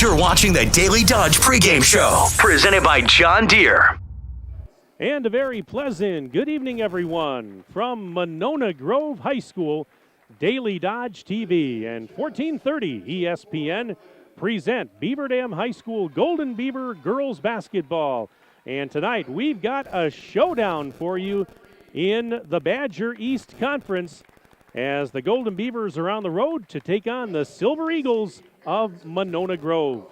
You're watching the Daily Dodge pregame show, presented by John Deere. And a very pleasant good evening, everyone, from Monona Grove High School. Daily Dodge TV and 1430 ESPN present Beaver Dam High School Golden Beaver girls basketball. And tonight we've got a showdown for you in the Badger East Conference as the Golden Beavers are on the road to take on the Silver Eagles of Monona Grove.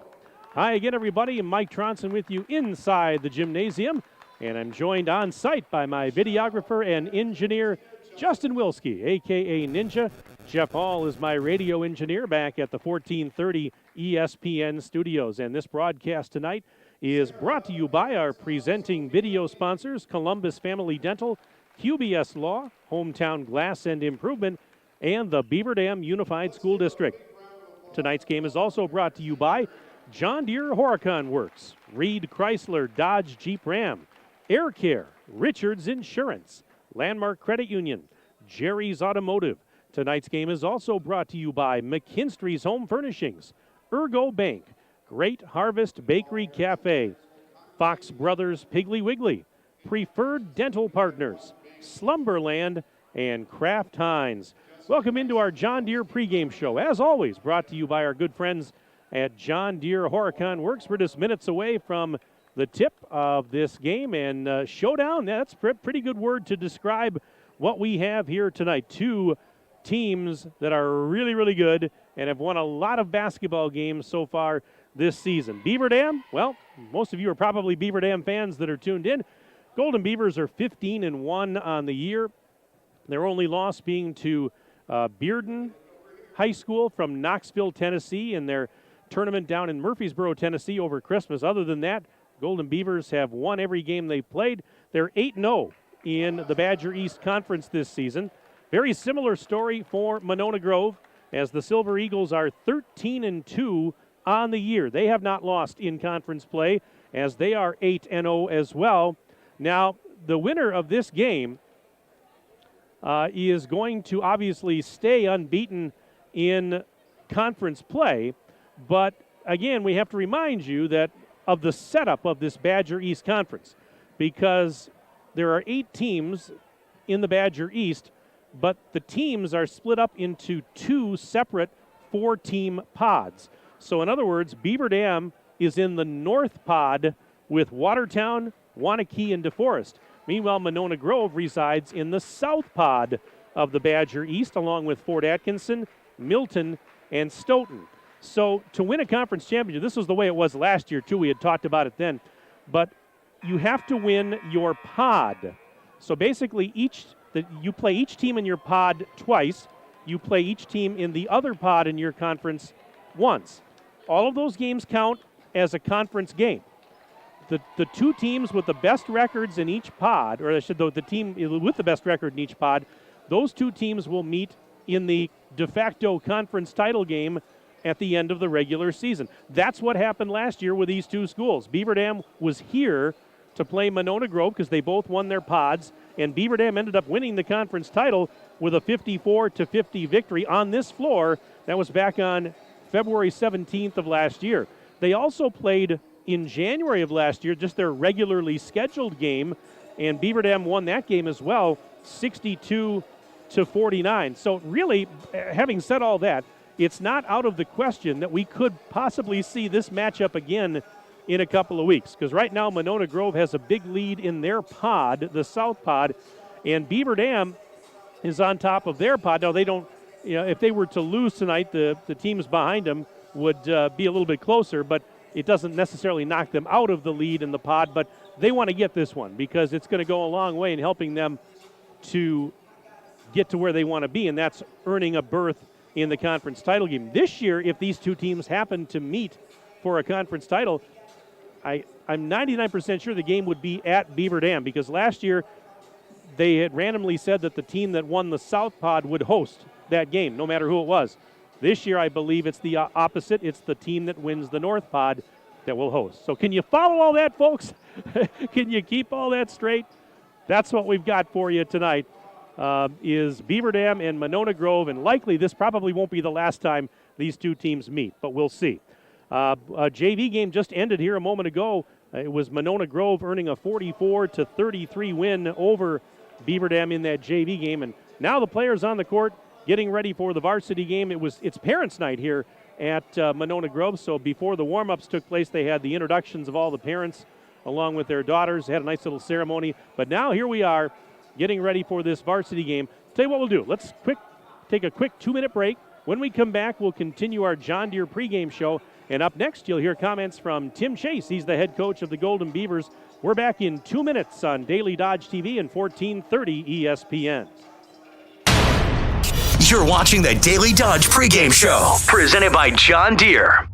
Hi again, everybody. Mike Tronson with you inside the gymnasium, and I'm joined on site by my videographer and engineer, Justin Wilski, a.k.a. Ninja. Jeff Hall is my radio engineer back at the 1430 ESPN studios. And this broadcast tonight is brought to you by our presenting video sponsors, Columbus Family Dental, QBS Law, Hometown Glass and Improvement, and the Beaver Dam Unified School District. Tonight's game is also brought to you by John Deere Horicon Works, Reed Chrysler Dodge Jeep Ram, Air Care, Richards Insurance, Landmark Credit Union, Jerry's Automotive. Tonight's game is also brought to you by McKinstry's Home Furnishings, Ergo Bank, Great Harvest Bakery Cafe, Fox Brothers Piggly Wiggly, Preferred Dental Partners, Slumberland, and Kraft Heinz. Welcome into our John Deere pregame show. As always, brought to you by our good friends at John Deere Horicon Works. We're just minutes away from the tip of this game and showdown. That's a pretty good word to describe what we have here tonight. Two teams that are really, really good and have won a lot of basketball games so far this season. Beaver Dam, well, most of you are probably Beaver Dam fans that are tuned in. Golden Beavers are 15-1 on the year. Their only loss being to Bearden High School from Knoxville, Tennessee, in their tournament down in Murfreesboro, Tennessee over Christmas. Other than that, Golden Beavers have won every game they've played. They're 8-0 in the Badger East Conference this season. Very similar story for Monona Grove, as the Silver Eagles are 13-2 on the year. They have not lost in conference play, as they are 8-0 as well. Now, the winner of this game is going to obviously stay unbeaten in conference play. But, again, we have to remind you that of the setup of this Badger East Conference, because there are 8 teams in the Badger East, but the teams are split up into 2 separate 4-team pods. So, in other words, Beaver Dam is in the North pod with Watertown, Waunakee, and DeForest. Meanwhile, Monona Grove resides in the South pod of the Badger East, along with Fort Atkinson, Milton, and Stoughton. So to win a conference championship, this was the way it was last year, too. We had talked about it then. But you have to win your pod. So basically, you play each team in your pod twice. You play each team in the other pod in your conference once. All of those games count as a conference game. The 2 teams with the best records in each pod, or the team with the best record in each pod, those 2 teams will meet in the de facto conference title game at the end of the regular season. That's what happened last year with these 2 schools. Beaver Dam was here to play Monona Grove because they both won their pods, and Beaver Dam ended up winning the conference title with a 54-50 victory on this floor. That was back on February 17th of last year. They also played in January of last year, just their regularly scheduled game, and Beaver Dam won that game as well, 62-49. So really, having said all that, it's not out of the question that we could possibly see this matchup again in a couple of weeks, because right now Monona Grove has a big lead in their pod, the South pod, and Beaver Dam is on top of their pod. Now, they don't, if they were to lose tonight, the teams behind them would be a little bit closer, but it doesn't necessarily knock them out of the lead in the pod, but they want to get this one because it's going to go a long way in helping them to get to where they want to be, and that's earning a berth in the conference title game. This year, if these 2 teams happen to meet for a conference title, I'm 99% sure the game would be at Beaver Dam, because last year they had randomly said that the team that won the South pod would host that game, no matter who it was. This year, I believe it's the opposite. It's the team that wins the North pod that will host. So can you follow all that, folks? Can you keep all that straight? That's what we've got for you tonight, is Beaver Dam and Monona Grove, and likely this probably won't be the last time these 2 teams meet, but we'll see. A JV game just ended here a moment ago. It was Monona Grove earning a 44-33 win over Beaver Dam in that JV game. And now the players on the court getting ready for the varsity game. It's parents' night here at Monona Grove. So before the warm-ups took place, they had the introductions of all the parents along with their daughters. They had a nice little ceremony. But now here we are getting ready for this varsity game. Tell you what we'll do. Let's take a quick 2-minute break. When we come back, we'll continue our John Deere pregame show. And up next, you'll hear comments from Tim Chase. He's the head coach of the Golden Beavers. We're back in 2 minutes on Daily Dodge TV and 1430 ESPN. You're watching the Daily Dodge pregame show, presented by John Deere.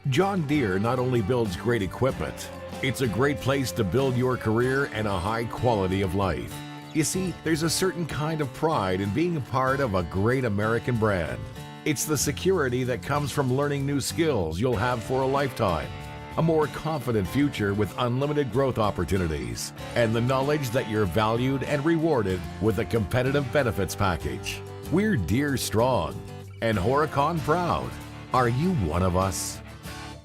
John Deere not only builds great equipment, it's a great place to build your career and a high quality of life. You see, there's a certain kind of pride in being a part of a great American brand. It's the security that comes from learning new skills you'll have for a lifetime, a more confident future with unlimited growth opportunities, and the knowledge that you're valued and rewarded with a competitive benefits package. We're Deere strong and Horicon proud. Are you one of us?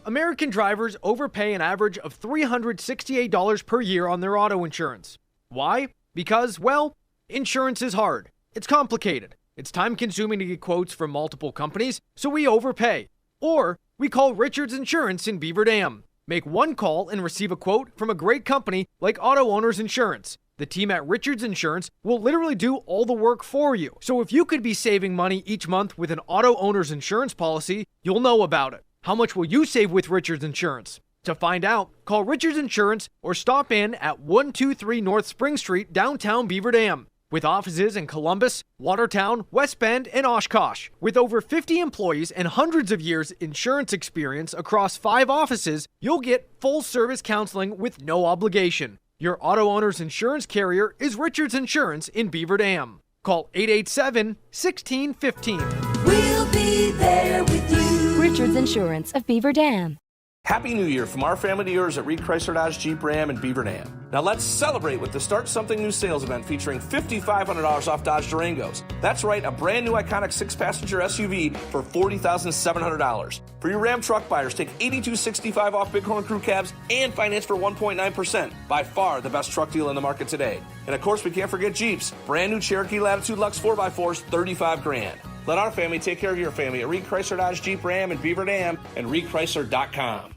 American drivers overpay an average of $368 per year on their auto insurance. Why? Because, well, insurance is hard. It's complicated. It's time-consuming to get quotes from multiple companies, so we overpay. Or we call Richards Insurance in Beaver Dam. Make one call and receive a quote from a great company like Auto Owners Insurance. The team at Richards Insurance will literally do all the work for you. So if you could be saving money each month with an Auto Owners Insurance policy, you'll know about it. How much will you save with Richards Insurance? To find out, call Richards Insurance or stop in at 123 North Spring Street, downtown Beaver Dam. With offices in Columbus, Watertown, West Bend, and Oshkosh. With over 50 employees and hundreds of years insurance experience across 5 offices, you'll get full-service counseling with no obligation. Your Auto Owners Insurance carrier is Richards Insurance in Beaver Dam. Call 887-1615. We'll be there with you. Richards Insurance of Beaver Dam. Happy New Year from our family to yours at Reed Chrysler Dodge Jeep Ram in Beaver Dam. Now let's celebrate with the Start Something New sales event featuring $5,500 off Dodge Durangos. That's right, a brand new iconic 6-passenger SUV for $40,700. For your Ram truck buyers, take $8,265 off Bighorn Crew cabs and finance for 1.9%. By far the best truck deal in the market today. And of course, we can't forget Jeeps. Brand new Cherokee Latitude Lux 4x4s, $35,000. Let our family take care of your family at Reed Chrysler Dodge Jeep Ram in Beaver Dam and ReedChrysler.com.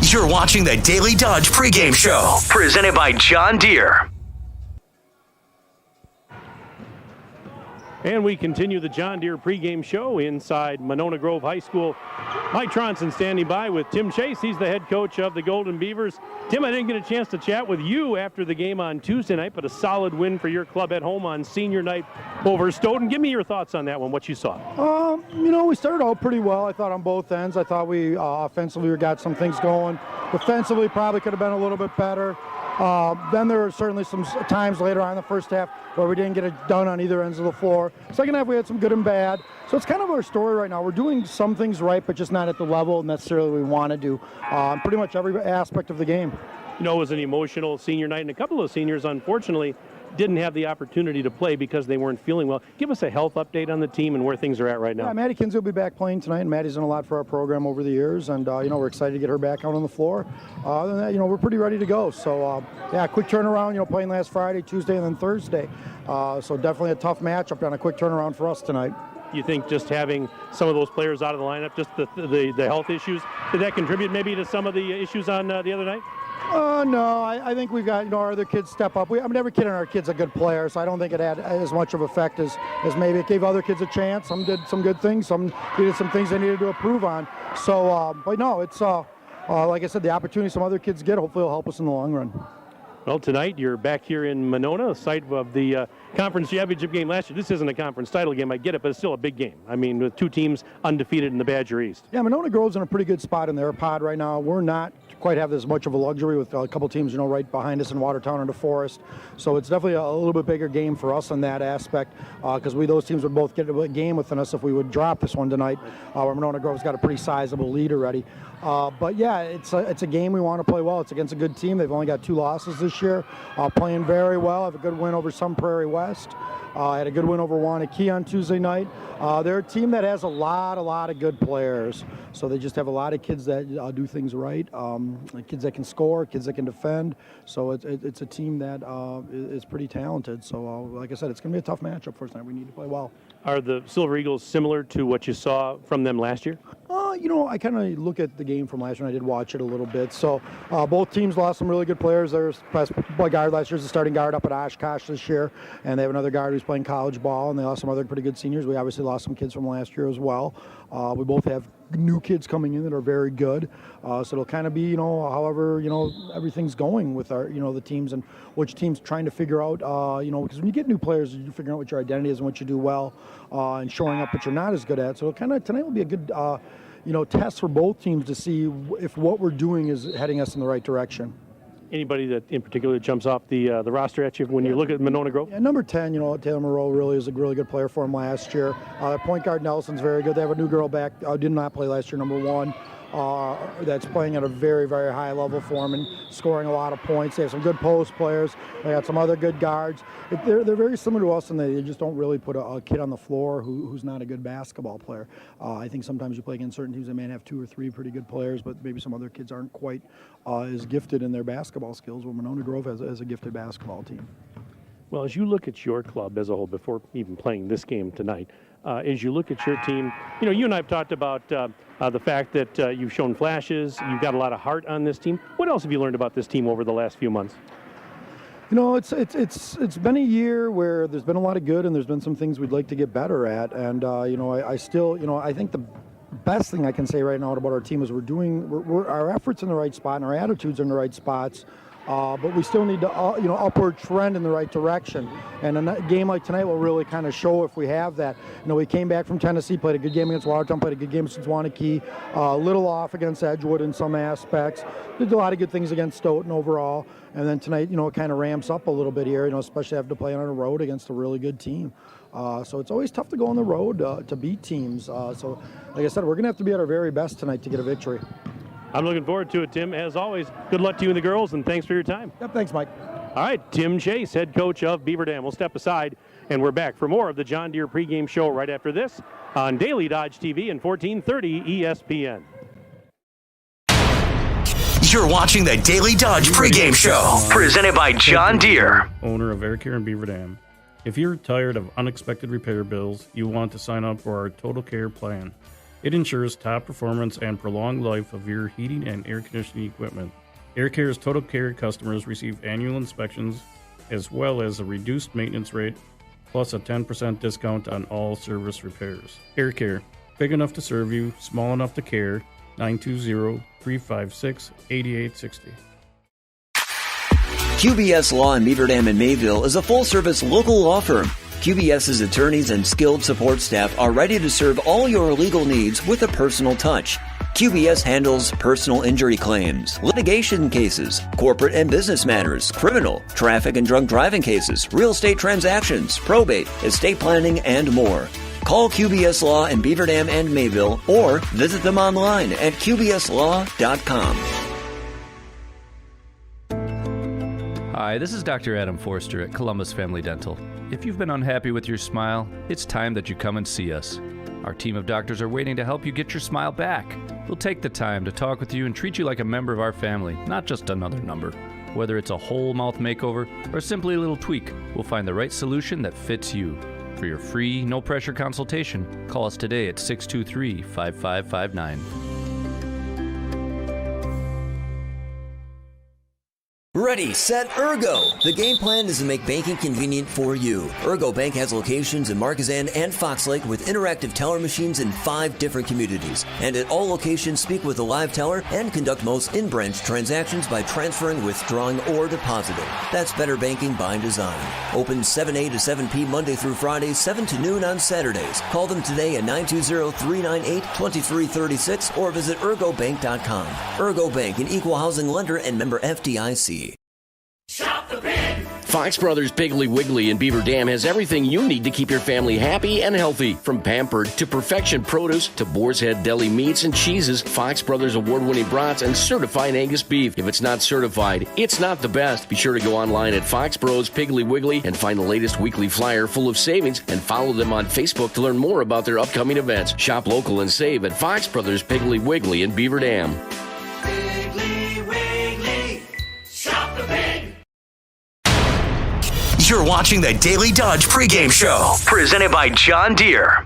You're watching the Daily Dodge pregame show, presented by John Deere. And we continue the John Deere pregame show inside Monona Grove High School. Mike Tronson standing by with Tim Chase. He's the head coach of the Golden Beavers. Tim, I didn't get a chance to chat with you after the game on Tuesday night, but a solid win for your club at home on senior night over Stoughton. Give me your thoughts on that one, what you saw. We started out pretty well, I thought, on both ends. I thought we offensively got some things going. Defensively probably could have been a little bit better. Then there were certainly some times later on in the first half where we didn't get it done on either ends of the floor. Second half we had some good and bad. So it's kind of our story right now. We're doing some things right, but just not at the level necessarily we want to do. Pretty much every aspect of the game. It was an emotional senior night, and a couple of seniors, unfortunately, didn't have the opportunity to play because they weren't feeling well. Give us a health update on the team and where things are at right now. Yeah, Maddie Kinsey will be back playing tonight, and Maddie's done a lot for our program over the years, and we're excited to get her back out on the floor. Other than that, we're pretty ready to go. So, quick turnaround, playing last Friday, Tuesday, and then Thursday. So definitely a tough matchup and a quick turnaround for us tonight. You think just having some of those players out of the lineup, just the health issues, did that contribute maybe to some of the issues on the other night? No, I think we've got our other kids step up. Every kid on our kid's a good player, so I don't think it had as much of effect as maybe it gave other kids a chance. Some did some good things, some did some things they needed to improve on. So, but no, it's like I said, the opportunity some other kids get hopefully will help us in the long run. Well, tonight you're back here in Monona, site of the conference championship game last year. This isn't a conference title game, I get it, but it's still a big game. I mean, with two teams undefeated in the Badger East. Yeah, Monona Grove's in a pretty good spot in their pod right now. We're not quite have as much of a luxury with a couple teams, right behind us in Watertown and DeForest. So it's definitely a little bit bigger game for us in that aspect because those teams would both get a game within us if we would drop this one tonight. Where Monona Grove's got a pretty sizable lead already. But yeah, it's a game we want to play well. It's against a good team. They've only got 2 losses this this year, playing very well. Have a good win over Sun Prairie West. Had a good win over Wanakee on Tuesday night. They're a team that has a lot of good players. So they just have a lot of kids that do things right, kids that can score, kids that can defend. So it's a team that is pretty talented. So like I said, it's going to be a tough matchup for us tonight. We need to play well. Are the Silver Eagles similar to what you saw from them last year? I kind of look at the game from last year, and I did watch it a little bit. So both teams lost some really good players. There's best guard last year is the starting guard up at Oshkosh this year, and they have another guard who's playing college ball, and they lost some other pretty good seniors. We obviously lost some kids from last year as well. We both have new kids coming in that are very good. So it'll kind of be, however, everything's going with our, the teams and which teams trying to figure out, because when you get new players, you're figuring out what your identity is and what you do well, and showing up what you're not as good at. So tonight will be a good, test for both teams to see if what we're doing is heading us in the right direction. Anybody that in particular jumps off the roster at you when you look at Monona Grove? Yeah, number 10, Taylor Moreau really is a really good player for him last year. Point guard Nelson's very good. They have a new girl back, did not play last year, number 1. That's playing at a very, very high level for them and scoring a lot of points. They have some good post players. They got some other good guards. They're very similar to us, and they just don't really put a kid on the floor who's not a good basketball player. I think sometimes you play against certain teams that may have 2 or 3 pretty good players, but maybe some other kids aren't quite as gifted in their basketball skills. Well, Monona Grove has a gifted basketball team. Well, as you look at your club as a whole, before even playing this game tonight, as you look at your team, you and I have talked about the fact that you've shown flashes, you've got a lot of heart on this team. What else have you learned about this team over the last few months? It's been a year where there's been a lot of good and there's been some things we'd like to get better at. And, I still, I think the best thing I can say right now about our team is we're our efforts in the right spot and our attitudes are in the right spots. But we still need to, upward trend in the right direction. And a game like tonight will really kind of show if we have that. We came back from Tennessee, played a good game against Watertown, played a good game against Wanakee, a little off against Edgewood in some aspects. Did a lot of good things against Stoughton overall. And then tonight, it kind of ramps up a little bit here, especially having to play on the road against a really good team. So it's always tough to go on the road to beat teams. So, like I said, we're going to have to be at our very best tonight to get a victory. I'm looking forward to it, Tim. As always, good luck to you and the girls, and thanks for your time. Yep, thanks, Mike. All right, Tim Chase, head coach of Beaver Dam. We'll step aside, and we're back for more of the John Deere pregame show right after this on Daily Dodge TV and 1430 ESPN. You're watching the Daily Dodge pregame show, presented by John Deere. Owner of Air Care in Beaver Dam. If you're tired of unexpected repair bills, you want to sign up for our Total Care plan. It ensures top performance and prolonged life of your heating and air conditioning equipment. AirCare's Total Care customers receive annual inspections as well as a reduced maintenance rate plus a 10% discount on all service repairs. AirCare, big enough to serve you, small enough to care. 920-356-8860. QBS Law in Beaver Dam and Mayville is a full-service local law firm. QBS's attorneys and skilled support staff are ready to serve all your legal needs with a personal touch. QBS handles personal injury claims, litigation cases, corporate and business matters, criminal, traffic and drunk driving cases, real estate transactions, probate, estate planning, and more. Call QBS Law in Beaver Dam and Mayville or visit them online at qbslaw.com. Hi, this is Dr. Adam Forster at Columbus Family Dental. If you've been unhappy with your smile, it's time that you come and see us. Our team of doctors are waiting to help you get your smile back. We'll take the time to talk with you and treat you like a member of our family, not just another number. Whether it's a whole mouth makeover or simply a little tweak, we'll find the right solution that fits you. For your free, no-pressure consultation, call us today at 623-5559. Ready, set, Ergo! The game plan is to make banking convenient for you. Ergo Bank has locations in Marquezan and Fox Lake with interactive teller machines in 5 different communities. And at all locations, speak with a live teller and conduct most in-branch transactions by transferring, withdrawing, or depositing. That's better banking by design. Open 7 a to 7 p Monday through Friday, 7 to noon on Saturdays. Call them today at 920-398-2336 or visit ergobank.com. Ergo Bank, an equal housing lender and member FDIC. Shop the Pig! Fox Brothers Piggly Wiggly in Beaver Dam has everything you need to keep your family happy and healthy. From Pampered to Perfection Produce to Boar's Head Deli Meats and Cheeses, Fox Brothers award-winning brats, and certified Angus beef. If it's not certified, it's not the best. Be sure to go online at Fox Bros Piggly Wiggly and find the latest weekly flyer full of savings, and follow them on Facebook to learn more about their upcoming events. Shop local and save at Fox Brothers Piggly Wiggly in Beaver Dam. Piggly Wiggly, shop the pig. You're watching the Daily Dodge pregame show, presented by John Deere.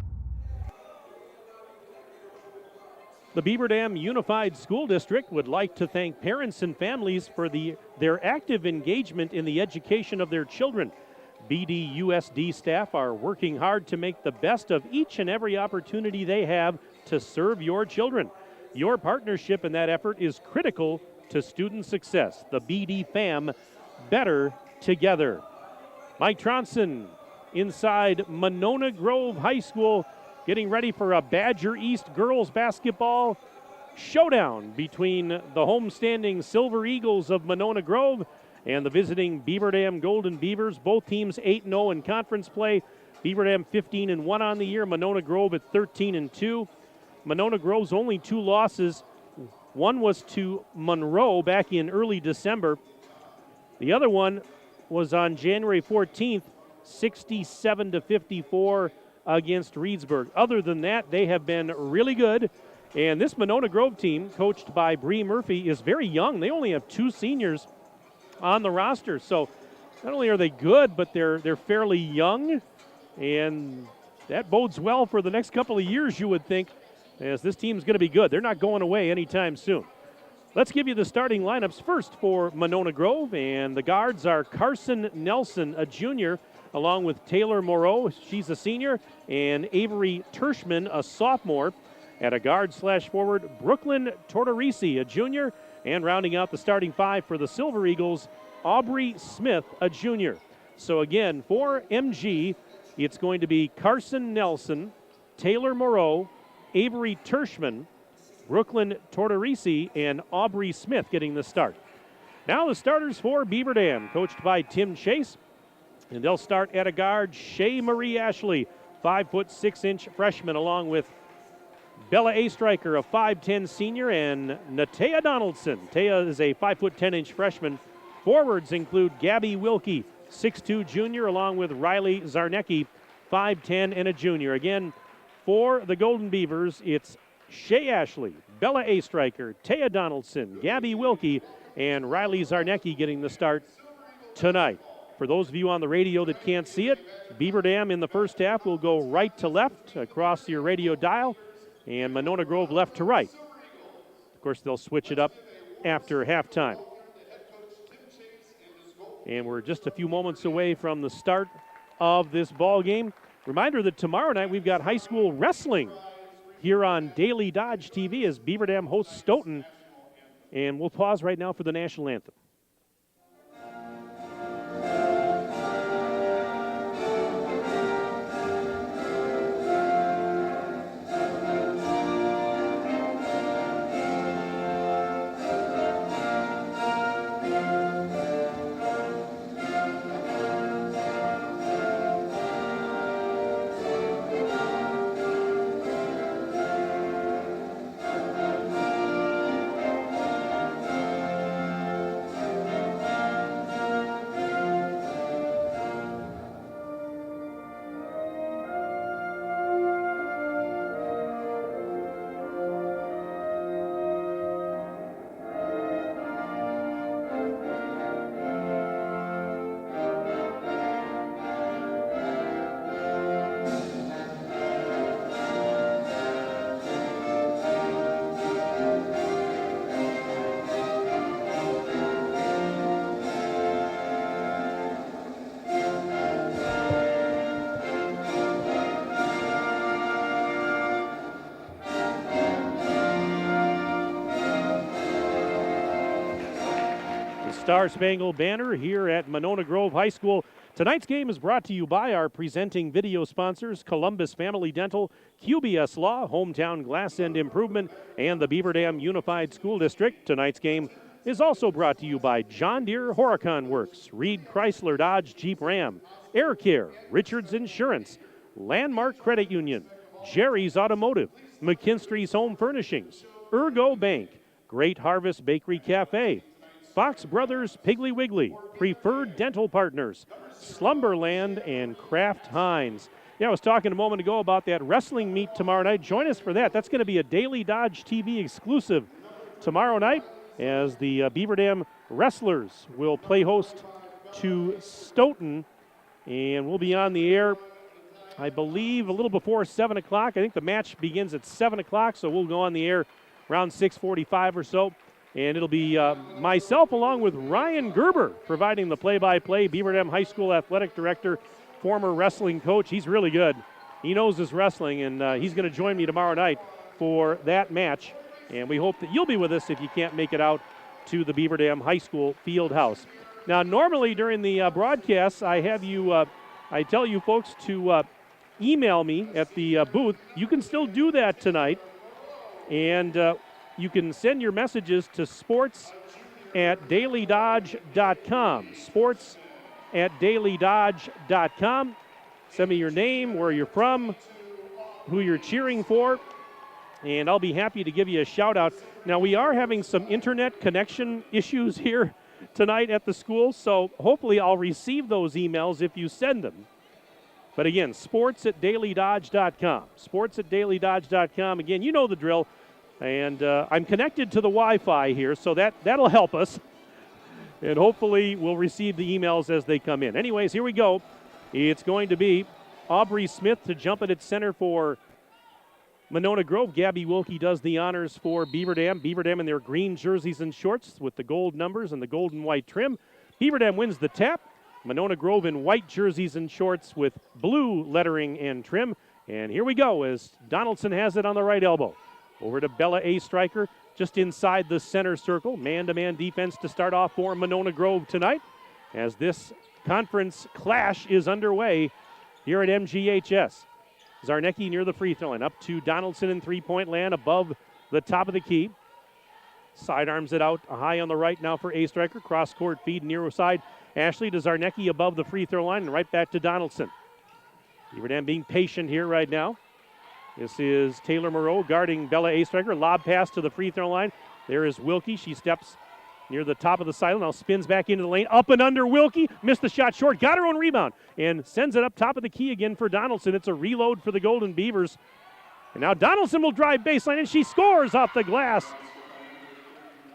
The Beaver Dam Unified School District would like to thank parents and families for their active engagement in the education of their children. BDUSD staff are working hard to make the best of each and every opportunity they have to serve your children. Your partnership in that effort is critical to student success. The BD fam, better together. Mike Tronson inside Monona Grove High School, getting ready for a Badger East girls basketball showdown between the homestanding Silver Eagles of Monona Grove and the visiting Beaver Dam Golden Beavers. Both teams 8-0 in conference play. Beaver Dam 15-1 on the year. Monona Grove at 13-2. Monona Grove's only 2 losses. One was to Monroe back in early December. The other one was on January 14th, 67-54 against Reedsburg. Other than that, they have been really good. And this Monona Grove team, coached by Bree Murphy, is very young. They only have 2 seniors on the roster. So not only are they good, but they're fairly young. And that bodes well for the next couple of years, you would think, as this team's going to be good. They're not going away anytime soon. Let's give you the starting lineups first for Monona Grove. And the guards are Carson Nelson, a junior, along with Taylor Moreau, she's a senior, and Avery Tershman, a sophomore. At a guard/forward, Brooklyn Tortorisi, a junior, and rounding out the starting 5 for the Silver Eagles, Aubrey Smith, a junior. So again, for MG, it's going to be Carson Nelson, Taylor Moreau, Avery Tershman, Brooklyn Tortorisi, and Aubrey Smith getting the start. Now the starters for Beaver Dam, coached by Tim Chase. And they'll start at a guard, Shea Marie Ashley, 5'6" freshman, along with Bella A. Stryker, a 5'10" senior, and Natea Donaldson. Tea is a 5'10" freshman. Forwards include Gabby Wilkie, 6'2" junior, along with Riley Zarnecki, 5'10" and a junior. Again, for the Golden Beavers, it's Shea Ashley, Bella A. Stryker, Tea Donaldson, Gabby Wilkie, and Riley Zarnecki getting the start tonight. For those of you on the radio that can't see it, Beaver Dam in the first half will go right to left across your radio dial, and Monona Grove left to right. Of course, they'll switch it up after halftime. And we're just a few moments away from the start of this ball game. Reminder that tomorrow night we've got high school wrestling here on Daily Dodge TV as Beaver Dam hosts Stoughton. And we'll pause right now for the national anthem. Star Spangled Banner here at Monona Grove High School. Tonight's game is brought to you by our presenting video sponsors, Columbus Family Dental, QBS Law, Hometown Glass End Improvement, and the Beaver Dam Unified School District. Tonight's game is also brought to you by John Deere Horicon Works, Reed Chrysler Dodge Jeep Ram, Air Care, Richards Insurance, Landmark Credit Union, Jerry's Automotive, McKinstry's Home Furnishings, Ergo Bank, Great Harvest Bakery Cafe, Fox Brothers Piggly Wiggly, Preferred Dental Partners, Slumberland, and Kraft Heinz. Yeah, I was talking a moment ago about that wrestling meet tomorrow night. Join us for that. That's going to be a Daily Dodge TV exclusive tomorrow night as the Beaver Dam Wrestlers will play host to Stoughton. And we'll be on the air, I believe, a little before 7 o'clock. I think the match begins at 7 o'clock, so we'll go on the air around 6:45 or so. And it'll be myself along with Ryan Gerber providing the play-by-play. Beaver Dam High School Athletic Director, former wrestling coach. He's really good. He knows his wrestling, and he's going to join me tomorrow night for that match. And we hope that you'll be with us if you can't make it out to the Beaver Dam High School field house. Now, normally during the broadcasts, I have you, I tell you folks to email me at the booth. You can still do that tonight. And you can send your messages to sports@dailydodge.com. Sports@dailydodge.com. Send me your name, where you're from, who you're cheering for, and I'll be happy to give you a shout out. Now, we are having some internet connection issues here tonight at the school, so hopefully I'll receive those emails if you send them. But again, sports@dailydodge.com. Sports@dailydodge.com. Again, you know the drill. And I'm connected to the Wi-Fi here, so that'll help us. And hopefully we'll receive the emails as they come in. Anyways, here we go. It's going to be Aubrey Smith to jump it at center for Monona Grove. Gabby Wilkie does the honors for Beaver Dam. Beaver Dam in their green jerseys and shorts with the gold numbers and the gold and white trim. Beaver Dam wins the tap. Monona Grove in white jerseys and shorts with blue lettering and trim. And here we go as Donaldson has it on the right elbow. Over to Bella A. Stryker, just inside the center circle. Man-to-man defense to start off for Monona Grove tonight as this conference clash is underway here at MGHS. Zarnecki near the free throw line. Up to Donaldson in three-point land above the top of the key. Sidearms it out high on the right now for A. Stryker. Cross-court feed near side. Ashley to Zarnecki above the free throw line and right back to Donaldson. Beaver Dam being patient here right now. This is Taylor Moreau guarding Bella A. Stryker. Lob pass to the free throw line. There is Wilkie. She steps near the top of the sideline. Now spins back into the lane. Up and under Wilkie. Missed the shot short. Got her own rebound. And sends it up top of the key again for Donaldson. It's a reload for the Golden Beavers. And now Donaldson will drive baseline, and she scores off the glass.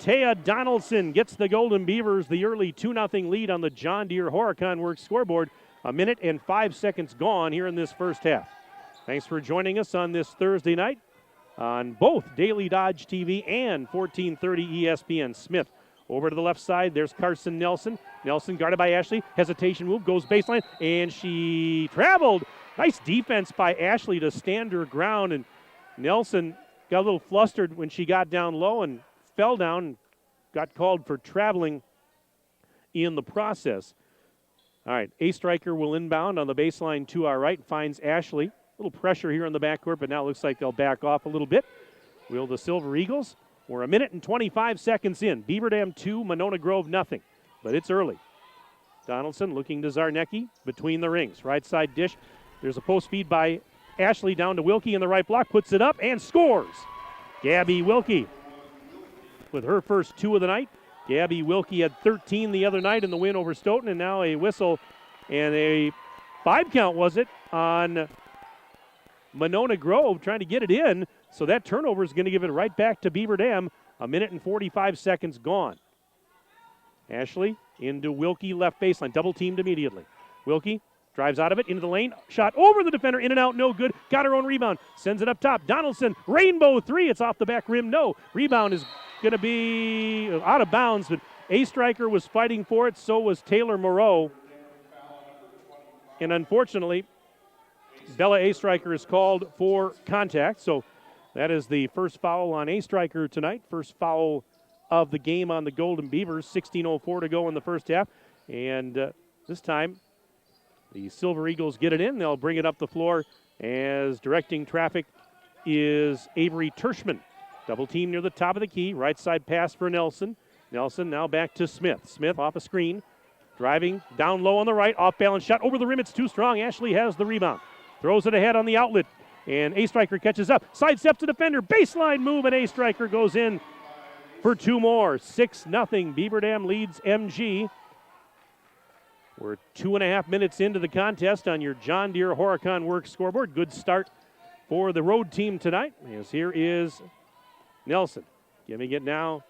Taya Donaldson gets the Golden Beavers the early 2-0 lead on the John Deere Horicon Works scoreboard. 1 minute and 5 seconds gone here in this first half. Thanks for joining us on this Thursday night on both Daily Dodge TV and 1430 ESPN. Smith over to the left side. There's Carson Nelson. Nelson guarded by Ashley. Hesitation move, goes baseline, and she traveled. Nice defense by Ashley to stand her ground, and Nelson got a little flustered when she got down low and fell down and got called for traveling in the process. All right, A. Stryker will inbound on the baseline to our right, finds Ashley. A little pressure here in the backcourt, but now it looks like they'll back off a little bit. Will the Silver Eagles? We're 1 minute and 25 seconds in. Beaver Dam 2, Monona Grove nothing, but it's early. Donaldson looking to Zarnecki between the rings. Right side dish. There's a post feed by Ashley down to Wilkie in the right block. Puts it up and scores. Gabby Wilkie with her first 2 of the night. Gabby Wilkie had 13 the other night in the win over Stoughton, and now a whistle and a 5 count, was it, on Monona Grove trying to get it in. So that turnover is going to give it right back to Beaver Dam. 1 minute and 45 seconds gone. Ashley into Wilkie left baseline. Double teamed immediately. Wilkie drives out of it into the lane. Shot over the defender. In and out. No good. Got her own rebound. Sends it up top. Donaldson. Rainbow 3. It's off the back rim. No. Rebound is going to be out of bounds. But A. Stryker was fighting for it. So was Taylor Moreau. And unfortunately, Bella A. Stryker is called for contact. So that is the first foul on A. Stryker tonight. First foul of the game on the Golden Beavers. 16:04 to go in the first half. And this time, the Silver Eagles get it in. They'll bring it up the floor as directing traffic is Avery Tershman. Double team near the top of the key. Right side pass for Nelson. Nelson now back to Smith. Smith off a screen. Driving down low on the right. Off balance shot over the rim. It's too strong. Ashley has the rebound. Throws it ahead on the outlet. And A-Striker catches up. Sidesteps the defender. Baseline move, and A-Striker goes in for two more. 6-0. Beaver Dam leads MG. We're 2.5 minutes into the contest on your John Deere Horicon Works scoreboard. Good start for the road team tonight. As here is Nelson giving it now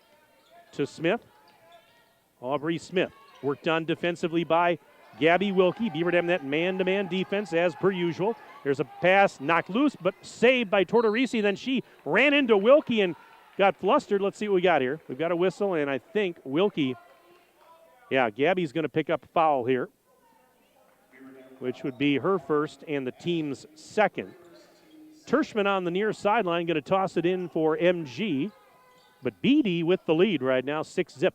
to Smith. Aubrey Smith worked on defensively by Gabby Wilkie. Beaver Dam that man-to-man defense as per usual. There's a pass knocked loose, but saved by Tortorisi. Then she ran into Wilkie and got flustered. Let's see what we got here. We've got a whistle, and I think Wilkie, Gabby's going to pick up a foul here, which would be her first and the team's second. Tershman on the near sideline going to toss it in for MG, but Beatty with the lead right now, 6-0.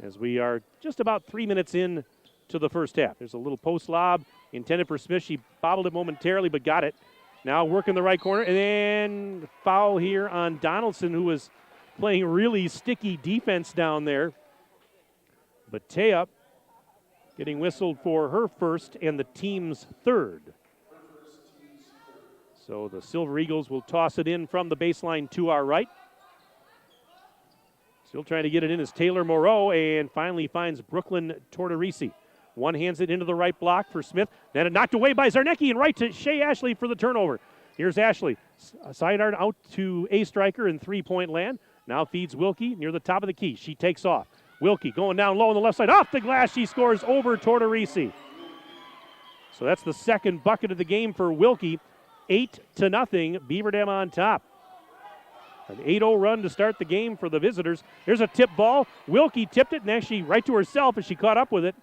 As we are just about 3 minutes in to the first half. There's a little post lob intended for Smith. She bobbled it momentarily, but got it. Now working the right corner, and then foul here on Donaldson, who was playing really sticky defense down there. But Taya getting whistled for her first and the team's third. So the Silver Eagles will toss it in from the baseline to our right. Still trying to get it in is Taylor Moreau, and finally finds Brooklyn Tortorisi. One hands it into the right block for Smith. Then it knocked away by Zarnecki, and right to Shea Ashley for the turnover. Here's Ashley. Sidearm out to A-Striker in three-point land. Now feeds Wilkie near the top of the key. She takes off. Wilkie going down low on the left side. Off the glass, she scores over Tortorisi. So that's the second bucket of the game for Wilkie. 8-0, Beaver Dam on top. An 8-0 run to start the game for the visitors. There's a tip ball. Wilkie tipped it, and actually right to herself as she caught up with it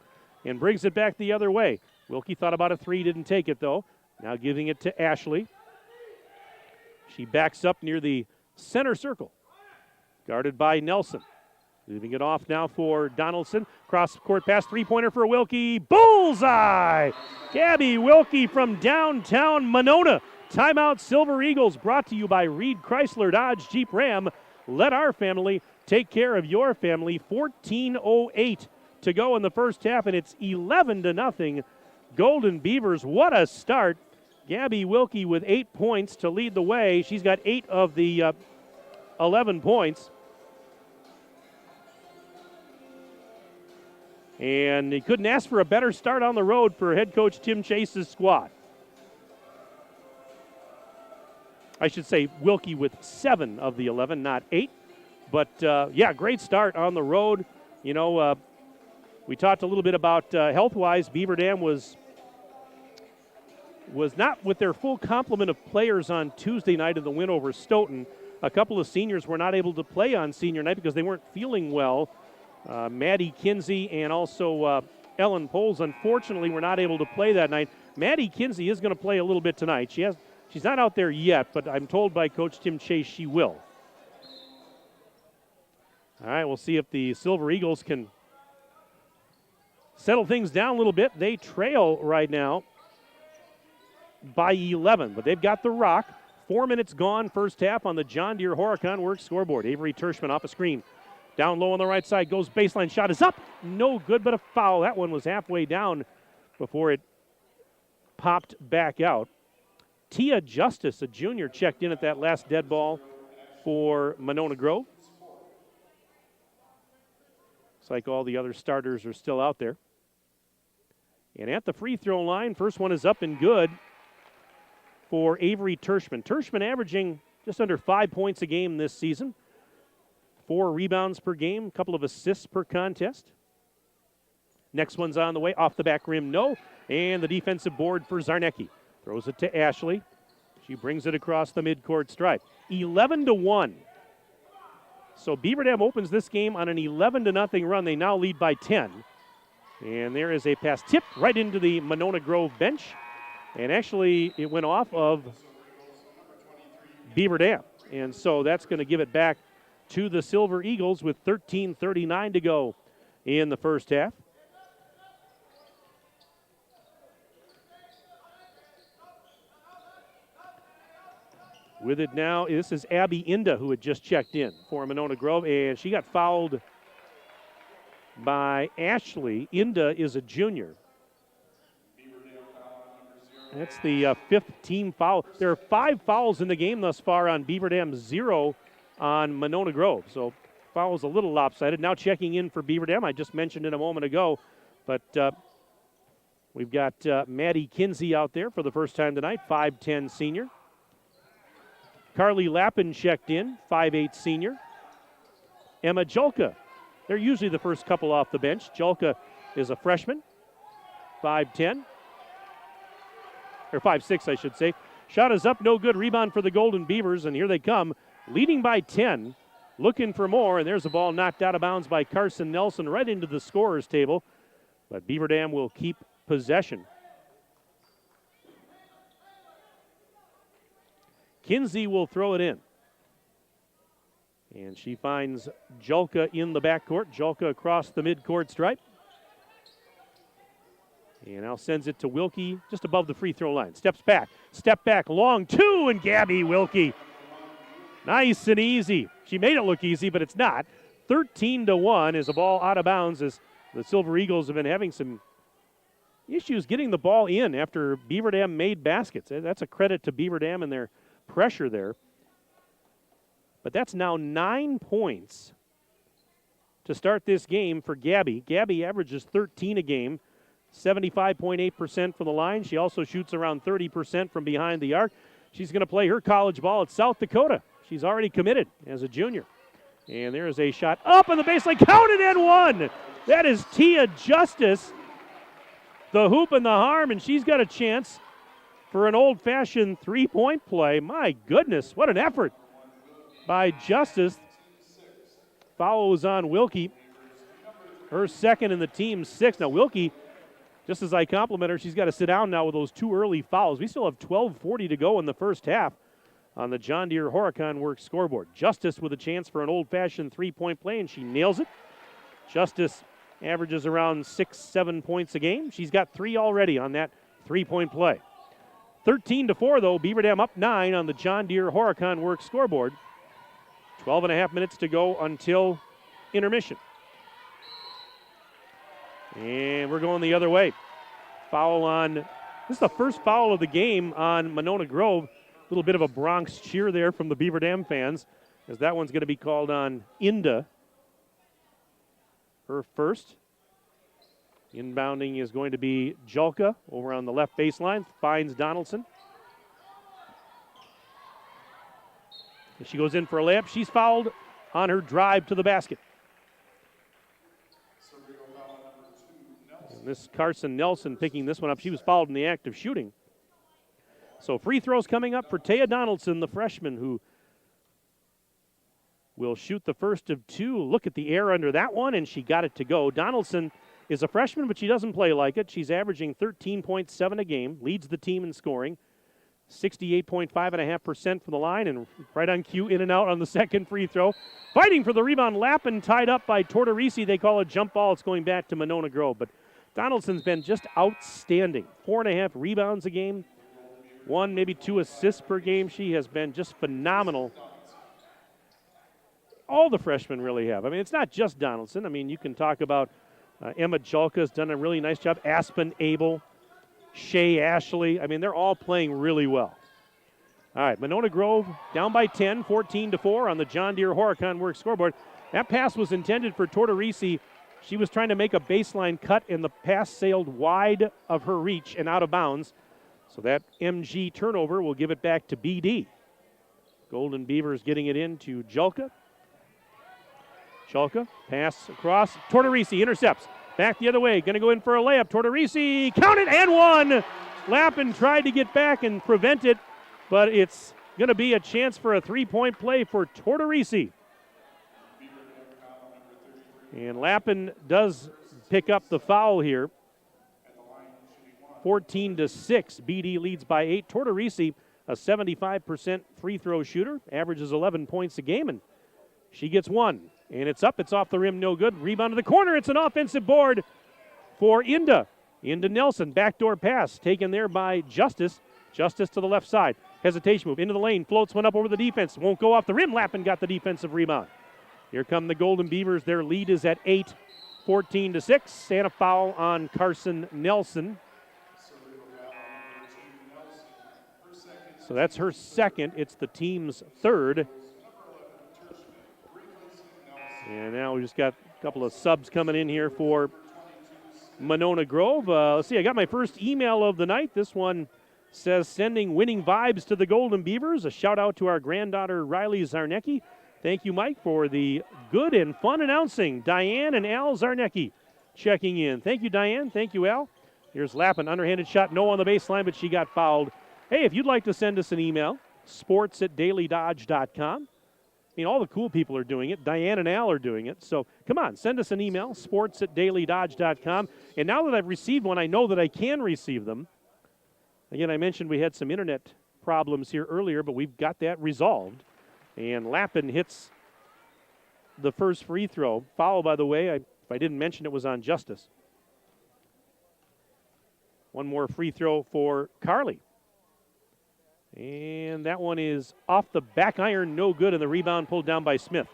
and brings it back the other way. Wilkie thought about a three, didn't take it though. Now giving it to Ashley. She backs up near the center circle. Guarded by Nelson. Leaving it off now for Donaldson. Cross-court pass, three-pointer for Wilkie. Bullseye! Gabby Wilkie from downtown Monona. Timeout Silver Eagles, brought to you by Reed Chrysler Dodge Jeep Ram. Let our family take care of your family. 14:08 to go in the first half, and it's 11-0. Golden Beavers, what a start. Gabby Wilkie with 8 points to lead the way. She's got 8 of the 11 points. And he couldn't ask for a better start on the road for head coach Tim Chase's squad. I should say Wilkie with 7 of the 11, not 8. But, great start on the road. You know, we talked a little bit about health-wise. Beaver Dam was not with their full complement of players on Tuesday night in the win over Stoughton. A couple of seniors were not able to play on senior night because they weren't feeling well. Maddie Kinsey and also Ellen Poles, unfortunately, were not able to play that night. Maddie Kinsey is going to play a little bit tonight. She's not out there yet, but I'm told by Coach Tim Chase she will. All right, we'll see if the Silver Eagles can settle things down a little bit. They trail right now by 11, but they've got the rock. 4 minutes gone first half on the John Deere Horicon Works scoreboard. Avery Tershman off a screen. Down low on the right side, goes baseline, shot is up. No good, but a foul. That one was halfway down before it popped back out. Tia Justice, a junior, checked in at that last dead ball for Monona Grove. Looks like all the other starters are still out there. And at the free throw line, first one is up and good for Avery Tershman. Tershman averaging just under 5 points a game this season. 4 rebounds per game, a couple of assists per contest. Next one's on the way, off the back rim, no. And the defensive board for Zarnecki. Throws it to Ashley. She brings it across the midcourt stripe. 11-1. So Beaver Dam opens this game on an 11-0 run. They now lead by 10. And there is a pass tipped right into the Monona Grove bench. And actually, it went off of Beaver Dam. And so that's going to give it back to the Silver Eagles with 13:39 to go in the first half. With it now, this is Abby Inda, who had just checked in for Monona Grove, and she got fouled by Ashley. Inda is a junior. That's the fifth team foul. There are 5 fouls in the game thus far on Beaver Dam, 0 on Monona Grove. So foul's a little lopsided. Now checking in for Beaver Dam, I just mentioned it a moment ago, but we've got Maddie Kinsey out there for the first time tonight, 5'10 senior. Carly Lappin checked in, 5'8 senior. Emma Julka, they're usually the first couple off the bench. Julka is a freshman, 5'10. Or 5'6, I should say. Shot is up, no good. Rebound for the Golden Beavers, and here they come, leading by 10, looking for more, and there's a ball knocked out of bounds by Carson Nelson right into the scorer's table, but Beaver Dam will keep possession. Kinsey will throw it in. And she finds Julka in the backcourt. Julka across the midcourt stripe. And now sends it to Wilkie just above the free throw line. Step back, long 2, and Gabby Wilkie. Nice and easy. She made it look easy, but it's not. 13-1 is a ball out of bounds as the Silver Eagles have been having some issues getting the ball in after Beaver Dam made baskets. That's a credit to Beaver Dam and their pressure there. But that's now 9 points to start this game for Gabby. Gabby averages 13 a game. 75.8% from the line. She also shoots around 30% from behind the arc. She's going to play her college ball at South Dakota. She's already committed as a junior. And there is a shot up on the baseline. Counted and one. That is Tia Justice. The hoop and the harm, and she's got a chance for an old-fashioned three-point play. My goodness, what an effort by Justice. Foul was on Wilkie. Her second and the team's 6th. Now Wilkie, just as I compliment her, she's got to sit down now with those 2 early fouls. We still have 12:40 to go in the first half on the John Deere Horicon Works scoreboard. Justice with a chance for an old-fashioned three-point play, and she nails it. Justice averages around 6-7 points a game. She's got 3 already on that three-point play. 13-4, though. Beaver Dam up 9 on the John Deere Horicon Works scoreboard. 12.5 minutes to go until intermission. And we're going the other way. Foul on, this is the first foul of the game on Monona Grove. A little bit of a Bronx cheer there from the Beaver Dam fans, as that one's going to be called on Inda. Her first. Inbounding is going to be Julka over on the left baseline. Finds Donaldson. And she goes in for a layup. She's fouled on her drive to the basket. And this Carson Nelson picking this one up. She was fouled in the act of shooting. So free throws coming up for Taya Donaldson, the freshman, who will shoot the first of 2. Look at the air under that one, and she got it to go. Donaldson is a freshman, but she doesn't play like it. She's averaging 13.7 a game, leads the team in scoring, 68.5% from the line, and right on cue, in and out on the second free throw. Fighting for the rebound, Lappin tied up by Tortorisi. They call it jump ball. It's going back to Monona Grove, but Donaldson's been just outstanding. 4.5 rebounds a game, 1, maybe 2 assists per game. She has been just phenomenal. All the freshmen really have. I mean, it's not just Donaldson. I mean, you can talk about Emma Julka has done a really nice job. Aspen Abel, Shea Ashley. I mean, they're all playing really well. All right, Monona Grove down by 10, 14-4 on the John Deere Horicon Works scoreboard. That pass was intended for Tortorisi. She was trying to make a baseline cut, and the pass sailed wide of her reach and out of bounds. So that MG turnover will give it back to BD. Golden Beavers getting it in to Julka. Julka, pass across. Tortorisi intercepts. Back the other way. Going to go in for a layup. Tortorisi, counted and one. Lappin tried to get back and prevent it, but it's going to be a chance for a three-point play for Tortorisi. And Lappin does pick up the foul here. 14-6. BD leads by 8. Tortorisi, a 75% free throw shooter, averages 11 points a game, and she gets 1. And it's up. It's off the rim. No good. Rebound to the corner. It's an offensive board for Inda. Inda Nelson. Backdoor pass taken there by Justice. Justice to the left side. Hesitation move into the lane. Floats one up over the defense. Won't go off the rim. Lappin got the defensive rebound. Here come the Golden Beavers. Their lead is at 8, 14-6. And a foul on Carson Nelson. So that's her second. It's the team's third. And now we just got a couple of subs coming in here for Monona Grove. Let's see, I got my first email of the night. This one says, sending winning vibes to the Golden Beavers. A shout out to our granddaughter, Riley Zarnecki. Thank you, Mike, for the good and fun announcing. Diane and Al Zarnecki checking in. Thank you, Diane. Thank you, Al. Here's Lappin, underhanded shot, no on the baseline, but she got fouled. Hey, if you'd like to send us an email, sports@dailydodge.com. I mean, all the cool people are doing it. Diane and Al are doing it. So come on, send us an email, sports@dailydodge.com. And now that I've received one, I know that I can receive them. Again, I mentioned we had some internet problems here earlier, but we've got that resolved. And Lappin hits the first free throw. Foul, by the way, if I didn't mention it, was on Justice. One more free throw for Carly. And that one is off the back iron, no good, and the rebound pulled down by Smith.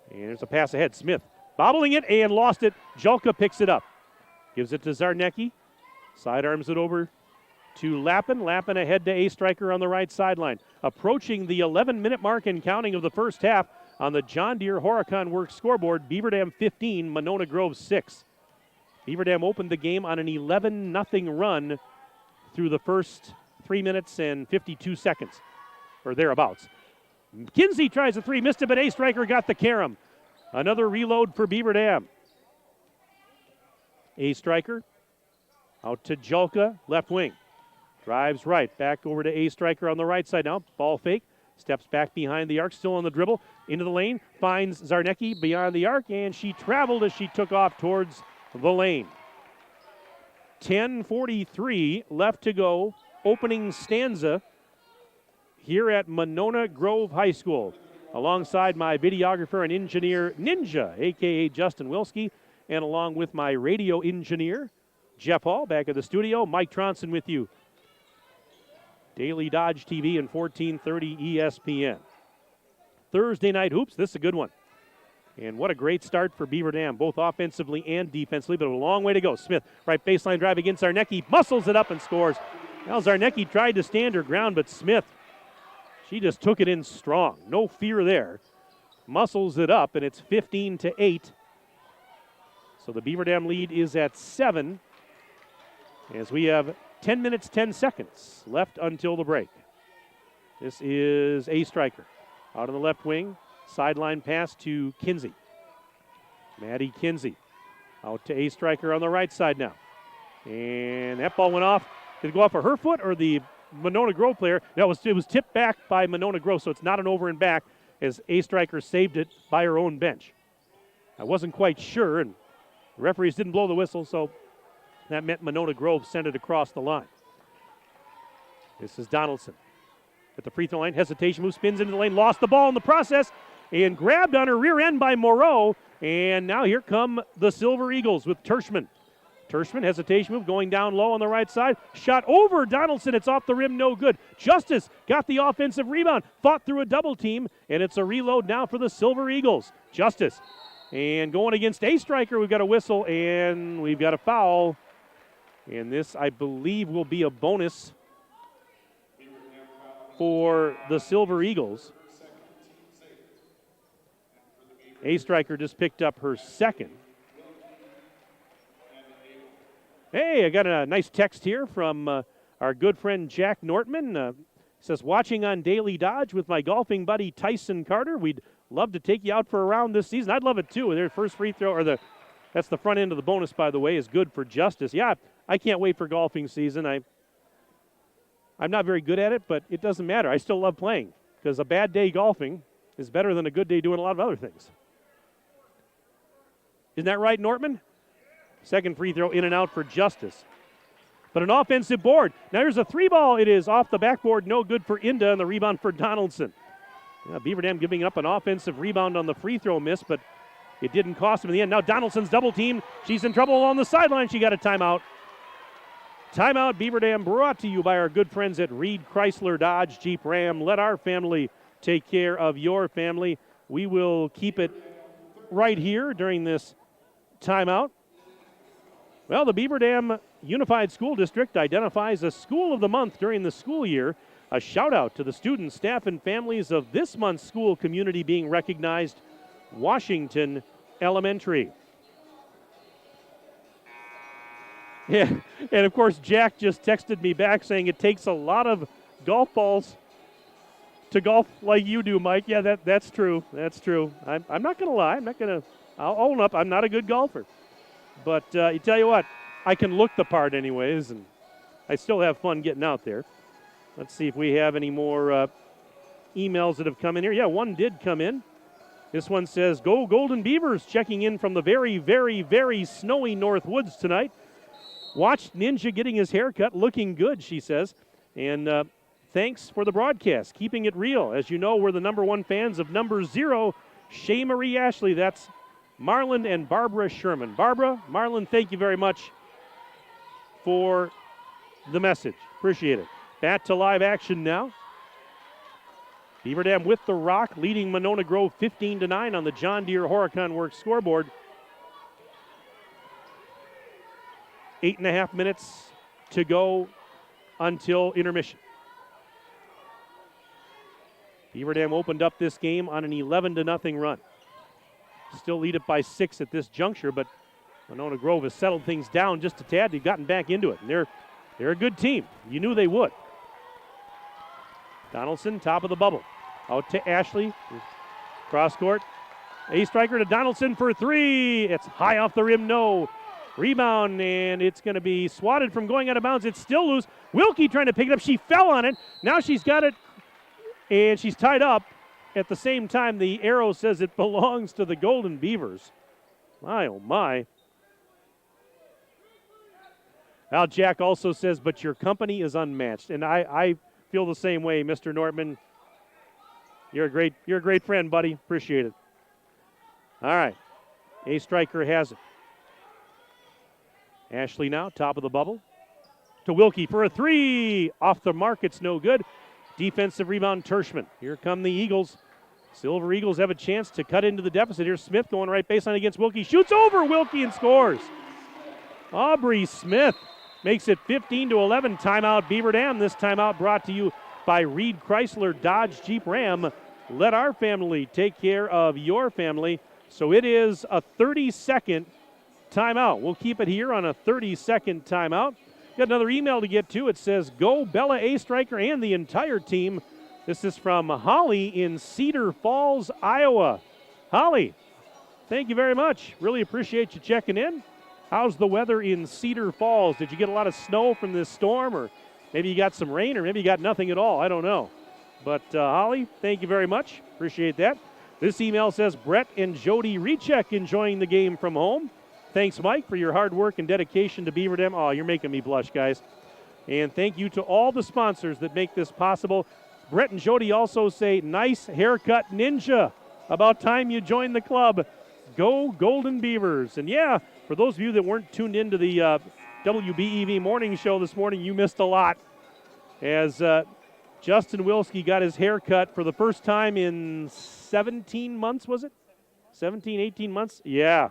And there's a pass ahead. Smith bobbling it and lost it. Julka picks it up. Gives it to Zarnecki. Sidearms it over to Lappin. Lappin ahead to A-Striker on the right sideline. Approaching the 11-minute mark and counting of the first half on the John Deere Horicon Works scoreboard. Beaver Dam 15, Monona Grove 6. Beaver Dam opened the game on an 11-0 run through the first 3 minutes and 52 seconds, or thereabouts. Kinsey tries a three, missed it, but A-Striker got the carom. Another reload for Beaver Dam. A-Striker out to Julka, left wing. Drives right, back over to A-Striker on the right side now. Ball fake, steps back behind the arc, still on the dribble, into the lane, finds Zarnecki beyond the arc, and she traveled as she took off towards the lane. 10:43 left to go. Opening stanza here at Monona Grove High School. Alongside my videographer and engineer, Ninja, a.k.a. Justin Wilski, and along with my radio engineer, Jeff Hall, back at the studio. Mike Tronson with you. Daily Dodge TV and 1430 ESPN. Thursday night hoops, this is a good one. And what a great start for Beaver Dam, both offensively and defensively, but a long way to go. Smith, right baseline drive against Zarnecki, muscles it up and scores. Now Zarnecki tried to stand her ground, but Smith, she just took it in strong. No fear there. Muscles it up, and it's 15-8. So the Beaver Dam lead is at 7 as we have 10 minutes, 10 seconds left until the break. This is A-Striker out on the left wing. Sideline pass to Kinsey. Maddie Kinsey out to A-Striker on the right side now. And that ball went off. Did it go off of her foot or the Monona Grove player? No, it was tipped back by Monona Grove, so it's not an over and back as A-Striker saved it by her own bench. I wasn't quite sure, and the referees didn't blow the whistle, so that meant Monona Grove sent it across the line. This is Donaldson at the free throw line. Hesitation move, spins into the lane, lost the ball in the process, and grabbed on her rear end by Moreau. And now here come the Silver Eagles with Tershman. Tershman, hesitation move, going down low on the right side. Shot over Donaldson. It's off the rim, no good. Justice got the offensive rebound, fought through a double team, and it's a reload now for the Silver Eagles. Justice. And going against A-Striker, we've got a whistle, and we've got a foul. And this, I believe, will be a bonus for the Silver Eagles. A-Striker just picked up her second. Hey, I got a nice text here from our good friend Jack Nortman. Says, watching on Daily Dodge with my golfing buddy Tyson Carter. We'd love to take you out for a round this season. I'd love it too. Their first free throw, or that's the front end of the bonus, by the way, is good for Justice. Yeah, I can't wait for golfing season. I'm not very good at it, but it doesn't matter. I still love playing because a bad day golfing is better than a good day doing a lot of other things. Isn't that right, Nortman? Second free throw in and out for Justice. But an offensive board. Now here's a three ball. It is off the backboard. No good for Inda, and the rebound for Donaldson. Beaver Dam giving up an offensive rebound on the free throw miss, but it didn't cost him in the end. Now Donaldson's double teamed. She's in trouble along the sideline. She got a timeout. Timeout Beaver Dam brought to you by our good friends at Reed Chrysler Dodge Jeep Ram. Let our family take care of your family. We will keep it right here during this timeout. Well, the Beaver Dam Unified School District identifies a School of the Month during the school year. A shout out to the students, staff, and families of this month's school community being recognized, Washington Elementary. Yeah, and of course, Jack just texted me back saying it takes a lot of golf balls to golf like you do, Mike. Yeah, that's true. That's true. I'm not going to lie. I'll own up. I'm not a good golfer. But you tell you what, I can look the part anyways, and I still have fun getting out there. Let's see if we have any more emails that have come in here. Yeah, one did come in. This one says, "Go Golden Beavers," checking in from the very, very, very snowy North Woods tonight. Watched Ninja getting his haircut, looking good, she says. And thanks for the broadcast, keeping it real. As you know, we're the number one fans of number 0, Shea Marie Ashley. That's Marlon and Barbara Sherman. Barbara, Marlon, thank you very much for the message. Appreciate it. Back to live action now. Beaver Dam with the rock, leading Monona Grove 15-9 on the John Deere Horicon Works scoreboard. 8.5 minutes to go until intermission. Beaver Dam opened up this game on an 11-0 run. Still lead it by 6 at this juncture, but Monona Grove has settled things down just a tad. They've gotten back into it, and they're a good team. You knew they would. Donaldson, top of the bubble. Out to Ashley. Cross court. A striker to Donaldson for 3. It's high off the rim, no. Rebound, and it's going to be swatted from going out of bounds. It's still loose. Wilkie trying to pick it up. She fell on it. Now she's got it, and she's tied up. At the same time, the arrow says it belongs to the Golden Beavers. My, oh, my. Al Jack also says, but your company is unmatched. And I feel the same way, Mr. Nortman. You're a great friend, buddy. Appreciate it. All right. A striker has it. Ashley now, top of the bubble. To Wilkie for a 3. Off the mark, it's no good. Defensive rebound, Tershman. Here come the Eagles. Silver Eagles have a chance to cut into the deficit. Here's Smith going right baseline against Wilkie. Shoots over Wilkie and scores. Aubrey Smith makes it 15-11. Timeout Beaver Dam. This timeout brought to you by Reed Chrysler Dodge Jeep Ram. Let our family take care of your family. So it is a 30-second timeout. We'll keep it here on a 30-second timeout. Got another email to get to. It says, "Go Bella A Striker and the entire team." This is from Holly in Cedar Falls, Iowa. Holly, thank you very much. Really appreciate you checking in. How's the weather in Cedar Falls? Did you get a lot of snow from this storm, or maybe you got some rain, or maybe you got nothing at all? I don't know. But Holly, thank you very much. Appreciate that. This email says, "Brett and Jody Recheck enjoying the game from home. Thanks, Mike, for your hard work and dedication to Beaver Dam." Oh, you're making me blush, guys. And thank you to all the sponsors that make this possible. Brett and Jody also say, "Nice haircut, Ninja. About time you joined the club. Go Golden Beavers." And yeah, for those of you that weren't tuned into the WBEV morning show this morning, you missed a lot. As Justin Wilski got his haircut for the first time in 17 months, was it? 17, 18 months? Yeah.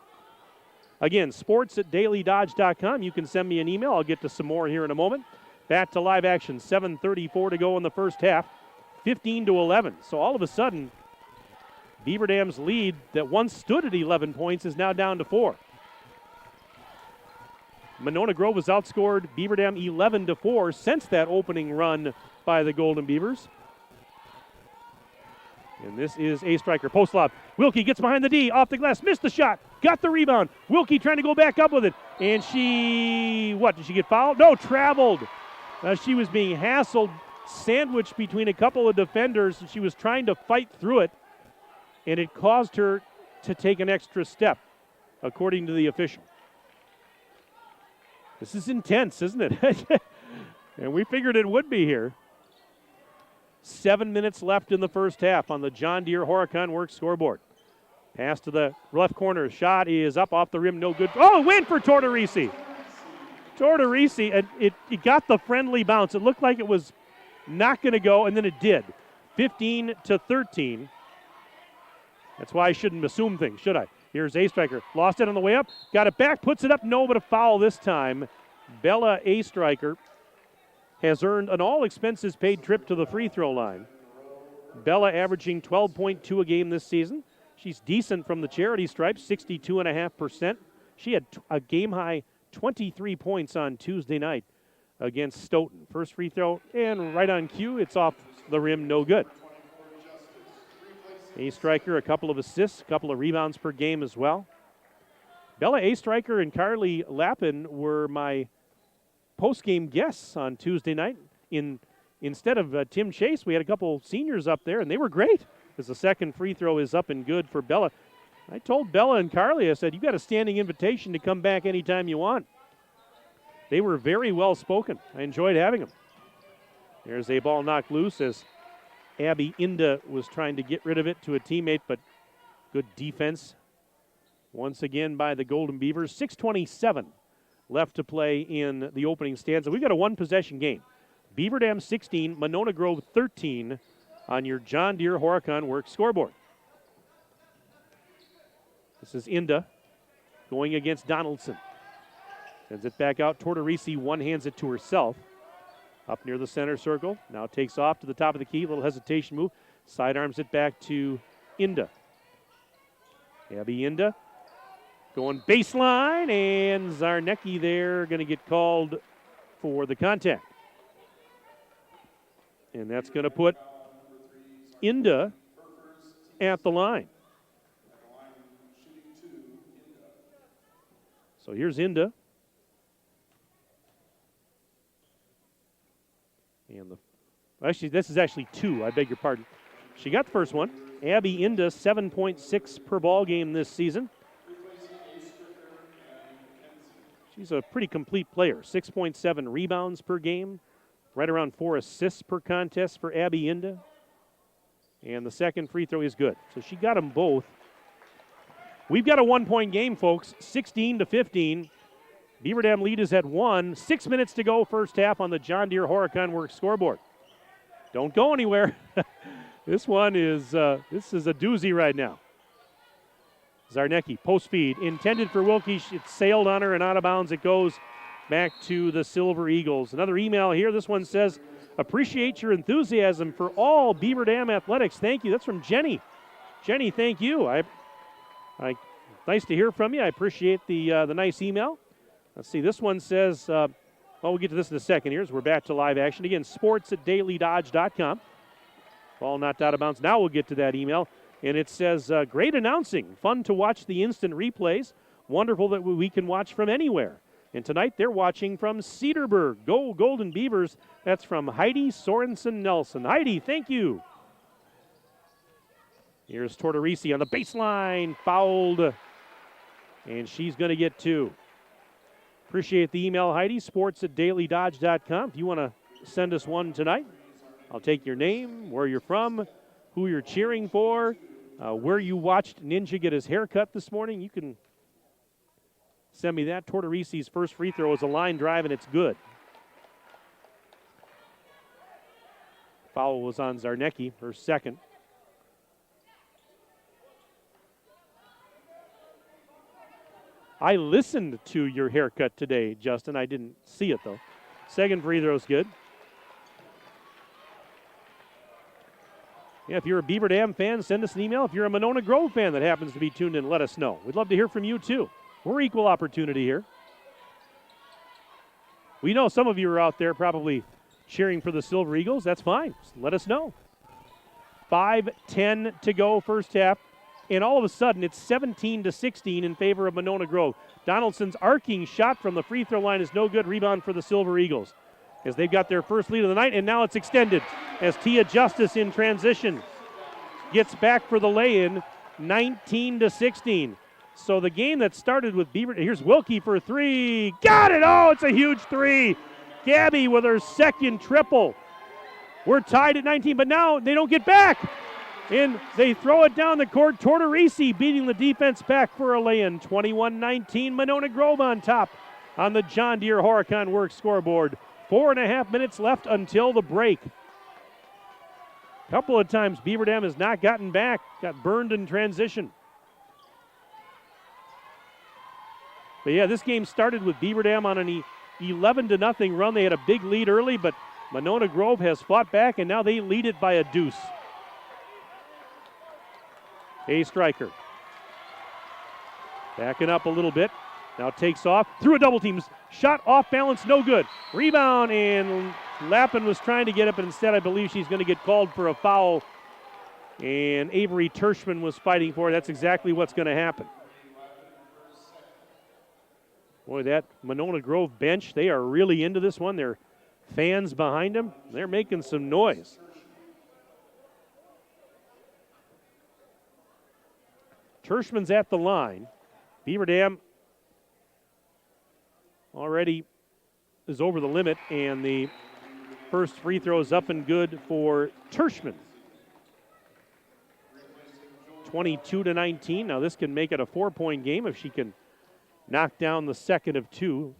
Again, sports@dailydodge.com. You can send me an email. I'll get to some more here in a moment. Back to live action. 7:34 to go in the first half. 15-11. So all of a sudden, Beaver Dam's lead that once stood at 11 points is now down to 4. Monona Grove has outscored Beaver Dam 11-4 since that opening run by the Golden Beavers. And this is a striker. Post lob. Wilkie gets behind the D, off the glass, missed the shot, got the rebound. Wilkie trying to go back up with it. And did she get fouled? No, traveled. She was being hassled, sandwiched between a couple of defenders, and she was trying to fight through it. And it caused her to take an extra step, according to the official. This is intense, isn't it? And we figured it would be here. 7 minutes left in the first half on the John Deere Horicon Works scoreboard. Pass to the left corner. Shot is up off the rim. No good. Oh, win for Tortorisi. Tortorisi, and it got the friendly bounce. It looked like it was not going to go, and then it did. 15-13. That's why I shouldn't assume things, should I? Here's A-Striker. Lost it on the way up. Got it back. Puts it up. No, but a foul this time. Bella A-Striker has earned an all-expenses-paid trip to the free throw line. Bella averaging 12.2 a game this season. She's decent from the charity stripes, 62.5%. She had a game-high 23 points on Tuesday night against Stoughton. First free throw, and right on cue, it's off the rim, no good. A-Striker, a couple of assists, a couple of rebounds per game as well. Bella A-Striker and Carly Lappin were my post-game guests on Tuesday night. Instead of Tim Chase, we had a couple seniors up there, and they were great as the second free throw is up and good for Bella. I told Bella and Carly, I said, you got a standing invitation to come back anytime you want. They were very well spoken. I enjoyed having them. There's a ball knocked loose as Abby Inda was trying to get rid of it to a teammate, but good defense once again by the Golden Beavers. 6:27 left to play in the opening stanza. We've got a one-possession game. Beaver Dam 16, Monona Grove 13 on your John Deere Horicon Works scoreboard. This is Inda going against Donaldson. Sends it back out. Tortorisi one-hands it to herself. Up near the center circle. Now takes off to the top of the key. Little hesitation move. Sidearms it back to Inda. Abby Inda going baseline, and Zarnecki there going to get called for the contact. And that's going to put Inda at the line. So here's Inda. And this is actually two, I beg your pardon. She got the first one. Abby Inda, 7.6 per ball game this season. She's a pretty complete player. 6.7 rebounds per game. Right around 4 assists per contest for Abby Inda. And the second free throw is good. So she got them both. We've got a one-point game, folks. 16-15. Beaver Dam lead is at 1. 6 minutes to go first half on the John Deere Horicon Works scoreboard. Don't go anywhere. This is a doozy right now. Zarnecki, post feed, intended for Wilkie. It sailed on her and out of bounds it goes back to the Silver Eagles. Another email here. This one says, appreciate your enthusiasm for all Beaver Dam athletics. Thank you. That's from Jenny. Jenny, thank you. Nice to hear from you. I appreciate the nice email. Let's see. This one says, we'll get to this in a second here as we're back to live action. Again, sports@dailydodge.com. Ball knocked out of bounds. Now we'll get to that email. And it says, great announcing. Fun to watch the instant replays. Wonderful that we can watch from anywhere. And tonight they're watching from Cedarburg. Go Golden Beavers. That's from Heidi Sorensen Nelson. Heidi, thank you. Here's Tortorisi on the baseline. Fouled. And she's going to get 2. Appreciate the email, Heidi. Sports@dailydodge.com. If you want to send us one tonight, I'll take your name, where you're from, who you're cheering for, where you watched Ninja get his haircut this morning. You can send me that. Tortorisi's first free throw is a line drive, and it's good. Foul was on Zarnecki, her second. I listened to your haircut today, Justin. I didn't see it, though. Second free throw's good. Yeah, if you're a Beaver Dam fan, send us an email. If you're a Monona Grove fan that happens to be tuned in, let us know. We'd love to hear from you, too. We're equal opportunity here. We know some of you are out there probably cheering for the Silver Eagles. That's fine. Just let us know. 5:10 to go first half. And all of a sudden, it's 17-16 in favor of Monona Grove. Donaldson's arcing shot from the free throw line is no good. Rebound for the Silver Eagles as they've got their first lead of the night, and now it's extended as Tia Justice in transition gets back for the lay-in, 19-16. So the game that started with Beaver, here's Wilkie for 3. Got it! Oh, it's a huge 3. Gabby with her second triple. We're tied at 19, but now they don't get back. And they throw it down the court. Tortorisi beating the defense back for a lay-in. 21-19, Monona Grove on top on the John Deere Horicon Works scoreboard. 4.5 minutes left until the break. A couple of times Beaver Dam has not gotten back, got burned in transition. But yeah, this game started with Beaver Dam on an 11-0 run. They had a big lead early, but Monona Grove has fought back, and now they lead it by a deuce. A striker. Backing up a little bit. Now takes off through a double team. Shot off balance, no good. Rebound, and Lappin was trying to get it, but instead I believe she's going to get called for a foul. And Avery Tershman was fighting for it. That's exactly what's going to happen. Boy, that Monona Grove bench, they are really into this one. Their fans behind them, they're making some noise. Tershman's at the line. Beaver Dam already is over the limit, and the first free throw is up and good for Tershman. 22-19. Now this can make it a 4-point game if she can knock down the second of two.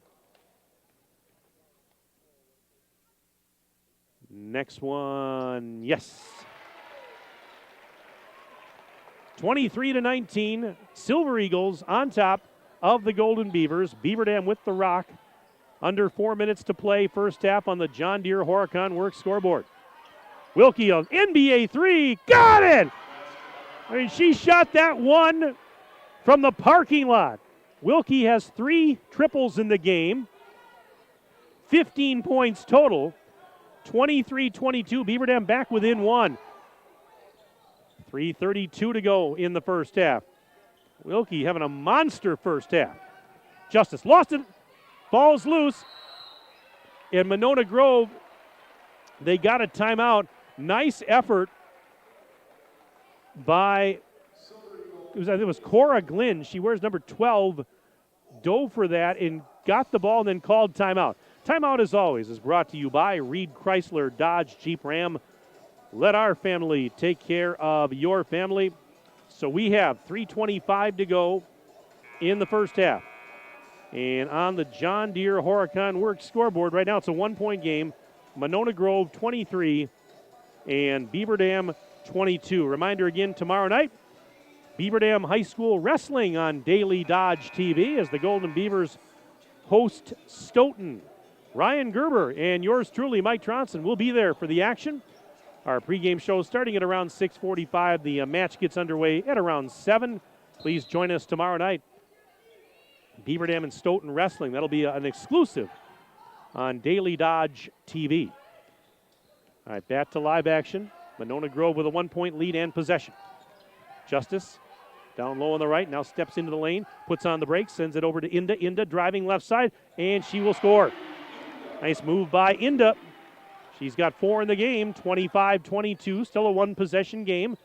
Next one, yes. 23-19. Silver Eagles on top of the Golden Beavers. Beaver Dam with the rock. Under 4 minutes to play, first half on the John Deere Horicon Works scoreboard. Wilkie, an NBA three, got it! I mean, she shot that one from the parking lot. Wilkie has 3 triples in the game, 15 points total, 23-22. Beaver Dam back within one. 3:32 to go in the first half. Wilkie having a monster first half. Justice lost it, falls loose, and Monona Grove, they got a timeout. Nice effort by, I think it was Cora Glynn. She wears number 12, dove for that and got the ball and then called timeout. Timeout, as always, is brought to you by Reed Chrysler Dodge Jeep Ram. Let our family take care of your family. So we have 3:25 to go in the first half. And on the John Deere Horicon Works scoreboard right now, it's a 1-point game. Monona Grove 23 and Beaver Dam 22. Reminder again, tomorrow night, Beaver Dam High School Wrestling on Daily Dodge TV as the Golden Beavers host Stoughton. Ryan Gerber and yours truly, Mike Tronson, will be there for the action. Our pregame show starting at around 6:45. The match gets underway at around 7. Please join us tomorrow night. Beaver Dam and Stoughton Wrestling. That'll be an exclusive on Daily Dodge TV. All right, back to live action. Monona Grove with a 1-point lead and possession. Justice down low on the right, now steps into the lane, puts on the brakes, sends it over to Inda. Inda driving left side, and she will score. Nice move by Inda. She's got 4 in the game, 25-22, still a 1-possession game.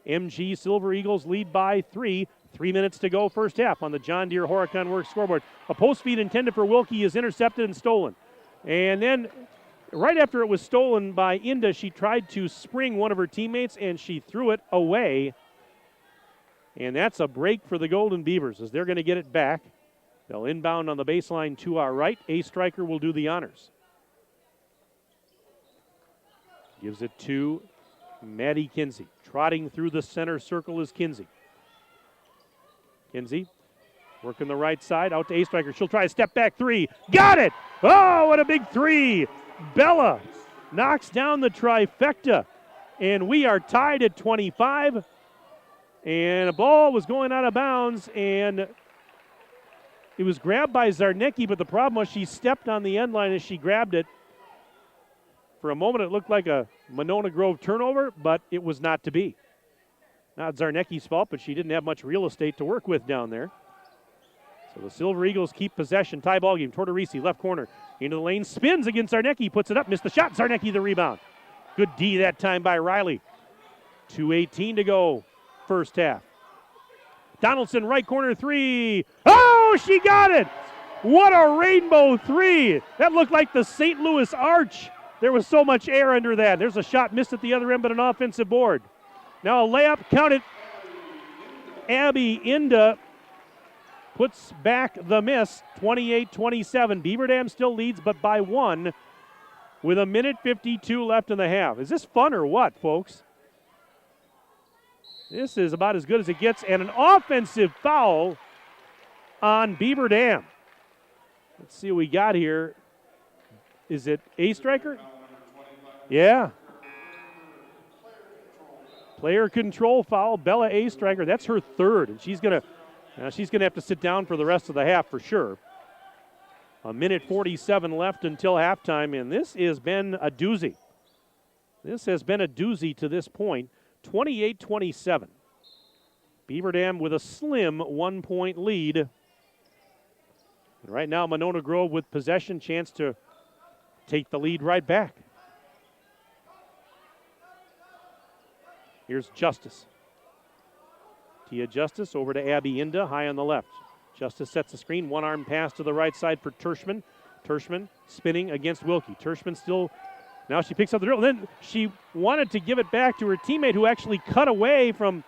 MG Silver Eagles lead by 3. 3 minutes to go first half on the John Deere Horicon Works scoreboard. A post feed intended for Wilkie is intercepted and stolen. And then right after it was stolen by Inda, she tried to spring one of her teammates and she threw it away. And that's a break for the Golden Beavers as they're going to get it back. They'll inbound on the baseline to our right. A striker will do the honors. Gives it to Maddie Kinsey. Trotting through the center circle is Kinsey. Kinsey working the right side, out to A striker. She'll try a step back 3. Got it! Oh, what a big 3! Bella knocks down the trifecta. And we are tied at 25. And a ball was going out of bounds, and it was grabbed by Zarnicki, but the problem was she stepped on the end line as she grabbed it. For a moment, it looked like a Monona Grove turnover, but it was not to be. Not Zarnicki's fault, but she didn't have much real estate to work with down there. So the Silver Eagles keep possession. Tie ball game. Tortorisi, left corner. Into the lane. Spins against Zarnicki. Puts it up. Missed the shot. Zarnicki the rebound. Good D that time by Riley. 2:18 to go. First half. Donaldson, right corner 3. Oh, she got it! What a rainbow 3! That looked like the St. Louis Arch. There was so much air under that. There's a shot missed at the other end, but an offensive board. Now a layup, count it. Abby Inda puts back the miss, 28-27. Beaver Dam still leads, but by 1 with 1:52 left in the half. Is this fun or what, folks? This is about as good as it gets, and an offensive foul on Beaver Dam. Let's see what we got here. Is it a striker? Yeah. Player control foul, Bella A. Striker. That's her third, and she's gonna have to sit down for the rest of the half for sure. 1:47 left until halftime, and this has been a doozy. This has been a doozy to this point. 28-27. Beaver Dam with a slim 1-point lead. And right now, Monona Grove with possession, chance to take the lead right back. Here's Justice. Tia Justice over to Abby Inda, high on the left. Justice sets the screen, one-arm pass to the right side for Tershman. Tershman spinning against Wilkie. Tershman still, now she picks up the dribble. Then she wanted to give it back to her teammate who actually cut away from,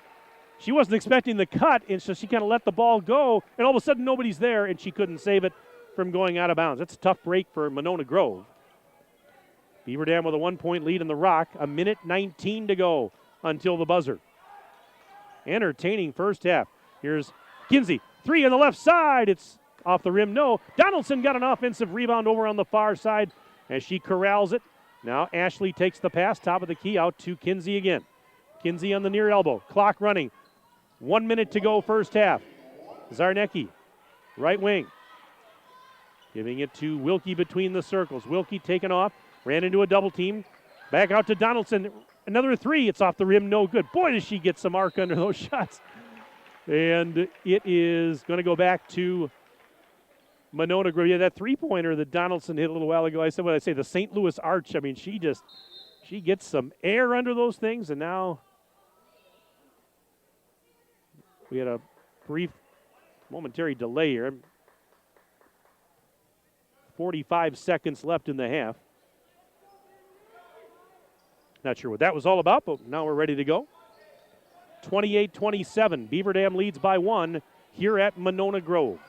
she wasn't expecting the cut, and so she kind of let the ball go, and all of a sudden nobody's there, and she couldn't save it from going out of bounds. That's a tough break for Monona Grove. Beaver Dam with a 1-point lead in the Rock, 1:19 to go until the buzzer. Entertaining first half. Here's Kinsey, 3 on the left side. It's off the rim, no. Donaldson got an offensive rebound over on the far side as she corrals it. Now Ashley takes the pass, top of the key, out to Kinsey again. Kinsey on the near elbow, clock running. 1 minute to go first half. Zarnecki, right wing. Giving it to Wilkie between the circles. Wilkie taken off, ran into a double team. Back out to Donaldson. Another 3. It's off the rim, no good. Boy, does she get some arc under those shots. And it is going to go back to Monona Grove. Yeah, that three-pointer that Donaldson hit a little while ago, I said what I say, the St. Louis Arch. I mean, she gets some air under those things, and now we had a brief momentary delay here. 45 seconds left in the half. Not sure what that was all about, but now we're ready to go. 28-27. Beaver Dam leads by 1 here at Monona Grove.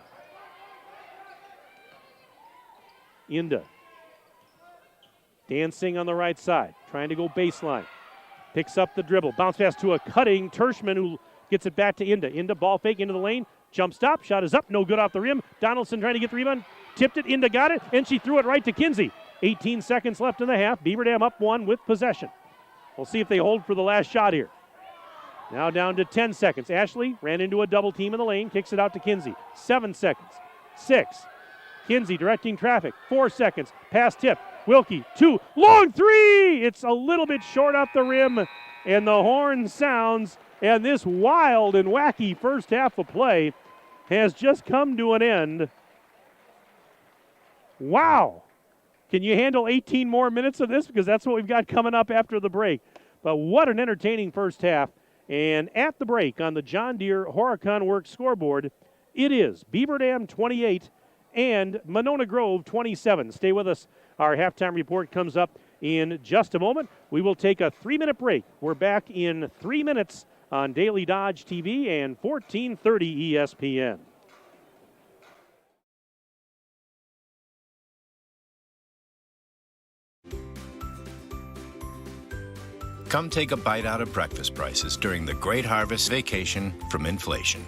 Inda dancing on the right side, trying to go baseline. Picks up the dribble. Bounce pass to a cutting Tershman who gets it back to Inda. Inda ball fake into the lane. Jump stop. Shot is up. No good off the rim. Donaldson trying to get the rebound. Tipped it. Inda got it, and she threw it right to Kinsey. 18 seconds left in the half. Beaver Dam up 1 with possession. We'll see if they hold for the last shot here. Now down to 10 seconds. Ashley ran into a double team in the lane. Kicks it out to Kinsey. 7 seconds. 6. Kinsey directing traffic. 4 seconds. Pass tip. Wilkie. 2. Long 3. It's a little bit short off the rim. And the horn sounds. And this wild and wacky first half of play has just come to an end. Wow. Can you handle 18 more minutes of this? Because that's what we've got coming up after the break. But what an entertaining first half. And at the break on the John Deere Horicon Works scoreboard, it is Beaver Dam 28 and Monona Grove 27. Stay with us. Our halftime report comes up in just a moment. We will take a 3-minute break. We're back in 3 minutes on Daily Dodge TV and 1430 ESPN. Come take a bite out of breakfast prices during the Great Harvest Vacation from inflation.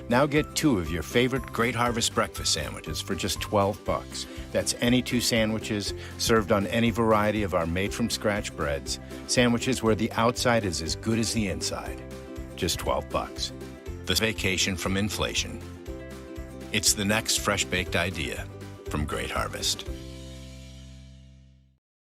Now get 2 of your favorite Great Harvest breakfast sandwiches for just $12. That's any 2 sandwiches served on any variety of our made-from-scratch breads. Sandwiches where the outside is as good as the inside. Just $12. The vacation from inflation. It's the next fresh-baked idea from Great Harvest.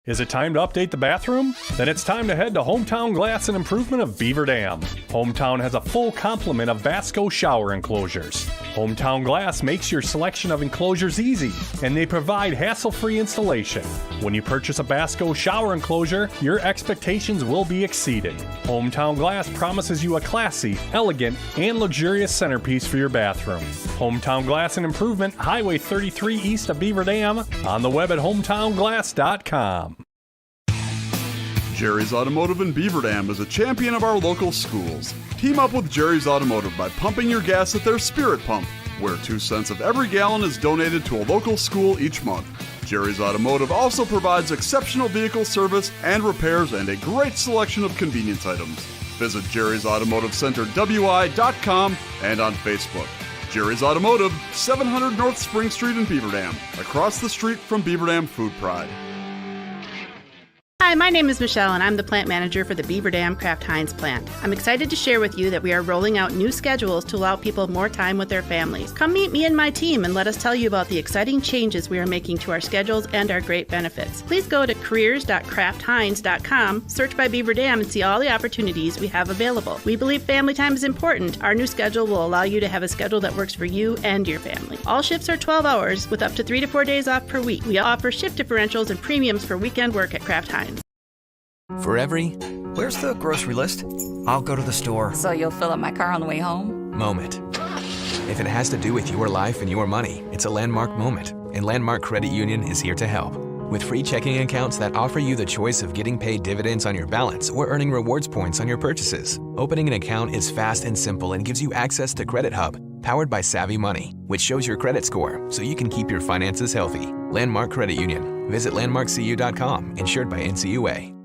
Is it time to update the bathroom? Then it's time to head to Hometown Glass and Improvement of Beaver Dam. Hometown has a full complement of Vasco shower enclosures. Hometown Glass makes your selection of enclosures easy, and they provide hassle-free installation. When you purchase a Vasco shower enclosure, your expectations will be exceeded. Hometown Glass promises you a classy, elegant, and luxurious centerpiece for your bathroom. Hometown Glass and Improvement, Highway 33 east of Beaver Dam, on the web at hometownglass.com. Jerry's Automotive in Beaver Dam is a champion of our local schools. Team up with Jerry's Automotive by pumping your gas at their Spirit Pump. where 2 cents of every gallon is donated to a local school each month. Jerry's Automotive also provides exceptional vehicle service and repairs and a great selection of convenience items. Visit Jerry's Automotive Center WI.com and on Facebook. Jerry's Automotive, 700 North Spring Street in Beaver Dam, across the street from Beaver Dam Food Pride. Hi, my name is Michelle, and I'm the plant manager for the Beaver Dam Kraft Heinz plant. I'm excited to share with you that we are rolling out new schedules to allow people more time with their families. Come meet me and my team and let us tell you about the exciting changes we are making to our schedules and our great benefits. Please go to careers.kraftheinz.com, search by Beaver Dam, and see all the opportunities we have available. We believe family time is important. Our new schedule will allow you to have a schedule that works for you and your family. All shifts are 12 hours with up to 3 to 4 days off per week. We offer shift differentials and premiums for weekend work at Kraft Heinz. For every, where's the grocery list? I'll go to the store. So you'll fill up my car on the way home? Moment. If it has to do with your life and your money, it's a landmark moment, and Landmark Credit Union is here to help. With free checking accounts that offer you the choice of getting paid dividends on your balance or earning rewards points on your purchases. Opening an account is fast and simple and gives you access to Credit Hub, powered by Savvy Money, which shows your credit score so you can keep your finances healthy. Landmark Credit Union. Visit landmarkcu.com, insured by NCUA.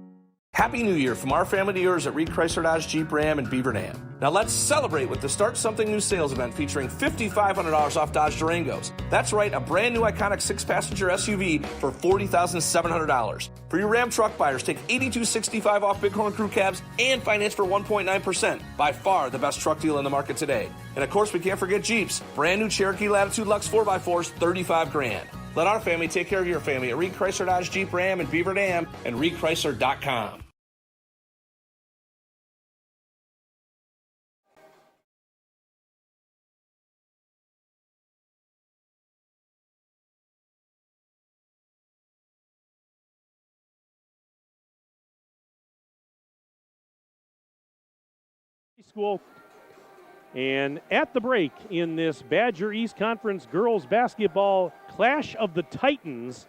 Happy New Year from our family to yours at Reed Chrysler Dodge Jeep Ram and Beaver Dam. Now let's celebrate with the Start Something New sales event featuring $5,500 off Dodge Durangos. That's right, a brand new iconic 6-passenger SUV for $40,700. For your Ram truck buyers, take $82.65 off Bighorn Crew cabs and finance for 1.9%. By far the best truck deal in the market today. And of course, we can't forget Jeeps. Brand new Cherokee Latitude Lux 4x4s, $35,000. Let our family take care of your family at Reed Chrysler Dodge Jeep Ram and Beaver Dam and ReedChrysler.com. School. And at the break in this Badger East Conference girls basketball Clash of the Titans,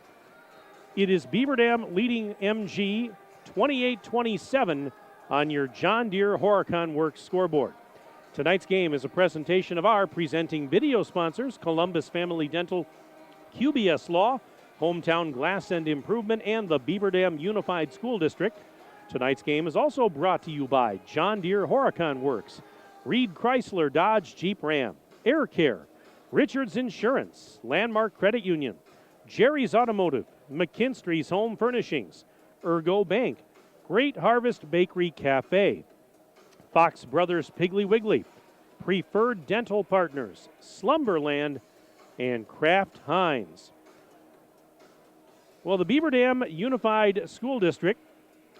it is Beaver Dam leading MG 28-27 on your John Deere Horicon Works scoreboard. Tonight's game is a presentation of our presenting video sponsors, Columbus Family Dental, QBS Law, Hometown Glass and Improvement, and the Beaver Dam Unified School District. Tonight's game is also brought to you by John Deere Horicon Works, Reed Chrysler Dodge Jeep Ram, Air Care, Richards Insurance, Landmark Credit Union, Jerry's Automotive, McKinstry's Home Furnishings, Ergo Bank, Great Harvest Bakery Cafe, Fox Brothers Piggly Wiggly, Preferred Dental Partners, Slumberland, and Kraft Heinz. Well, the Beaver Dam Unified School District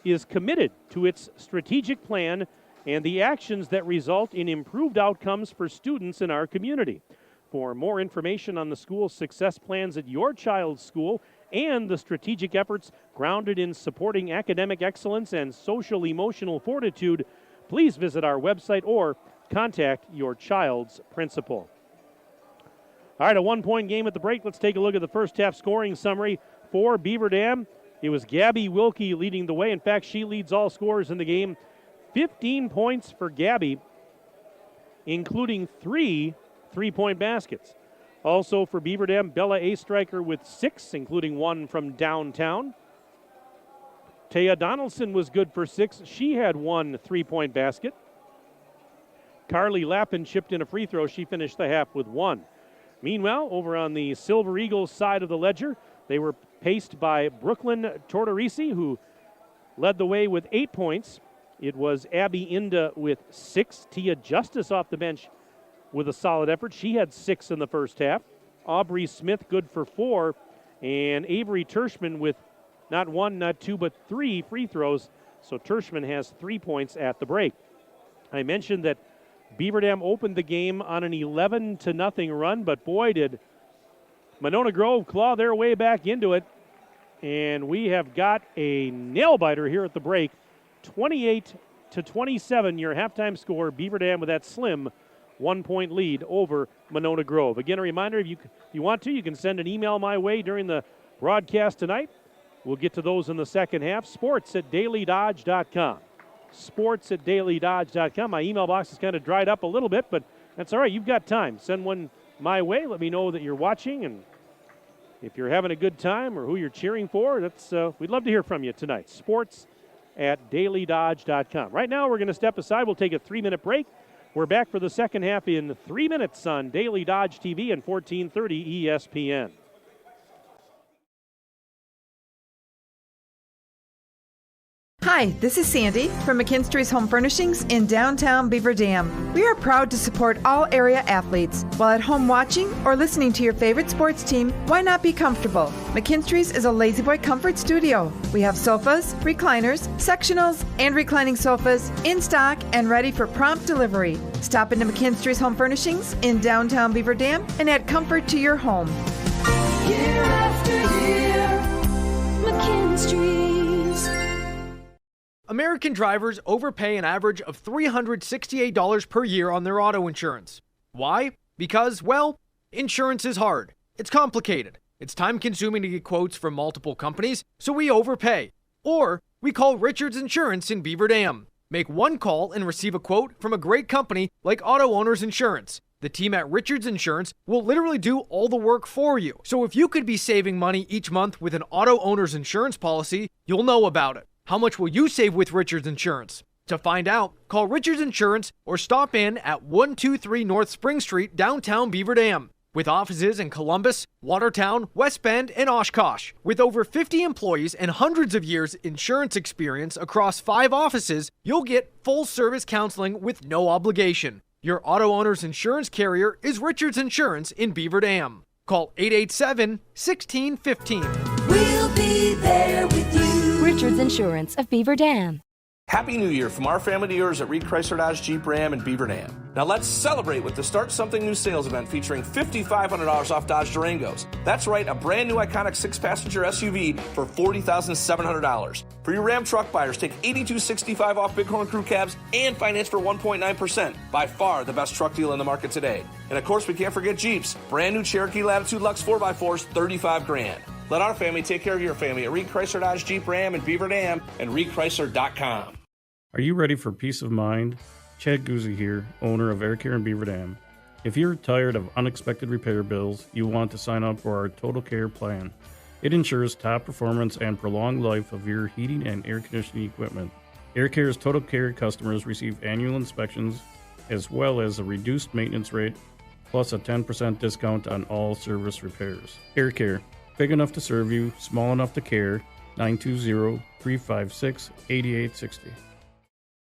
is committed to its strategic plan and the actions that result in improved outcomes for students in our community. For more information on the school's success plans at your child's school and the strategic efforts grounded in supporting academic excellence and social-emotional fortitude, please visit our website or contact your child's principal. All right, a one-point game at the break. Let's take a look at the first half scoring summary for Beaver Dam. It was Gabby Wilkie leading the way. In fact, she leads all scorers in the game. 15 points for Gabby, including 3 3-point baskets. Also for Beaver Dam, Bella Astriker with 6, including 1 from downtown. Taya Donaldson was good for 6. She had 1 3-point basket. Carly Lappin chipped in a free throw. She finished the half with 1. Meanwhile, over on the Silver Eagles side of the ledger, they were paced by Brooklyn Tortorisi, who led the way with 8 points. It was Abby Inda with 6. Tia Justice off the bench with a solid effort. She had 6 in the first half. Aubrey Smith good for 4. And Avery Tershman with not 1, not 2, but 3 free throws. So Tershman has 3 points at the break. I mentioned that Beaver Dam opened the game on an 11-0 run, but boy, did Monona Grove claw their way back into it. And we have got a nail-biter here at the break. 28-27, your halftime score. Beaver Dam with that slim 1-point lead over Monona Grove. Again, a reminder, if you want to, you can send an email my way during the broadcast tonight. We'll get to those in the second half. sports@dailydodge.com. sports@dailydodge.com. My email box is kind of dried up a little bit, but that's all right. You've got time. Send one my way. Let me know that you're watching and if you're having a good time or who you're cheering for. We'd love to hear from you tonight. sports@dailydodge.com. Right now, we're going to step aside. We'll take a 3-minute break. We're back for the second half in 3 minutes on Daily Dodge TV and 1430 ESPN. Hi, this is Sandy from McKinstry's Home Furnishings in downtown Beaver Dam. We are proud to support all area athletes. While at home watching or listening to your favorite sports team, why not be comfortable? McKinstry's is a lazy boy comfort studio. We have sofas, recliners, sectionals, and reclining sofas in stock and ready for prompt delivery. Stop into McKinstry's Home Furnishings in downtown Beaver Dam and add comfort to your home. Year after year, McKinstry's. American drivers overpay an average of $368 per year on their auto insurance. Why? Because, well, insurance is hard. It's complicated. It's time-consuming to get quotes from multiple companies, so we overpay. Or we call Richards Insurance in Beaver Dam. Make one call and receive a quote from a great company like Auto Owners Insurance. The team at Richards Insurance will literally do all the work for you. So if you could be saving money each month with an Auto Owners Insurance policy, you'll know about it. How much will you save with Richards Insurance? To find out, call Richards Insurance or stop in at 123 North Spring Street, downtown Beaver Dam. With offices in Columbus, Watertown, West Bend, and Oshkosh. With over 50 employees and hundreds of years insurance experience across 5 offices, you'll get full-service counseling with no obligation. Your auto owner's insurance carrier is Richards Insurance in Beaver Dam. Call 887-1615. We'll be there with you. Richards Insurance of Beaver Dam. Happy New Year from our family to yours at Reed Chrysler Dodge Jeep Ram and Beaver Dam. Now let's celebrate with the Start Something New sales event featuring $5,500 off Dodge Durangos. That's right, a brand new iconic 6-passenger SUV for $40,700. For your Ram truck buyers, take $82.65 off Bighorn Crew cabs and finance for 1.9%. By far the best truck deal in the market today. And of course, we can't forget Jeeps. Brand new Cherokee Latitude Lux 4x4s, $35,000. Let our family take care of your family at Reed Chrysler Dodge Jeep Ram and Beaver Dam and ReedChrysler.com. Are you ready for peace of mind? Chad Guzzi here, owner of Air Care in Beaver Dam. If you're tired of unexpected repair bills, you want to sign up for our Total Care plan. It ensures top performance and prolonged life of your heating and air conditioning equipment. Air Care's Total Care customers receive annual inspections as well as a reduced maintenance rate plus a 10% discount on all service repairs. Air Care. Big enough to serve you, small enough to care. 920-356-8860.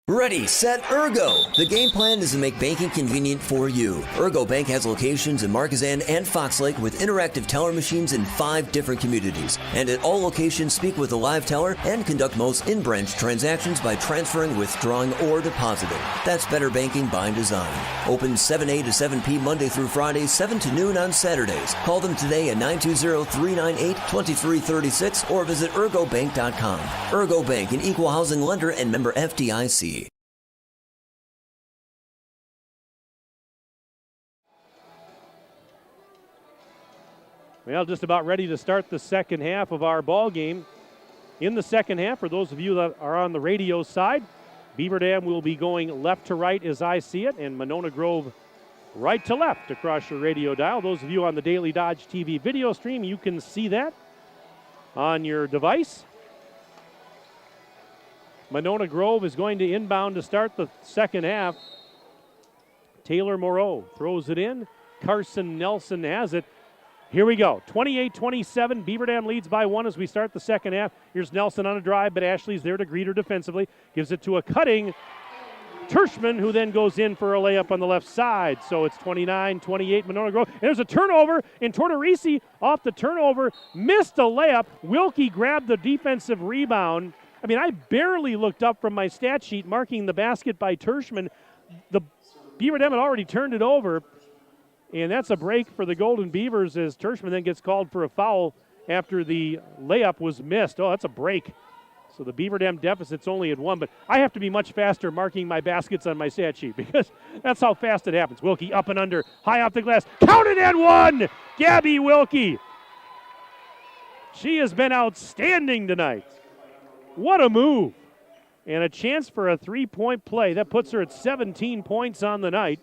Ready, set, Ergo! The game plan is to make banking convenient for you. Ergo Bank has locations in Marquezan and Fox Lake with interactive teller machines in 5 different communities. And at all locations, speak with a live teller and conduct most in-branch transactions by transferring, withdrawing, or depositing. That's better banking by design. Open 7 a to 7 p Monday through Friday, 7 to noon on Saturdays. Call them today at 920-398-2336 or visit ergobank.com. Ergo Bank, an equal housing lender and member FDIC. Well, just about ready to start the second half of our ball game. In the second half, for those of you that are on the radio side, Beaver Dam will be going left to right as I see it, and Monona Grove right to left across your radio dial. Those of you on the Daily Dodge TV video stream, you can see that on your device. Monona Grove is going to inbound to start the second half. Taylor Moreau throws it in. Carson Nelson has it. Here we go. 28-27. Beaver Dam leads by 1 as we start the second half. Here's Nelson on a drive, but Ashley's there to greet her defensively. Gives it to a cutting Tershman, who then goes in for a layup on the left side. So it's 29-28, Monona Grove. And there's a turnover, and Tortorisi off the turnover missed a layup. Wilkie grabbed the defensive rebound. I mean, I barely looked up from my stat sheet marking the basket by Tershman. The Beaver Dam had already turned it over. And that's a break for the Golden Beavers as Tershman then gets called for a foul after the layup was missed. Oh, that's a break. So the Beaver Dam deficit's only at 1, but I have to be much faster marking my baskets on my stat sheet because that's how fast it happens. Wilkie up and under, high off the glass, counted and 1! Gabby Wilkie. She has been outstanding tonight. What a move. And a chance for a 3-point play. That puts her at 17 points on the night.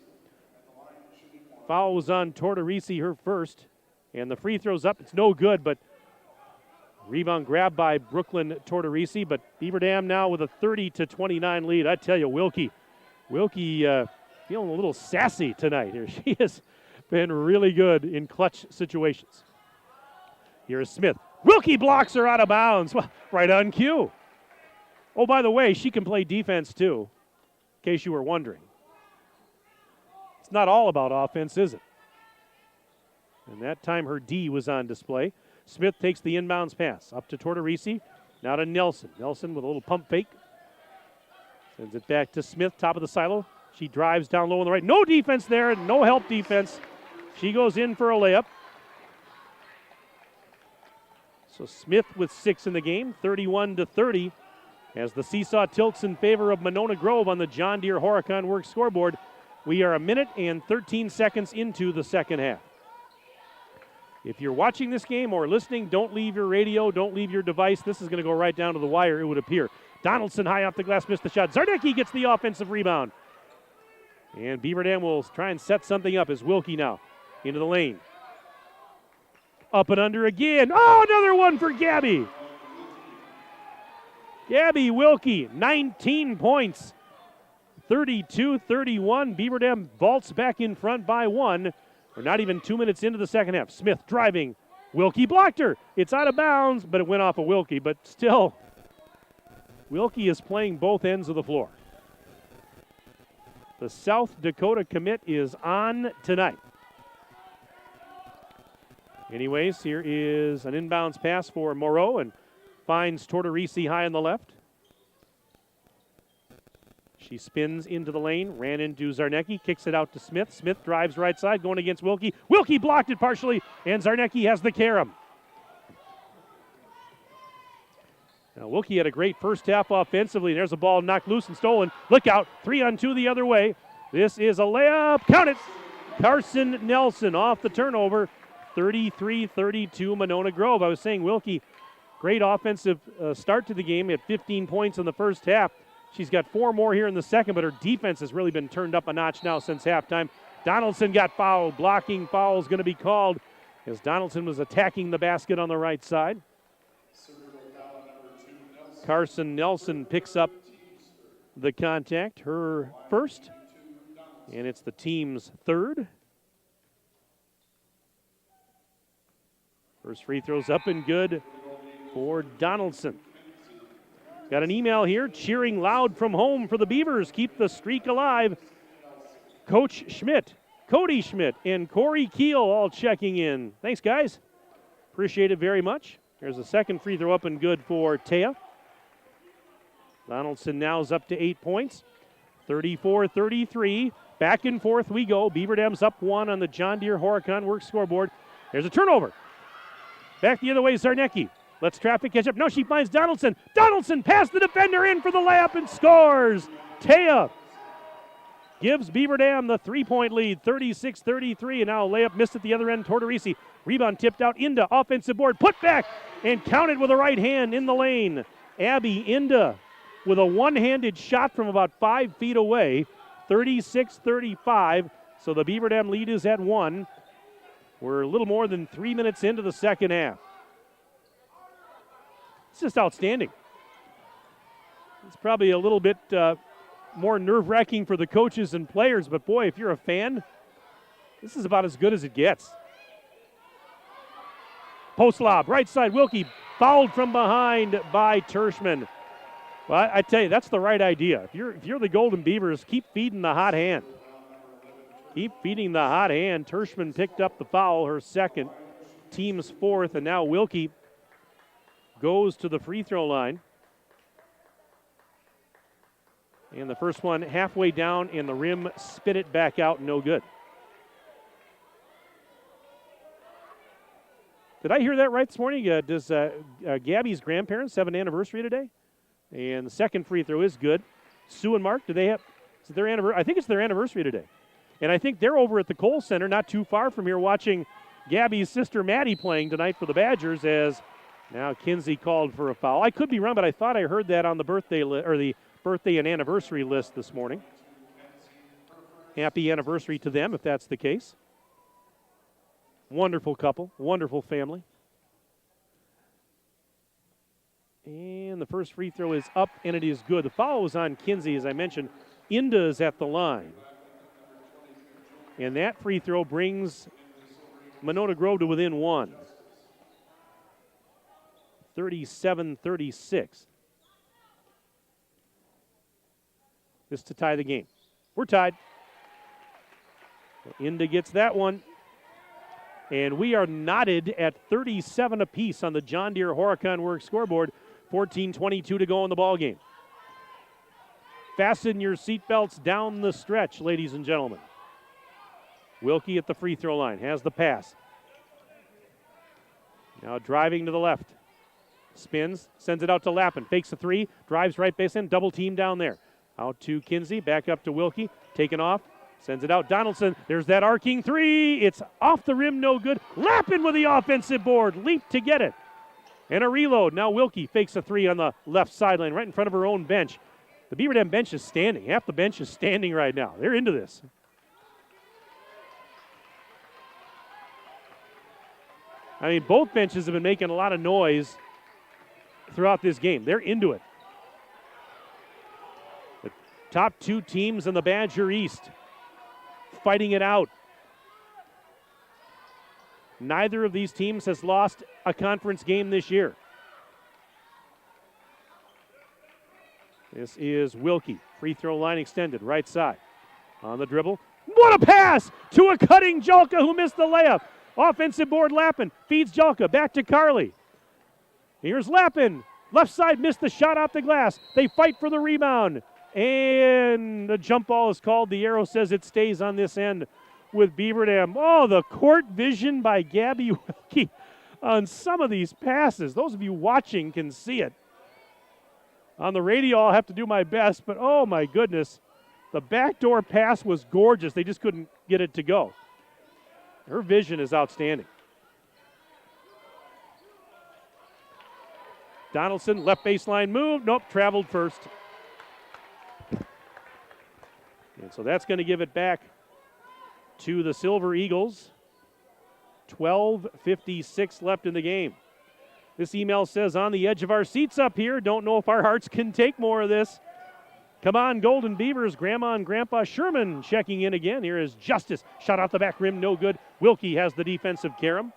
foul was on Tortorisi, her first. And the free throw's up. It's no good, but rebound grabbed by Brooklyn Tortorisi. But Beaver Dam now with a 30-29 lead. I tell you, Wilkie feeling a little sassy tonight here. She has been really good in clutch situations. Here's Smith. Wilkie blocks her out of bounds. Right on cue. Oh, by the way, she can play defense too, in case you were wondering. It's not all about offense, is it? And that time her D was on display. Smith takes the inbounds pass up to Tortorisi. Now to Nelson. Nelson with a little pump fake. Sends it back to Smith, top of the silo. She drives down low on the right. No defense there, no help defense. She goes in for a layup. So Smith with 6 in the game, 31-30. As the seesaw tilts in favor of Monona Grove on the John Deere Horicon Works scoreboard. We are 1 minute and 13 seconds into the second half. If you're watching this game or listening, don't leave your radio, don't leave your device. This is going to go right down to the wire, it would appear. Donaldson high off the glass, missed the shot. Zarnecki gets the offensive rebound. And Beaver Dam will try and set something up as Wilkie now into the lane. Up and under again. Oh, another one for Gabby. Gabby Wilkie, 19 points. 32-31. Beaver Dam vaults back in front by 1. We're not even 2 minutes into the second half. Smith driving. Wilkie blocked her. It's out of bounds, but it went off of Wilkie. But still, Wilkie is playing both ends of the floor. The South Dakota commit is on tonight. Anyways, here is an inbounds pass for Moreau and finds Tortorisi high on the left. She spins into the lane, ran into Zarnecki, kicks it out to Smith. Smith drives right side, going against Wilkie. Wilkie blocked it partially, and Zarnecki has the carom. Now, Wilkie had a great first half offensively, and there's a ball knocked loose and stolen. Look out, 3-on-2 the other way. This is a layup. Count it. Carson Nelson off the turnover. 33-32 Monona Grove. I was saying Wilkie, great offensive start to the game. He had 15 points in the first half. She's got 4 more here in the second, but her defense has really been turned up a notch now since halftime. Donaldson got fouled. Blocking foul is going to be called as Donaldson was attacking the basket on the right side. Carson Nelson picks up the contact, her first, and it's the team's third. First free throw's up and good for Donaldson. Got an email here, cheering loud from home for the Beavers. Keep the streak alive. Coach Schmidt, Cody Schmidt, and Corey Keel all checking in. Thanks, guys. Appreciate it very much. There's a second free throw up and good for Taya. Donaldson now is up to 8 points. 34-33. Back and forth we go. Beaver Dam's up 1 on the John Deere Horicon Works scoreboard. There's a turnover. Back the other way, Zarnecki. Let's traffic catch up. No, she finds Donaldson. Donaldson past the defender in for the layup and scores. Taya gives Beaver Dam the 3-point lead, 36-33, and now a layup missed at the other end. Tortorisi. Rebound tipped out. Inda, offensive board, put back, and counted with a right hand in the lane. Abby Inda with a one-handed shot from about 5 feet away, 36-35. So the Beaver Dam lead is at 1. We're a little more than 3 minutes into the second half. It's just outstanding. It's probably a little bit more nerve-wracking for the coaches and players, but boy, if you're a fan, this is about as good as it gets. Post lob, right side, Wilkie, fouled from behind by Tershman. Well, I tell you, that's the right idea. If you're the Golden Beavers, keep feeding the hot hand. Keep feeding the hot hand. Tershman picked up the foul, her second, team's fourth, and now Wilkie goes to the free throw line. And the first one halfway down, and the rim spit it back out, no good. Did I hear that right this morning? Does Gabby's grandparents have an anniversary today? And the second free throw is good. Sue and Mark, do they have? Is it their anniversary? I think it's their anniversary today. And I think they're over at the Kohl Center, not too far from here, watching Gabby's sister Maddie playing tonight for the Badgers. As now Kinsey called for a foul. I could be wrong, but I thought I heard that on the birthday or the birthday and anniversary list this morning. Happy anniversary to them, if that's the case. Wonderful couple, wonderful family. And the first free throw is up, and it is good. The foul was on Kinsey, as I mentioned. Inda is at the line. And that free throw brings Monona Grove to within one. 37-36. This to tie the game. We're tied. Inda gets that one. And we are knotted at 37 apiece on the John Deere Horicon Works scoreboard. 14:22 to go in the ball game. Fasten your seatbelts down the stretch, ladies and gentlemen. Wilkie at the free throw line has the pass. Now driving to the left. Spins, sends it out to Lappin. Fakes a three, drives right baseline, double team down there. Out to Kinsey, back up to Wilkie. Taken off, sends it out. Donaldson, there's that arcing three. It's off the rim, no good. Lappin with the offensive board, leap to get it. And a reload. Now Wilkie fakes a three on the left sideline, right in front of her own bench. The Beaver Dam bench is standing. Half the bench is standing right now. They're into this. I mean, both benches have been making a lot of noise throughout this game. They're into it. The top two teams in the Badger East fighting it out. Neither of these teams has lost a conference game this year. This is Wilkie. Free throw line extended, right side. On the dribble. What a pass to a cutting Jalka who missed the layup. Offensive board, Lappin feeds Jalka back to Carly. Here's Lappin. Left side missed the shot off the glass. They fight for the rebound. And the jump ball is called. The arrow says it stays on this end with Beaver Dam. Oh, the court vision by Gabby Wilkie on some of these passes. Those of you watching can see it. On the radio, I'll have to do my best, but oh my goodness. The backdoor pass was gorgeous. They just couldn't get it to go. Her vision is outstanding. Donaldson, left baseline move. Nope, traveled first. And so that's going to give it back to the Silver Eagles. 12:56 left in the game. This email says, on the edge of our seats up here, don't know if our hearts can take more of this. Come on, Golden Beavers. Grandma and Grandpa Sherman checking in again. Here is Justice. Shot off the back rim, no good. Wilkie has the defensive carom.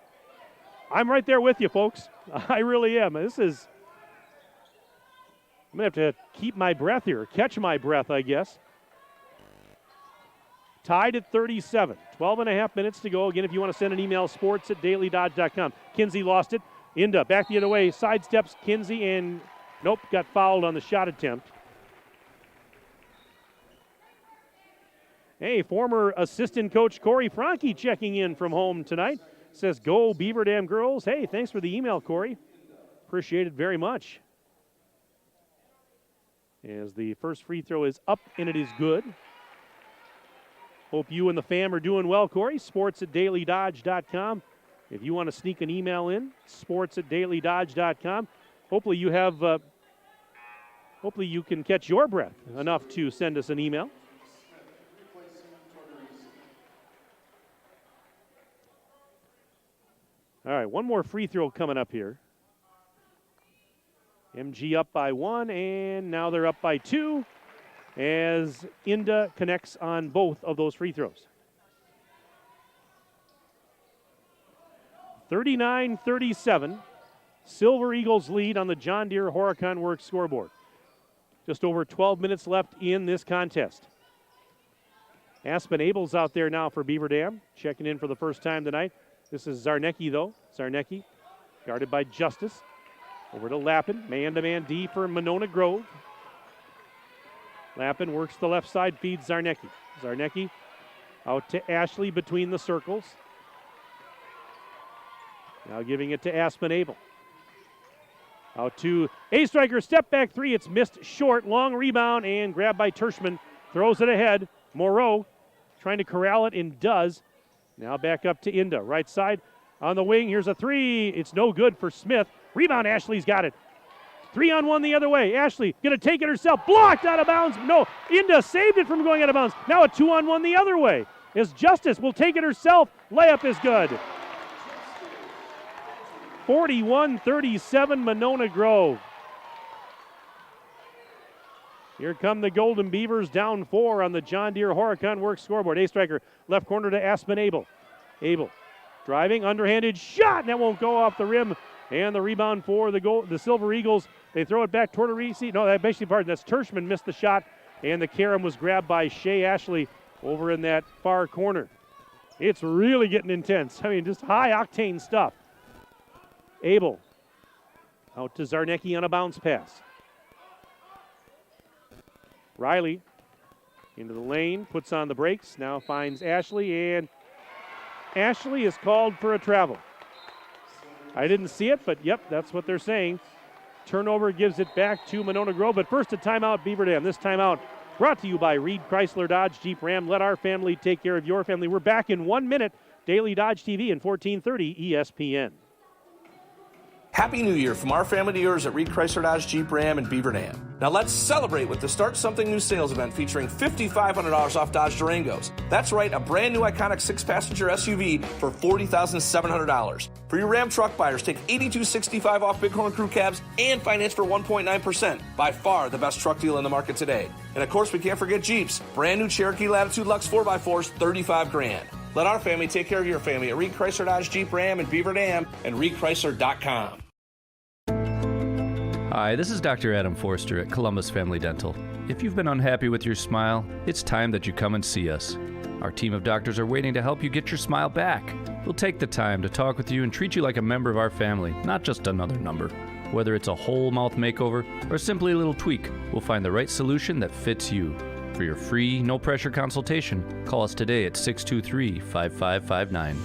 I'm right there with you, folks. I really am. I'm going to have to keep my breath here, catch my breath, I guess. Tied at 37. 12 and a half minutes to go. Again, if you want to send an email, sports@dailydodge.com. Kinsey lost it. Inda back the other way. Sidesteps Kinsey and nope, got fouled on the shot attempt. Hey, former assistant coach Corey Franke checking in from home tonight. Says, go Beaver Dam girls. Hey, thanks for the email, Corey. Appreciate it very much. As the first free throw is up and it is good. Hope you and the fam are doing well, Corey. Sports@dailydodge.com. If you want to sneak an email in, sports@dailydodge.com. Hopefully you have, hopefully you can catch your breath enough to send us an email. All right, one more free throw coming up here. MG up by one, and now they're up by two as Inda connects on both of those free throws. 39-37, Silver Eagles lead on the John Deere Horicon Works scoreboard. Just over 12 minutes left in this contest. Aspen Abel's out there now for Beaver Dam, checking in for the first time tonight. This is Zarnecki, though. Zarnecki, guarded by Justice. Over to Lappin, man-to-man D for Monona Grove. Lappin works the left side, feeds Zarnecki. Zarnecki out to Ashley between the circles. Now giving it to Aspen Abel. Out to A-Striker, step back three. It's missed short, long rebound, and grabbed by Tershman. Throws it ahead. Moreau trying to corral it and does. Now back up to Inda, right side on the wing. Here's a three. It's no good for Smith. Rebound, Ashley's got it. 3-on-1 the other way. Ashley going to take it herself. Blocked out of bounds. No, Inda saved it from going out of bounds. Now a 2-on-1 the other way. As Justice will take it herself. Layup is good. 41-37 Monona Grove. Here come the Golden Beavers, down 4 on the John Deere Horicon Works scoreboard. A-striker, left corner to Aspen Abel. Abel driving, underhanded shot, and that won't go off the rim. And the rebound for the Silver Eagles. They throw it back toward Tortorisi. No, that's Tershman missed the shot, and the carom was grabbed by Shea Ashley over in that far corner. It's really getting intense. I mean, just high-octane stuff. Abel out to Zarnecki on a bounce pass. Riley into the lane, puts on the brakes, now finds Ashley, and Ashley is called for a travel. I didn't see it, but yep, that's what they're saying. Turnover gives it back to Monona Grove, but first a timeout, Beaver Dam. This timeout brought to you by Reed Chrysler Dodge Jeep Ram. Let our family take care of your family. We're back in 1 minute. Daily Dodge TV and 1430 ESPN. Happy New Year from our family to yours at Reed Chrysler Dodge Jeep Ram in Beaver Dam. Now let's celebrate with the Start Something New sales event featuring $5,500 off Dodge Durangos. That's right, a brand new iconic 6-passenger SUV for $40,700. For your Ram truck buyers, take $82.65 off Bighorn Crew cabs and finance for 1.9%. By far the best truck deal in the market today. And of course, we can't forget Jeeps. Brand new Cherokee Latitude Lux 4x4s, $35,000. Let our family take care of your family at Reed Chrysler Dodge Jeep Ram in Beaver Dam and reedchrysler.com. Hi, this is Dr. Adam Forster at Columbus Family Dental. If you've been unhappy with your smile, it's time that you come and see us. Our team of doctors are waiting to help you get your smile back. We'll take the time to talk with you and treat you like a member of our family, not just another number. Whether it's a whole mouth makeover or simply a little tweak, we'll find the right solution that fits you. For your free, no-pressure consultation, call us today at 623-5559.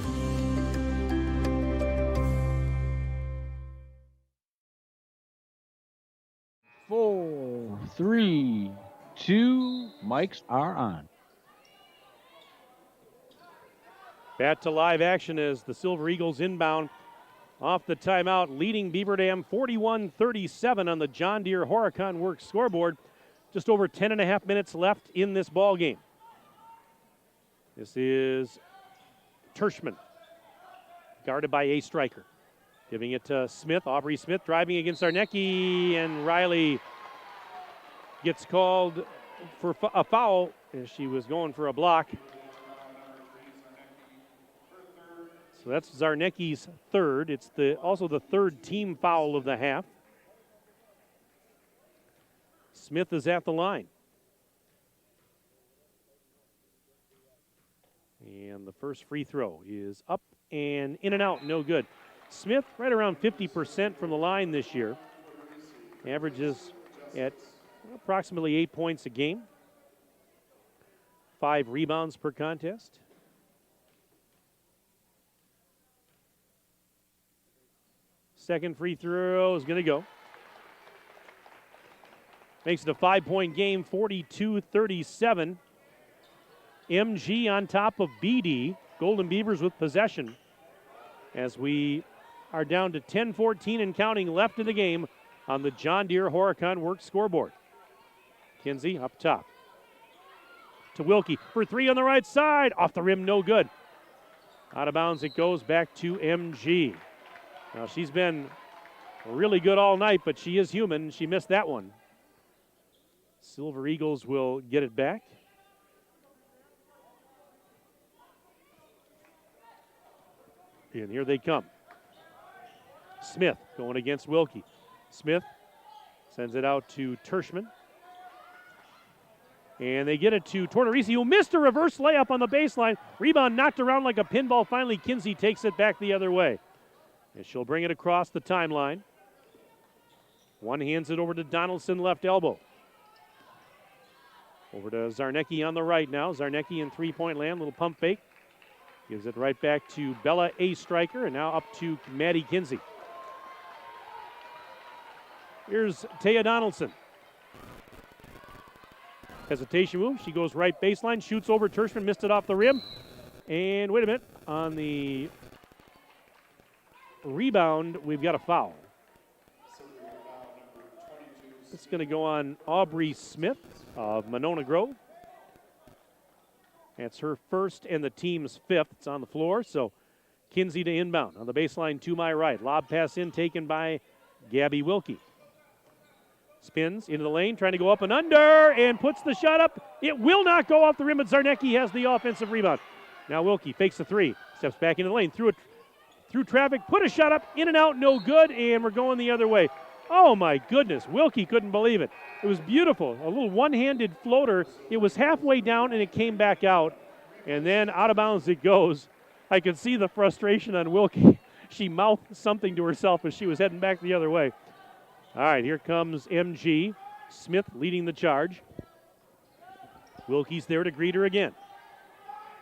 4, 3, 2, mics are on. Back to live action as the Silver Eagles inbound off the timeout, leading Beaver Dam 41-37 on the John Deere Horicon Works scoreboard. Just over 10.5 minutes left in this ball game. This is Tershman, guarded by a striker. Giving it to Smith. Aubrey Smith driving against Zarnecki, and Riley gets called for a foul as she was going for a block. So that's Zarnecki's third. It's also the third team foul of the half. Smith is at the line. And the first free throw is up and in and out, no good. Smith right around 50% from the line this year. Averages at approximately 8 points a game. 5 rebounds per contest. Second free throw is going to go. Makes it a 5-point game, 42-37. MG on top of BD. Golden Beavers with possession as we are down to 10-14 and counting left in the game on the John Deere Horicon Works scoreboard. Kinsey up top to Wilkie for 3 on the right side. Off the rim, no good. Out of bounds it goes, back to MG. Now she's been really good all night, but she is human. She missed that one. Silver Eagles will get it back. And here they come. Smith going against Wilkie. Smith sends it out to Tershman. And they get it to Tortorisi, who missed a reverse layup on the baseline. Rebound knocked around like a pinball. Finally, Kinsey takes it back the other way. And she'll bring it across the timeline. One hands it over to Donaldson, left elbow. Over to Zarnecki on the right now. Zarnecki in three-point land, little pump fake. Gives it right back to Bella A. Striker, and now up to Maddie Kinsey. Here's Taya Donaldson. Hesitation move. She goes right baseline, shoots over Tershman, missed it off the rim. And wait a minute, on the rebound, we've got a foul. It's going to go on Aubrey Smith of Monona Grove. That's her first and the team's 5th. It's on the floor, so Kinsey to inbound on the baseline to my right. Lob pass in, taken by Gabby Wilkie. Spins into the lane, trying to go up and under, and puts the shot up. It will not go off the rim, but Zarnecki has the offensive rebound. Now Wilkie fakes the three, steps back into the lane, through traffic, put a shot up, in and out, no good, and we're going the other way. Oh my goodness, Wilkie couldn't believe it. It was beautiful, a little one-handed floater. It was halfway down and it came back out, and then out of bounds it goes. I could see the frustration on Wilkie. She mouthed something to herself as she was heading back the other way. All right, here comes MG. Smith leading the charge. Wilkie's there to greet her again.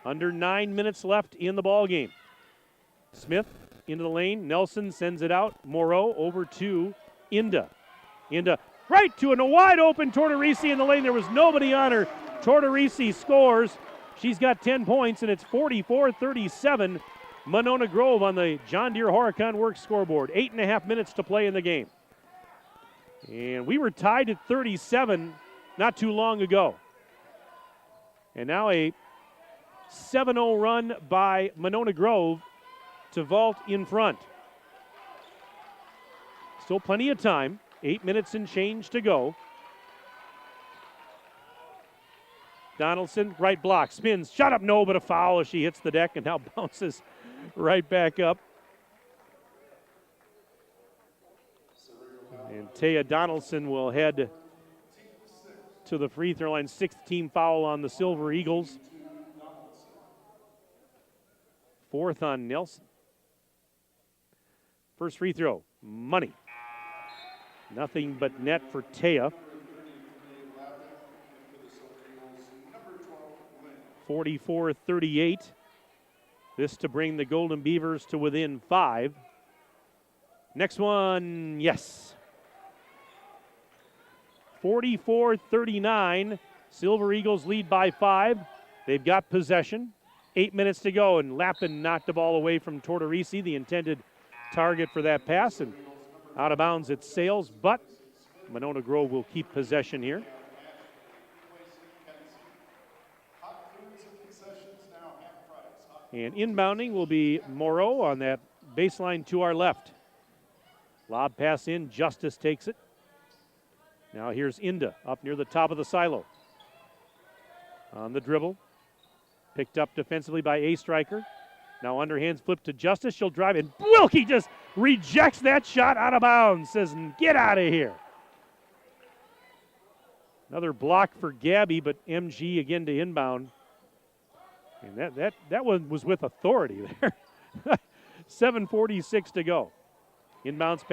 Under 9 minutes left in the ball game. Smith into the lane. Nelson sends it out. Moreau over to Inda. Inda right to a wide open Tortorisi in the lane. There was nobody on her. Tortorisi scores. She's got 10 points, and it's 44-37. Monona Grove on the John Deere Horicon Works scoreboard. 8.5 minutes to play in the game. And we were tied at 37 not too long ago. And now a 7-0 run by Monona Grove to vault in front. Still plenty of time. 8 minutes and change to go. Donaldson, right block, spins, shot up, no, but a foul as she hits the deck and now bounces right back up. And Taya Donaldson will head to the free throw line. 6th team foul on the Silver Eagles. 4th on Nelson. First free throw, money. Nothing but net for Taya. 44-38. This to bring the Golden Beavers to within 5. Next one, yes. 44-39. Silver Eagles lead by 5. They've got possession. 8 minutes to go, and Lappin knocked the ball away from Tortorisi, the intended target for that pass, and out of bounds it sails, but Monona Grove will keep possession here. And inbounding will be Moreau on that baseline to our left. Lob pass in, Justice takes it. Now here's Inda up near the top of the silo. On the dribble. Picked up defensively by A Striker. Now underhands flip to Justice. She'll drive, and Wilkie just rejects that shot out of bounds. Says, get out of here. Another block for Gabby, but MG again to inbound. And that one was with authority there. 7:46 to go. Inbounds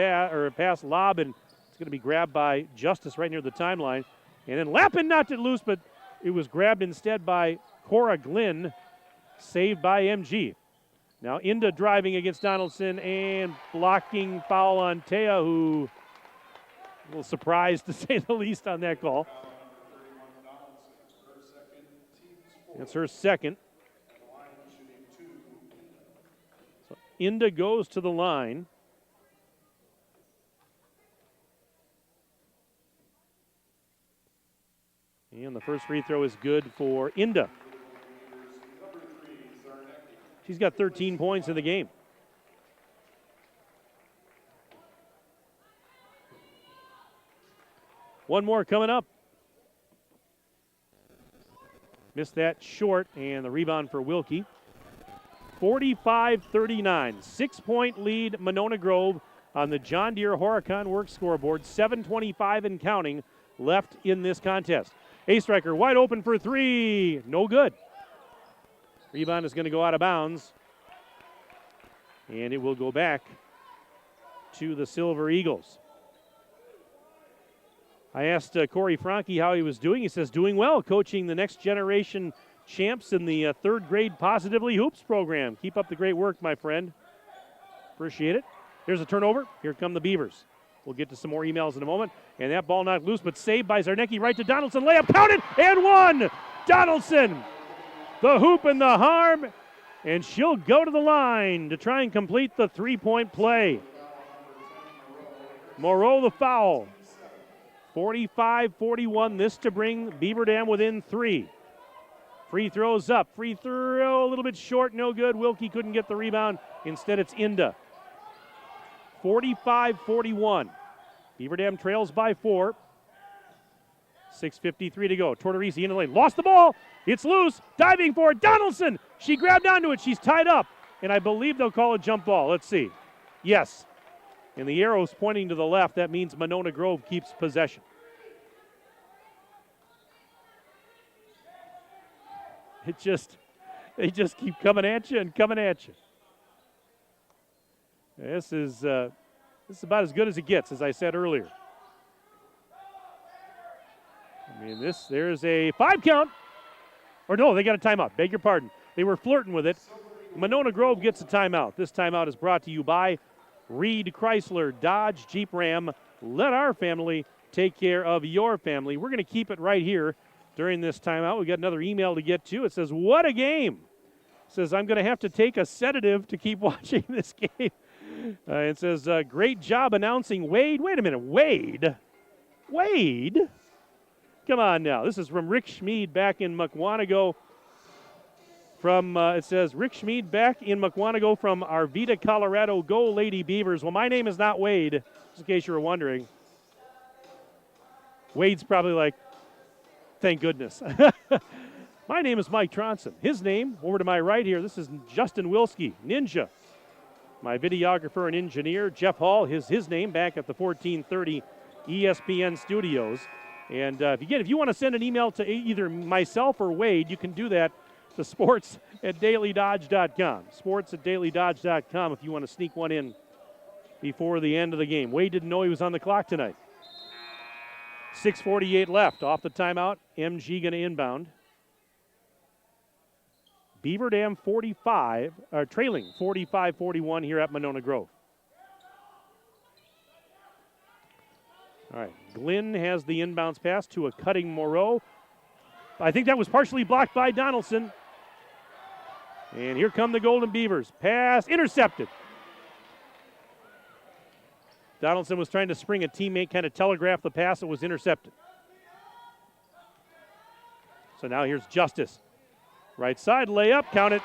pass lob, and it's going to be grabbed by Justice right near the timeline. And then Lappin knocked it loose, but it was grabbed instead by Cora Glynn, saved by MG. Now Inda driving against Donaldson and blocking foul on Taya, who a little surprised to say the least on that call. That's her second. So Inda goes to the line. And the first free throw is good for Inda. She's got 13 points in the game. One more coming up. Missed that short, and the rebound for Wilkie. 45-39, 6-point lead Monona Grove on the John Deere Horicon Works scoreboard. 7:25 and counting left in this contest. A Striker wide open for three, no good. Rebound is going to go out of bounds, and it will go back to the Silver Eagles. I asked Corey Franke how he was doing. He says, doing well, coaching the next generation champs in the third grade Positively Hoops program. Keep up the great work, my friend. Appreciate it. Here's a turnover. Here come the Beavers. We'll get to some more emails in a moment. And that ball knocked loose, but saved by Zarnecki right to Donaldson. Layup counted and one. Donaldson, the hoop and the harm, and she'll go to the line to try and complete the three-point play. Moreau the foul. 45-41, this to bring Beaver Dam within 3. Free throws up. Free throw a little bit short, no good. Wilkie couldn't get the rebound. Instead, it's Inda. 45-41. Beaver Dam trails by 4. 6:53 to go. Tortorisi in the lane. Lost the ball. It's loose. Diving for it. Donaldson. She grabbed onto it. She's tied up. And I believe they'll call a jump ball. Let's see. Yes. And the arrow's pointing to the left. That means Monona Grove keeps possession. They just keep coming at you and coming at you. This is about as good as it gets, as I said earlier. I mean, there's a 5 count. Or no, they got a timeout. Beg your pardon. They were flirting with it. Monona Grove gets a timeout. This timeout is brought to you by Reed Chrysler Dodge Jeep Ram. Let our family take care of your family. We're going to keep it right here during this timeout. We got another email to get to. It says, what a game. It says, I'm going to have to take a sedative to keep watching this game. It says, great job announcing Wade. Wait a minute, Wade? Wade? Come on now. This is from Rick Schmid back in Mukwonago. It says, Rick Schmid back in Mukwonago from Arvita, Colorado. Go Lady Beavers. Well, my name is not Wade, just in case you were wondering. Wade's probably like, thank goodness. My name is Mike Tronson. His name, over to my right here, this is Justin Wilski, Ninja. My videographer and engineer, Jeff Hall, his name back at the 1430 ESPN studios. And if you want to send an email to either myself or Wade, you can do that to sports@dailydodge.com. Sports@dailydodge.com if you want to sneak one in before the end of the game. Wade didn't know he was on the clock tonight. 6:48 left. Off the timeout, MG going to inbound. Beaver Dam trailing 45-41 here at Monona Grove. All right, Glenn has the inbounds pass to a cutting Moreau. I think that was partially blocked by Donaldson. And here come the Golden Beavers. Pass intercepted. Donaldson was trying to spring a teammate, kind of telegraph the pass. It was intercepted. So now here's Justice. Right side layup, count it.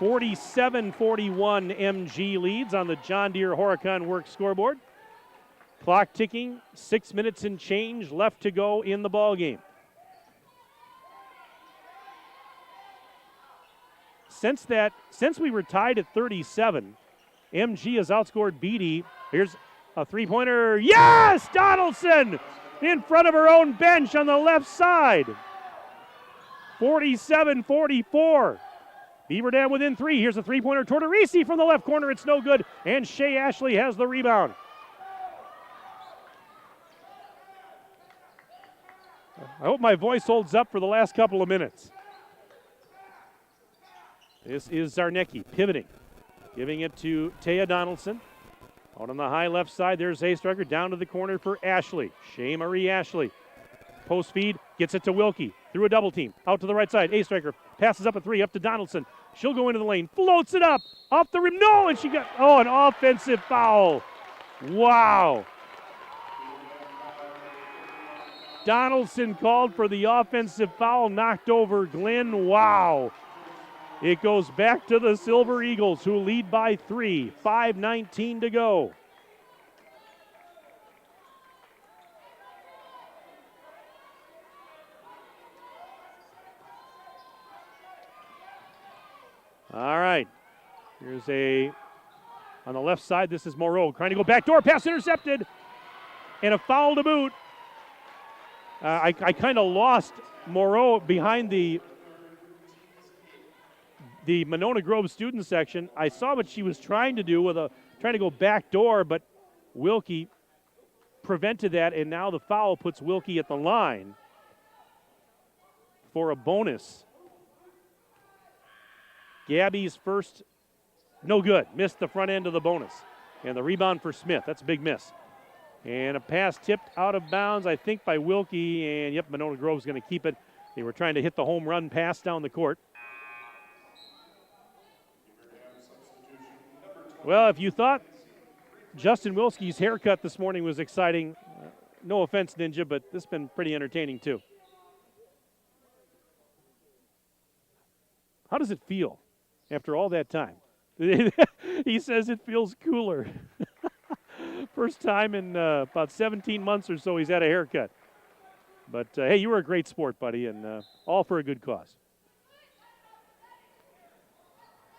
47-41 MG leads on the John Deere Horicon Works scoreboard. Clock ticking, 6 minutes and change left to go in the ball game. Since we were tied at 37, MG has outscored BD. Here's a three-pointer. Yes! Donaldson in front of her own bench on the left side. 47-44. Beaver Dam within 3. Here's a three-pointer. Tortorisi from the left corner. It's no good. And Shea Ashley has the rebound. I hope my voice holds up for the last couple of minutes. This is Zarnecki pivoting. Giving it to Taya Donaldson. Out on the high left side, there's Astrucker down to the corner for Ashley. Shea Marie Ashley. Post feed, gets it to Wilkie. Through a double team. Out to the right side, Astrucker passes up a 3, up to Donaldson. She'll go into the lane, floats it up, off the rim. No, and she got, an offensive foul. Wow. Donaldson called for the offensive foul, knocked over Glenn. Wow. It goes back to the Silver Eagles, who lead by 3. 5:19 to go. All right. Here's on the left side, this is Moreau trying to go backdoor, pass intercepted, and a foul to boot. I kind of lost Moreau behind the Monona Grove student section. I saw what she was trying to do trying to go backdoor, but Wilkie prevented that, and now the foul puts Wilkie at the line for a bonus. Gabby's first, no good. Missed the front end of the bonus. And the rebound for Smith. That's a big miss. And a pass tipped out of bounds, I think, by Wilkie. And, yep, Monona Grove's going to keep it. They were trying to hit the home run pass down the court. Well, if you thought Justin Wilski's haircut this morning was exciting, no offense, Ninja, but this has been pretty entertaining, too. How does it feel after all that time? He says it feels cooler. First time in about 17 months or so he's had a haircut. But, hey, you were a great sport, buddy, and all for a good cause.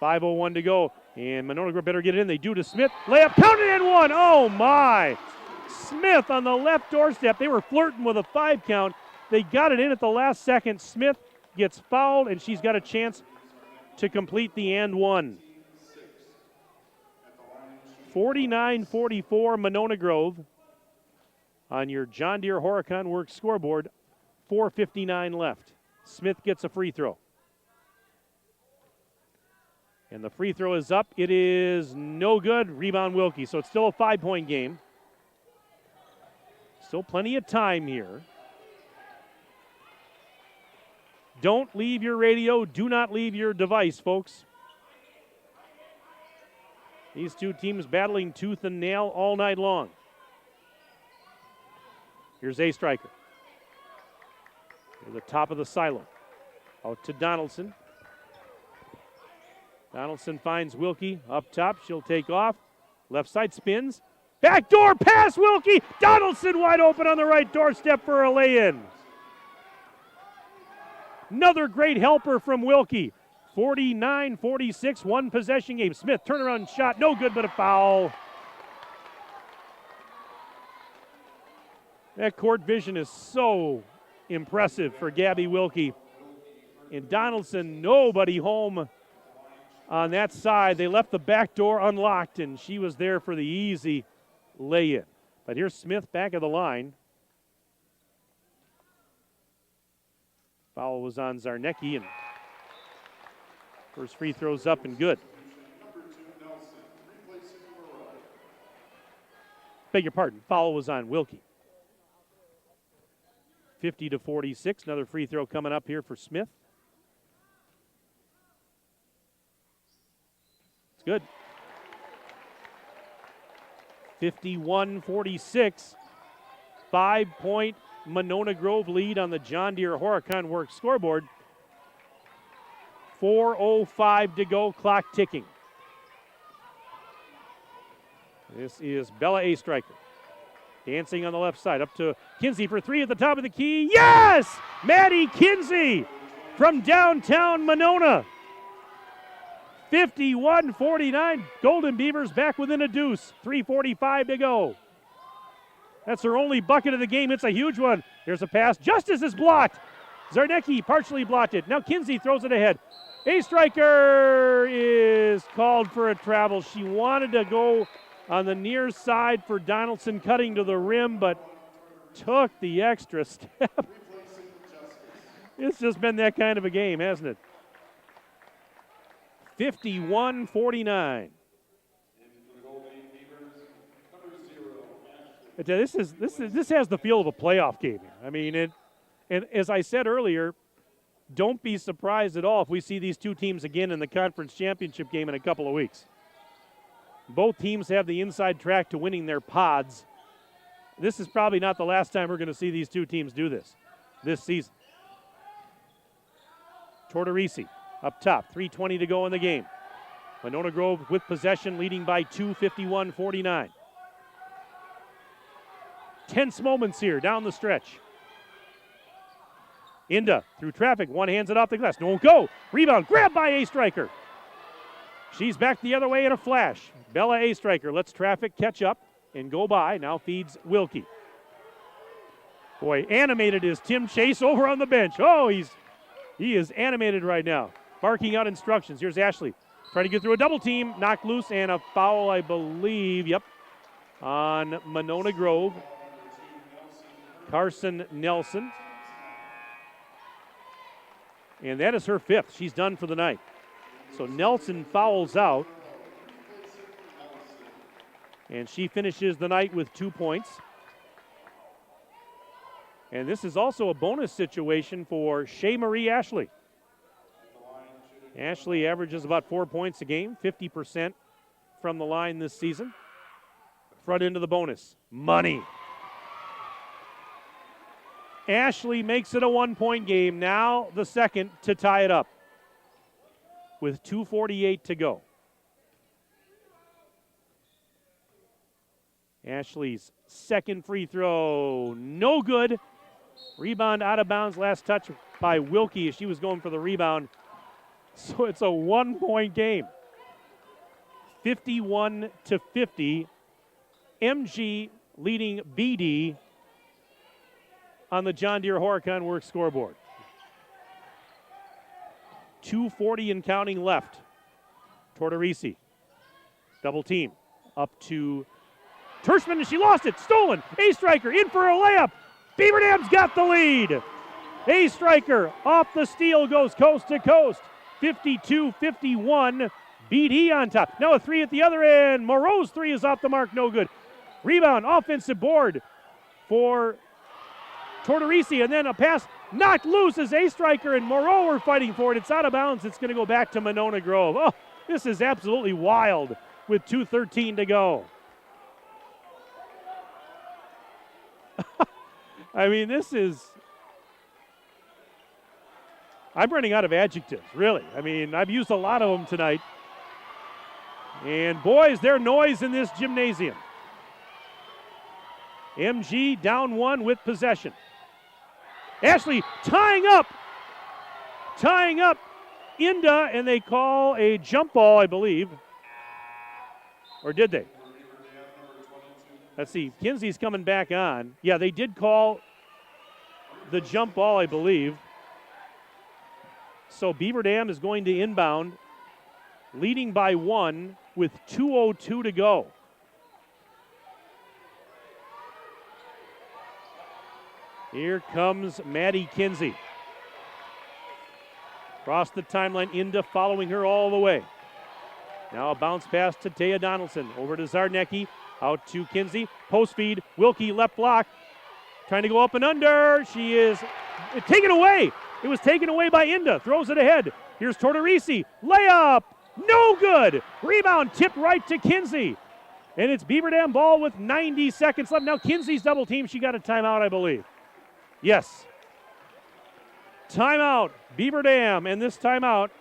5:01 to go, and Monona better get it in. They do to Smith. Layup counted and one. Oh, my. Smith on the left doorstep. They were flirting with a 5 count. They got it in at the last second. Smith gets fouled, and she's got a chance to complete the and one. 49-44 Monona Grove on your John Deere Horicon Works scoreboard. 4:59 left. Smith gets a free throw. And the free throw is up. It is no good. Rebound Wilkie. So it's still a 5-point game. Still plenty of time here. Don't leave your radio. Do not leave your device, folks. These two teams battling tooth and nail all night long. Here's A. Stryker. Near the top of the silo. Out to Donaldson. Donaldson finds Wilkie up top. She'll take off. Left side spins. Backdoor pass, Wilkie. Donaldson wide open on the right doorstep for a lay-in. Another great helper from Wilkie. 49-46, one possession game. Smith, turnaround shot, no good but a foul. That court vision is so impressive for Gabby Wilkie. And Donaldson, nobody home on that side. They left the back door unlocked, and she was there for the easy lay-in. But here's Smith back of the line. Foul was on Zarnecki, and first free throw's up and good. Beg your pardon, foul was on Wilkie. 50-46, another free throw coming up here for Smith. It's good. 51-46, 5-point Monona Grove lead on the John Deere Horicon Works scoreboard. 4:05 to go, clock ticking. This is Bella A. Stryker. Dancing on the left side, up to Kinsey for three at the top of the key. Yes! Maddie Kinsey from downtown Monona. 51-49, Golden Beavers back within a deuce. 3:45 to go. That's her only bucket of the game. It's a huge one. Here's a pass. Justice is blocked. Zarnecki partially blocked it. Now Kinsey throws it ahead. A Stryker is called for a travel. She wanted to go on the near side for Donaldson cutting to the rim, but took the extra step. It's just been that kind of a game, hasn't it? 51-49. This has the feel of a playoff game. I mean, and as I said earlier, don't be surprised at all if we see these two teams again in the conference championship game in a couple of weeks. Both teams have the inside track to winning their pods. This is probably not the last time we're going to see these two teams do this season. Tortorisi up top, 3:20 to go in the game. Monona Grove with possession, leading by 2, 51-49. Tense moments here down the stretch. Inda through traffic, one hands it off the glass. No one go. Rebound, grabbed by A. Stryker. She's back the other way in a flash. Bella A. Stryker lets traffic catch up and go by. Now feeds Wilkie. Boy, animated is Tim Chase over on the bench. Oh, he is animated right now. Barking out instructions. Here's Ashley. Trying to get through a double team. Knocked loose and a foul, I believe. Yep. On Monona Grove. Carson Nelson. And that is her fifth. She's done for the night. So Nelson fouls out. And she finishes the night with 2 points. And this is also a bonus situation for Shea Marie Ashley. Ashley averages about 4 points a game, 50% from the line this season. Front end of the bonus, money. Ashley makes it a 1-point game, now the second to tie it up. with 2:48 to go. Ashley's second free throw, no good. Rebound out of bounds, last touch by Wilkie as she was going for the rebound. So it's a 1-point game. 51-50. MG leading BD on the John Deere Horicon Works scoreboard. 2:40 and counting left. Tortorisi, double team, up to Tershman, and she lost it. Stolen. A-Striker in for a layup. Beaver Dam's got the lead. A-Striker off the steal goes coast to coast. 52-51. BD on top. Now a three at the other end. Moreau's three is off the mark. No good. Rebound. Offensive board for Tortorisi. And then a pass knocked loose as A-Striker and Moreau are fighting for it. It's out of bounds. It's going to go back to Monona Grove. Oh, this is absolutely wild with 2:13 to go. I mean, this is... I'm running out of adjectives, really. I mean, I've used a lot of them tonight. And boy, is there noise in this gymnasium. MG down one with possession. Ashley tying up Inda, and they call a jump ball, I believe. Or did they? Let's see, Kinsey's coming back on. Yeah, they did call the jump ball, I believe. So Beaver Dam is going to inbound, leading by one with 2:02 to go. Here comes Maddie Kinsey. Across the timeline, Inda following her all the way. Now a bounce pass to Taya Donaldson. Over to Zarnecki. Out to Kinsey. Post feed. Wilkie left block. Trying to go up and under. She is taken away. It was taken away by Inda. Throws it ahead. Here's Tortorisi. Layup. No good. Rebound tipped right to Kinsey. And it's Beaver Dam ball with 90 seconds left. Now Kinsey's double team. She got a timeout, I believe. Yes. Timeout. Beaver Dam. And this timeout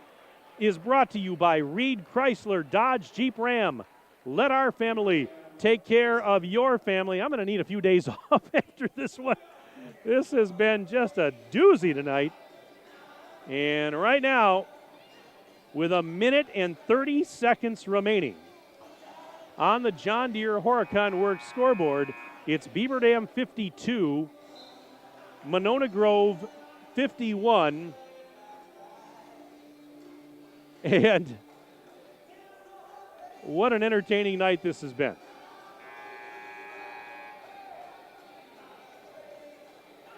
is brought to you by Reed Chrysler Dodge Jeep Ram. Let our family take care of your family. I'm going to need a few days off after this one. This has been just a doozy tonight. And right now, with a minute and 30 seconds remaining on the John Deere Horicon Works scoreboard, it's Beaver Dam 52, Monona Grove 51. And what an entertaining night this has been.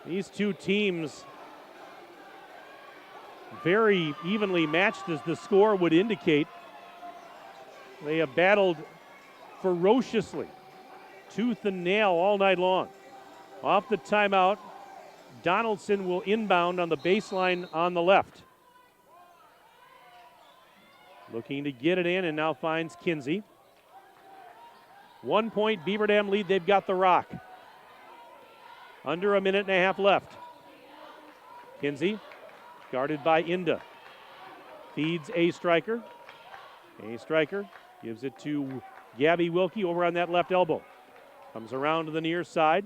These two teams very evenly matched, as the score would indicate. They have battled ferociously, tooth and nail all night long. Off the timeout, Donaldson will inbound on the baseline on the left. Looking to get it in, and now finds Kinsey. 1 point Beaver Dam lead. They've got the rock. Under a minute and a half left. Kinsey, guarded by Inda. Feeds A-Striker. A-Striker gives it to Gabby Wilkie over on that left elbow. Comes around to the near side.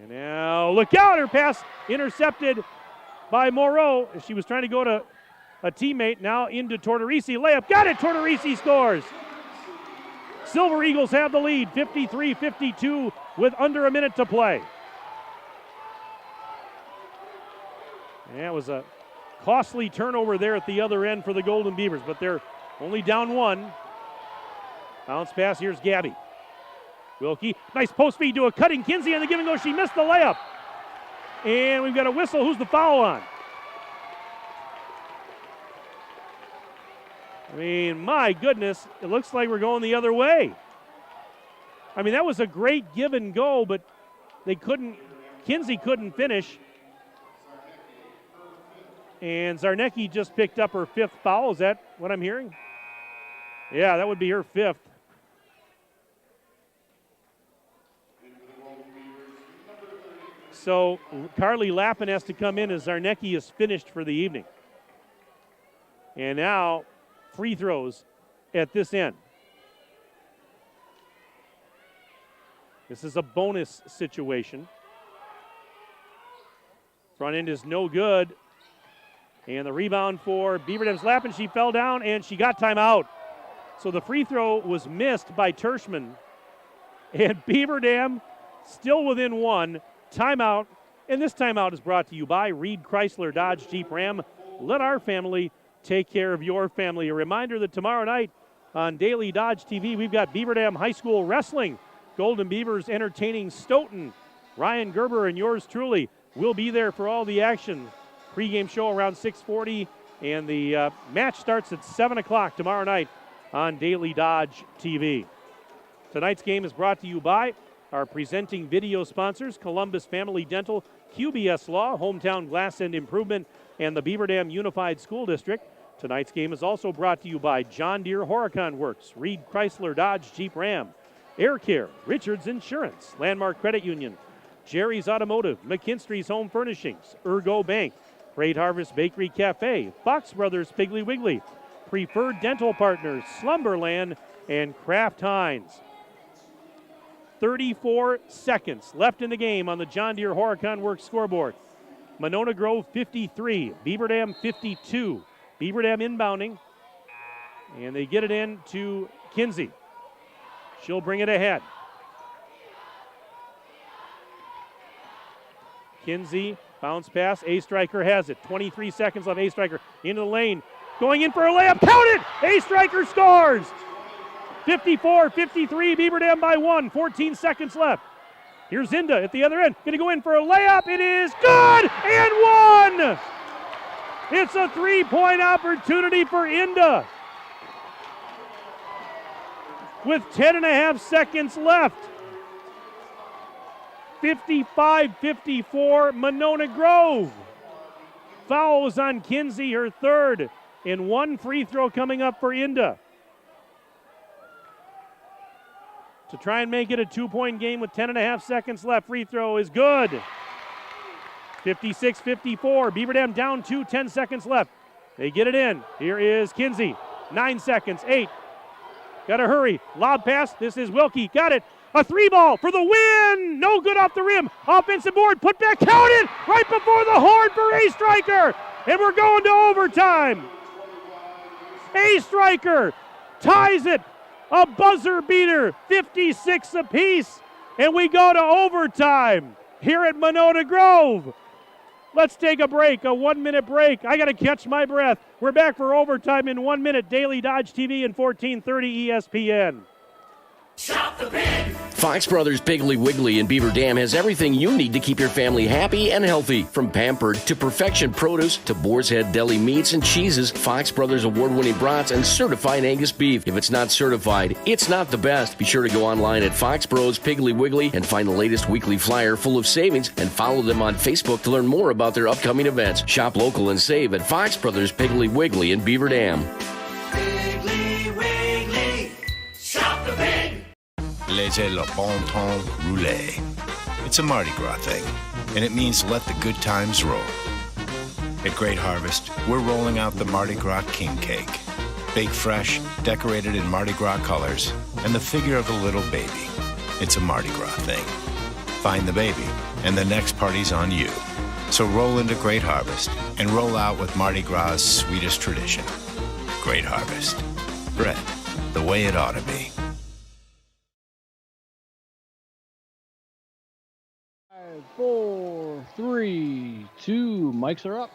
And now, look out, her pass intercepted by Moreau. She was trying to go to a teammate. Now into Tortorisi. Layup, got it, Tortorisi scores. Silver Eagles have the lead, 53-52 with under a minute to play. And that was a costly turnover there at the other end for the Golden Beavers, but they're only down one. Bounce pass, here's Gabby. Wilkie, nice post feed to a cutting Kinsey, and the give and go, she missed the layup. And we've got a whistle. Who's the foul on? I mean, my goodness, it looks like we're going the other way. I mean, that was a great give and go, but Kinsey couldn't finish. And Zarnecki just picked up her fifth foul. Is that what I'm hearing? Yeah, that would be her fifth. So Carly Lappin has to come in as Zarnecki is finished for the evening. And now free throws at this end. This is a bonus situation. Front end is no good. And the rebound for Beaver Dam's lap, and she fell down, and she got timeout. So the free throw was missed by Tershman. And Beaver Dam still within one. Timeout. And this timeout is brought to you by Reed Chrysler Dodge Jeep Ram. Let our family take care of your family. A reminder that tomorrow night on Daily Dodge TV, we've got Beaver Dam High School Wrestling. Golden Beavers entertaining Stoughton. Ryan Gerber and yours truly will be there for all the action. Pre-game show around 6:40, and the match starts at 7 o'clock tomorrow night on Daily Dodge TV. Tonight's game is brought to you by our presenting video sponsors, Columbus Family Dental, QBS Law, Hometown Glass and Improvement, and the Beaver Dam Unified School District. Tonight's game is also brought to you by John Deere Horicon Works, Reed Chrysler Dodge Jeep Ram, Air Care, Richards Insurance, Landmark Credit Union, Jerry's Automotive, McKinstry's Home Furnishings, Ergo Bank, Great Harvest Bakery Cafe, Fox Brothers Piggly Wiggly, Preferred Dental Partners, Slumberland, and Kraft Heinz. 34 seconds left in the game on the John Deere Horicon Works scoreboard. Monona Grove 53, Beaver Dam 52. Beaver Dam inbounding, and they get it in to Kinsey. She'll bring it ahead. Kinsey, bounce pass, A-Striker has it. 23 seconds left, A-Striker into the lane. Going in for a layup, counted! A-Striker scores! 54-53, Beaver Dam by 1, 14 seconds left. Here's Zinda at the other end, gonna go in for a layup, it is good, and one! It's a three-point opportunity for Inda. With 10.5 seconds left. 55-54, Monona Grove. Foul was on Kinsey, her third, and one free throw coming up for Inda. To try and make it a two-point game with 10.5 seconds left, free throw is good. 56-54, Beaver Dam down 2, 10 seconds left. They get it in. Here is Kinsey, 9 seconds, 8. Gotta hurry, lob pass, this is Wilkie, got it. A three ball for the win, no good off the rim. Offensive board, put back, counted, right before the horn for A-Striker. And we're going to overtime. A-Striker ties it, a buzzer beater, 56 apiece. And we go to overtime here at Monona Grove. Let's take a break, a 1-minute break. I got to catch my breath. We're back for overtime in 1 minute. Daily Dodge TV and 1430 ESPN. Shop the pig! Fox Brothers Piggly Wiggly in Beaver Dam has everything you need to keep your family happy and healthy. From Pampered to Perfection Produce to Boar's Head Deli Meats and Cheeses, Fox Brothers award-winning brats, and certified Angus beef. If it's not certified, it's not the best. Be sure to go online at Fox Bros Piggly Wiggly and find the latest weekly flyer full of savings, and follow them on Facebook to learn more about their upcoming events. Shop local and save at Fox Brothers Piggly Wiggly in Beaver Dam. Piggly Wiggly, shop the pig. Laissez le bon temps rouler. It's a Mardi Gras thing, and it means let the good times roll. At Great Harvest, we're rolling out the Mardi Gras King Cake. Baked fresh, decorated in Mardi Gras colors, and the figure of a little baby. It's a Mardi Gras thing. Find the baby, and the next party's on you. So roll into Great Harvest and roll out with Mardi Gras' sweetest tradition. Great Harvest. Bread, the way it ought to be. 4, 3, 2, mics are up.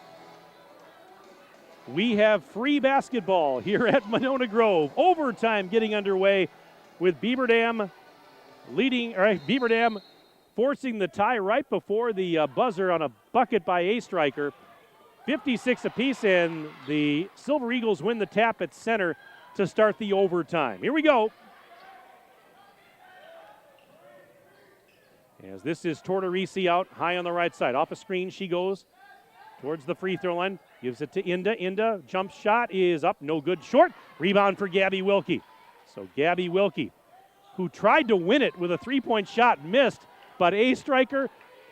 We have free basketball here at Monona Grove. Overtime getting underway with Beaver Dam Beaver Dam forcing the tie right before the buzzer on a bucket by A-Striker. 56 apiece, and the Silver Eagles win the tap at center to start the overtime. Here we go. As this is Tortorisi out high on the right side. Off a screen she goes towards the free throw line. Gives it to Inda. Inda, jump shot is up, no good, short. Rebound for Gabby Wilkie. So Gabby Wilkie, who tried to win it with a three-point shot, missed, but A-Striker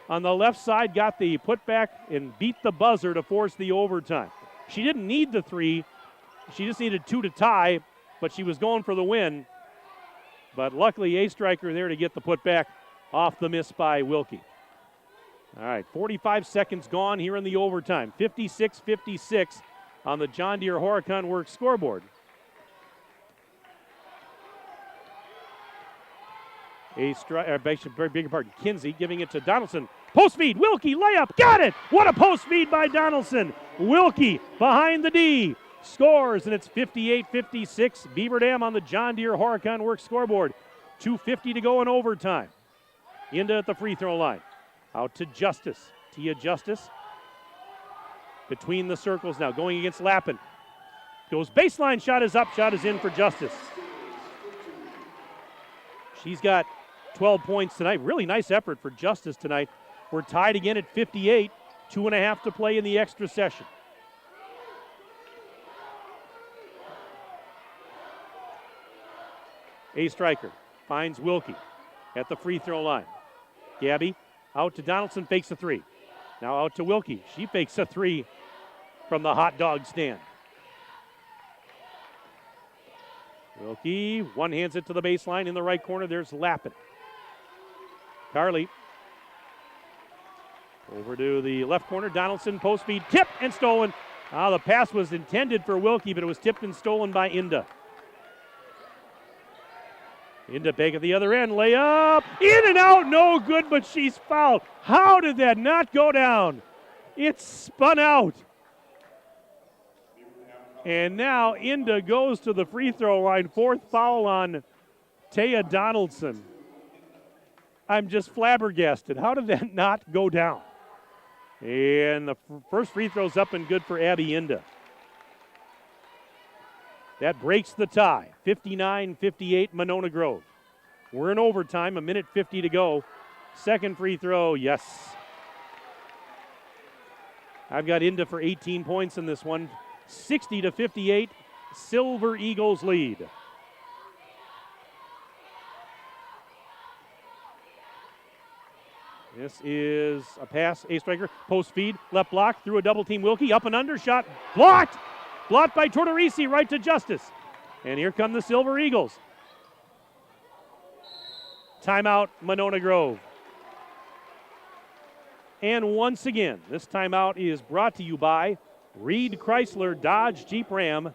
on the left side got the putback and beat the buzzer to force the overtime. She didn't need the three. She just needed 2 to tie, but she was going for the win. But luckily, A Striker there to get the putback off the miss by Wilkie. All right, 45 seconds gone here in the overtime. 56-56 on the John Deere Horicon Works scoreboard. Kinsey giving it to Donaldson. Post feed, Wilkie, layup, got it! What a post feed by Donaldson. Wilkie behind the D, scores, and it's 58-56. Beaver Dam on the John Deere Horicon Works scoreboard. 2:50 to go in overtime. Inda at the free throw line. Out to Justice. Tia Justice. Between the circles now, going against Lappin. Goes baseline, shot is up, shot is in for Justice. She's got 12 points tonight. Really nice effort for Justice tonight. We're tied again at 58. 2.5 to play in the extra session. A Striker finds Wilkie at the free throw line. Gabby out to Donaldson, fakes a 3. Now out to Wilkie. She fakes a 3 from the hot dog stand. Wilkie one-hands it to the baseline in the right corner. There's Lappin. Carly over to the left corner. Donaldson, post feed, tip and stolen. The pass was intended for Wilkie, but it was tipped and stolen by Inda. Inda back at the other end, layup, in and out, no good, but she's fouled. How did that not go down? It spun out. And now Inda goes to the free throw line. 4th foul on Taya Donaldson. I'm just flabbergasted. How did that not go down? And the first free throw's up and good for Abby Inda. That breaks the tie. 59-58 Monona Grove. We're in overtime, 1:50 to go. Second free throw, yes. I've got Inda for 18 points in this one. 60-58, Silver Eagles lead. This is a pass, A Striker, post feed, left block, through a double team. Wilkie, up and under, shot, blocked! Blocked by Tortorisi, right to Justice. And here come the Silver Eagles. Timeout, Monona Grove. And once again, this timeout is brought to you by Reed Chrysler Dodge Jeep Ram.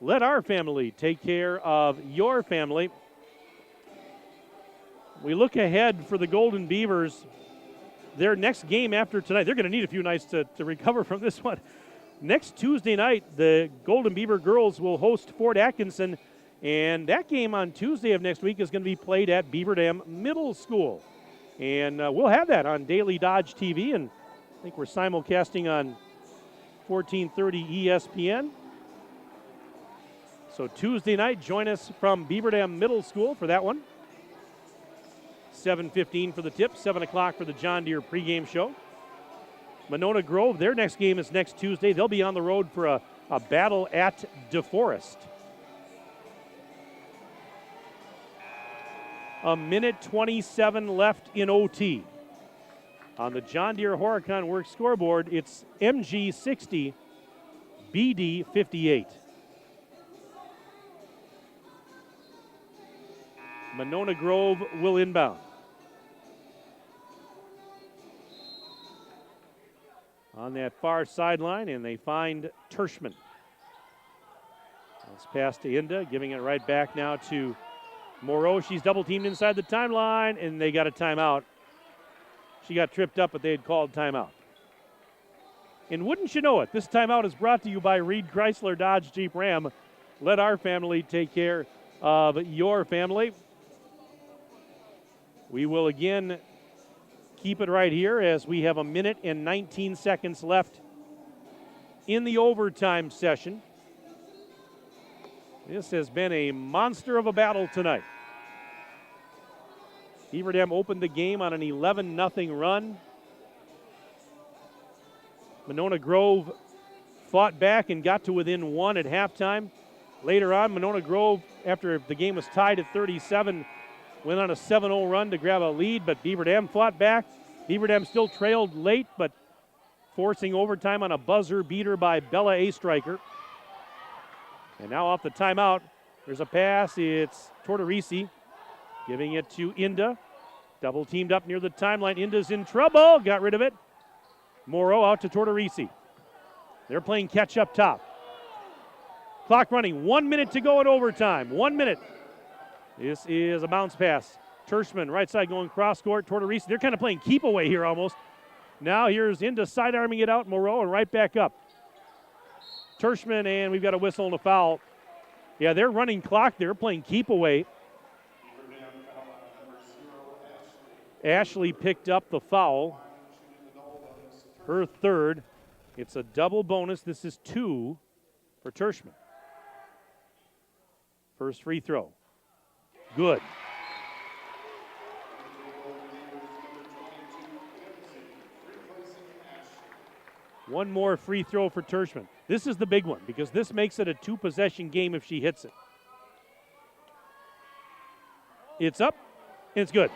Let our family take care of your family. We look ahead for the Golden Beavers. Their next game after tonight, they're going to need a few nights to recover from this one. Next Tuesday night, the Golden Beaver girls will host Fort Atkinson, and that game on Tuesday of next week is going to be played at Beaver Dam Middle School. And we'll have that on Daily Dodge TV, and I think we're simulcasting on 1430 ESPN. So Tuesday night, join us from Beaver Dam Middle School for that one. 7:15 for the tip, 7 o'clock for the John Deere pregame show. Monona Grove, their next game is next Tuesday. They'll be on the road for a battle at DeForest. 1:27 left in OT. On the John Deere Horicon Works scoreboard, it's MG 60, BD 58. Monona Grove will inbound. On that far sideline, and they find Tershman. That's pass to Inda, giving it right back now to Moreau. She's double teamed inside the timeline, and they got a timeout. She got tripped up, but they had called timeout. And wouldn't you know it, this timeout is brought to you by Reed Chrysler Dodge Jeep Ram. Let our family take care of your family. We will again keep it right here as we have 1:19 left in the overtime session. This has been a monster of a battle tonight. Beaver Dam opened the game on an 11-0 run. Monona Grove fought back and got to within 1 at halftime. Later on, Monona Grove, after the game was tied at 37, went on a 7-0 run to grab a lead, but Beaver Dam fought back. Beaver Dam still trailed late, but forcing overtime on a buzzer beater by Bella A. Striker. And now off the timeout, there's a pass. It's Tortorisi giving it to Inda. Double teamed up near the timeline. Inda's in trouble. Got rid of it. Moreau out to Tortorisi. They're playing catch up top. Clock running. 1 minute to go in overtime. 1 minute. This is a bounce pass. Tershman, right side going cross court. Tortorisi, they're kind of playing keep away here almost. Now here's Inda sidearming it out. Moreau and right back up. Tershman, and we've got a whistle and a foul. Yeah, they're running clock. They're playing keep away. Ashley picked up the foul. Her third. It's a double bonus. This is 2 for Tershman. First free throw. Good. One more free throw for Tershman. This is the big one because this makes it a 2-possession game if she hits it. It's up, and it's good.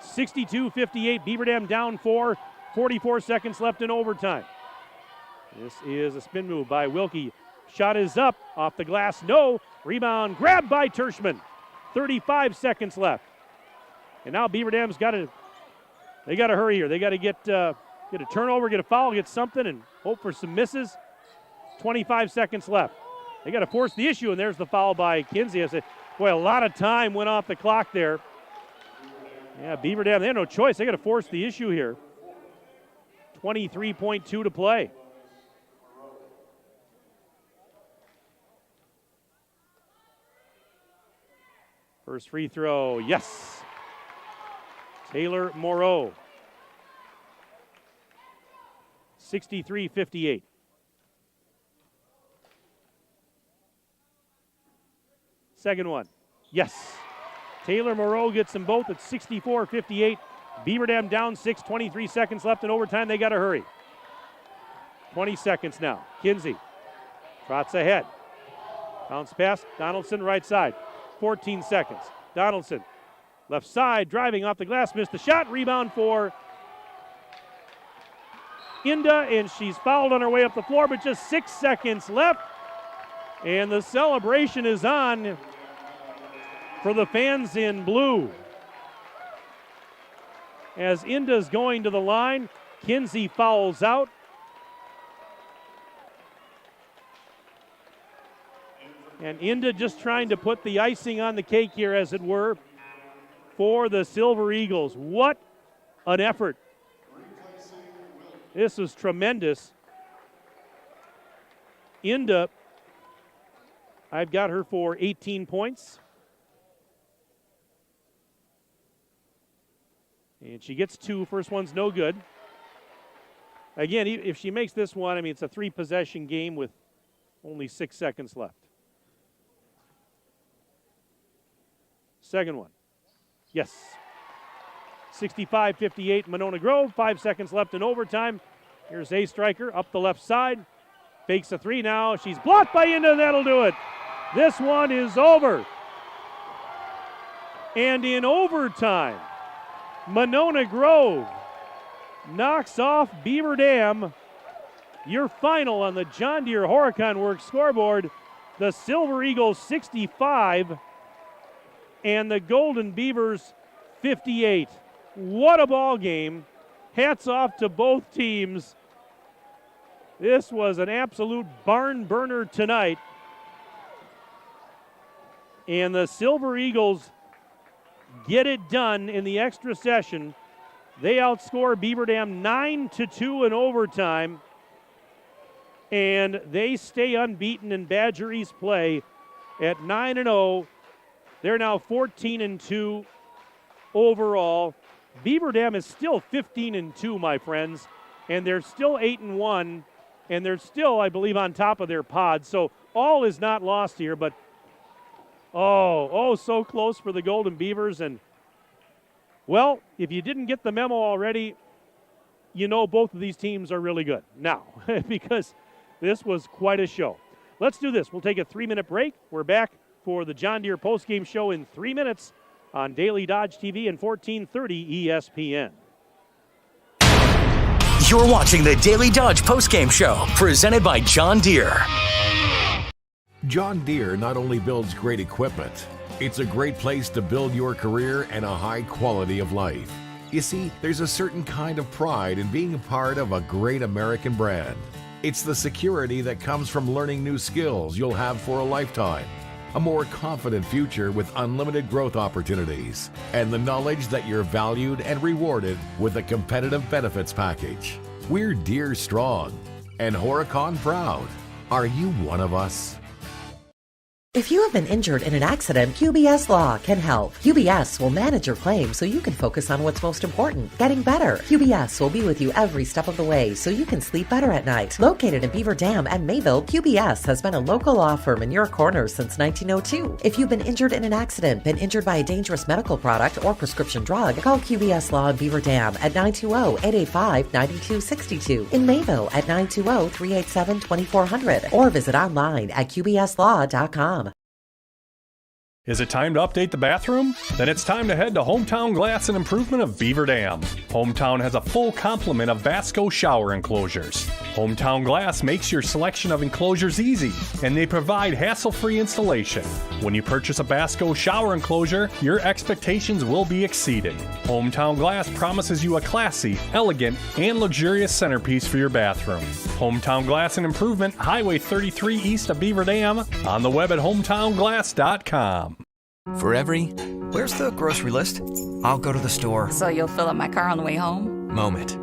62-58, Beaver Dam down 4, 44 seconds left in overtime. This is a spin move by Wilkie. Shot is up, off the glass, no. Rebound grabbed by Tershman. 35 seconds left. And now Beaver Dam's got to hurry here. They got to get a turnover, get a foul, get something, and hope for some misses. 25 seconds left. They got to force the issue, and there's the foul by Kinsey. I said, boy, a lot of time went off the clock there. Yeah, Beaver Dam, they have no choice. They got to force the issue here. 23.2 to play. First free throw, yes. Taylor Moreau. 63-58. Second one, yes. Taylor Moreau gets them both at 64-58. Beaver Dam down 6, 23 seconds left in overtime. They got to hurry. 20 seconds now. Kinsey trots ahead. Bounce pass, Donaldson right side. 14 seconds. Donaldson left side, driving off the glass, missed the shot. Rebound for Inda, and she's fouled on her way up the floor, but just 6 seconds left. And the celebration is on for the fans in blue. As Inda's going to the line, Kinsey fouls out. And Inda just trying to put the icing on the cake here, as it were, for the Silver Eagles. What an effort. This was tremendous. Inda, I've got her for 18 points. And she gets 2. First one's no good. Again, if she makes this one, I mean, it's a 3-possession game with only 6 seconds left. Second one. Yes. 65-58, Monona Grove. 5 seconds left in overtime. Here's a striker up the left side. Fakes a 3 now. She's blocked by Inda. That'll do it. This one is over. And in overtime, Monona Grove knocks off Beaver Dam. Your final on the John Deere Horicon Works scoreboard, the Silver Eagles 65 and the Golden Beavers 58. What a ball game. Hats off to both teams. This was an absolute barn burner tonight. And the Silver Eagles get it done in the extra session. They outscore Beaver Dam 9-2 in overtime. And they stay unbeaten in Badger East play at 9-0. They're now 14-2 overall. Beaver Dam is still 15-2, my friends, and they're still 8-1, and they're still, I believe, on top of their pod. So all is not lost here, but so close for the Golden Beavers. And, well, if you didn't get the memo already, you know both of these teams are really good now because this was quite a show. Let's do this. We'll take a 3-minute break. We're back for the John Deere postgame show in 3 minutes on Daily Dodge TV and 1430 ESPN. You're watching the Daily Dodge Postgame Show, presented by John Deere. John Deere not only builds great equipment, it's a great place to build your career and a high quality of life. You see, there's a certain kind of pride in being a part of a great American brand. It's the security that comes from learning new skills you'll have for a lifetime, a more confident future with unlimited growth opportunities, and the knowledge that you're valued and rewarded with a competitive benefits package. We're Deere strong and Horicon proud. Are you one of us? If you have been injured in an accident, QBS Law can help. QBS will manage your claim so you can focus on what's most important, getting better. QBS will be with you every step of the way so you can sleep better at night. Located in Beaver Dam and Mayville, QBS has been a local law firm in your corner since 1902. If you've been injured in an accident, been injured by a dangerous medical product or prescription drug, call QBS Law in Beaver Dam at 920-885-9262. In Mayville at 920-387-2400 or visit online at qbslaw.com. Is it time to update the bathroom? Then it's time to head to Hometown Glass and Improvement of Beaver Dam. Hometown has a full complement of Vasco shower enclosures. Hometown Glass makes your selection of enclosures easy, and they provide hassle-free installation. When you purchase a Vasco shower enclosure, your expectations will be exceeded. Hometown Glass promises you a classy, elegant, and luxurious centerpiece for your bathroom. Hometown Glass and Improvement, Highway 33 east of Beaver Dam, on the web at hometownglass.com. For every, where's the grocery list? I'll go to the store. So you'll fill up my car on the way home? Moment.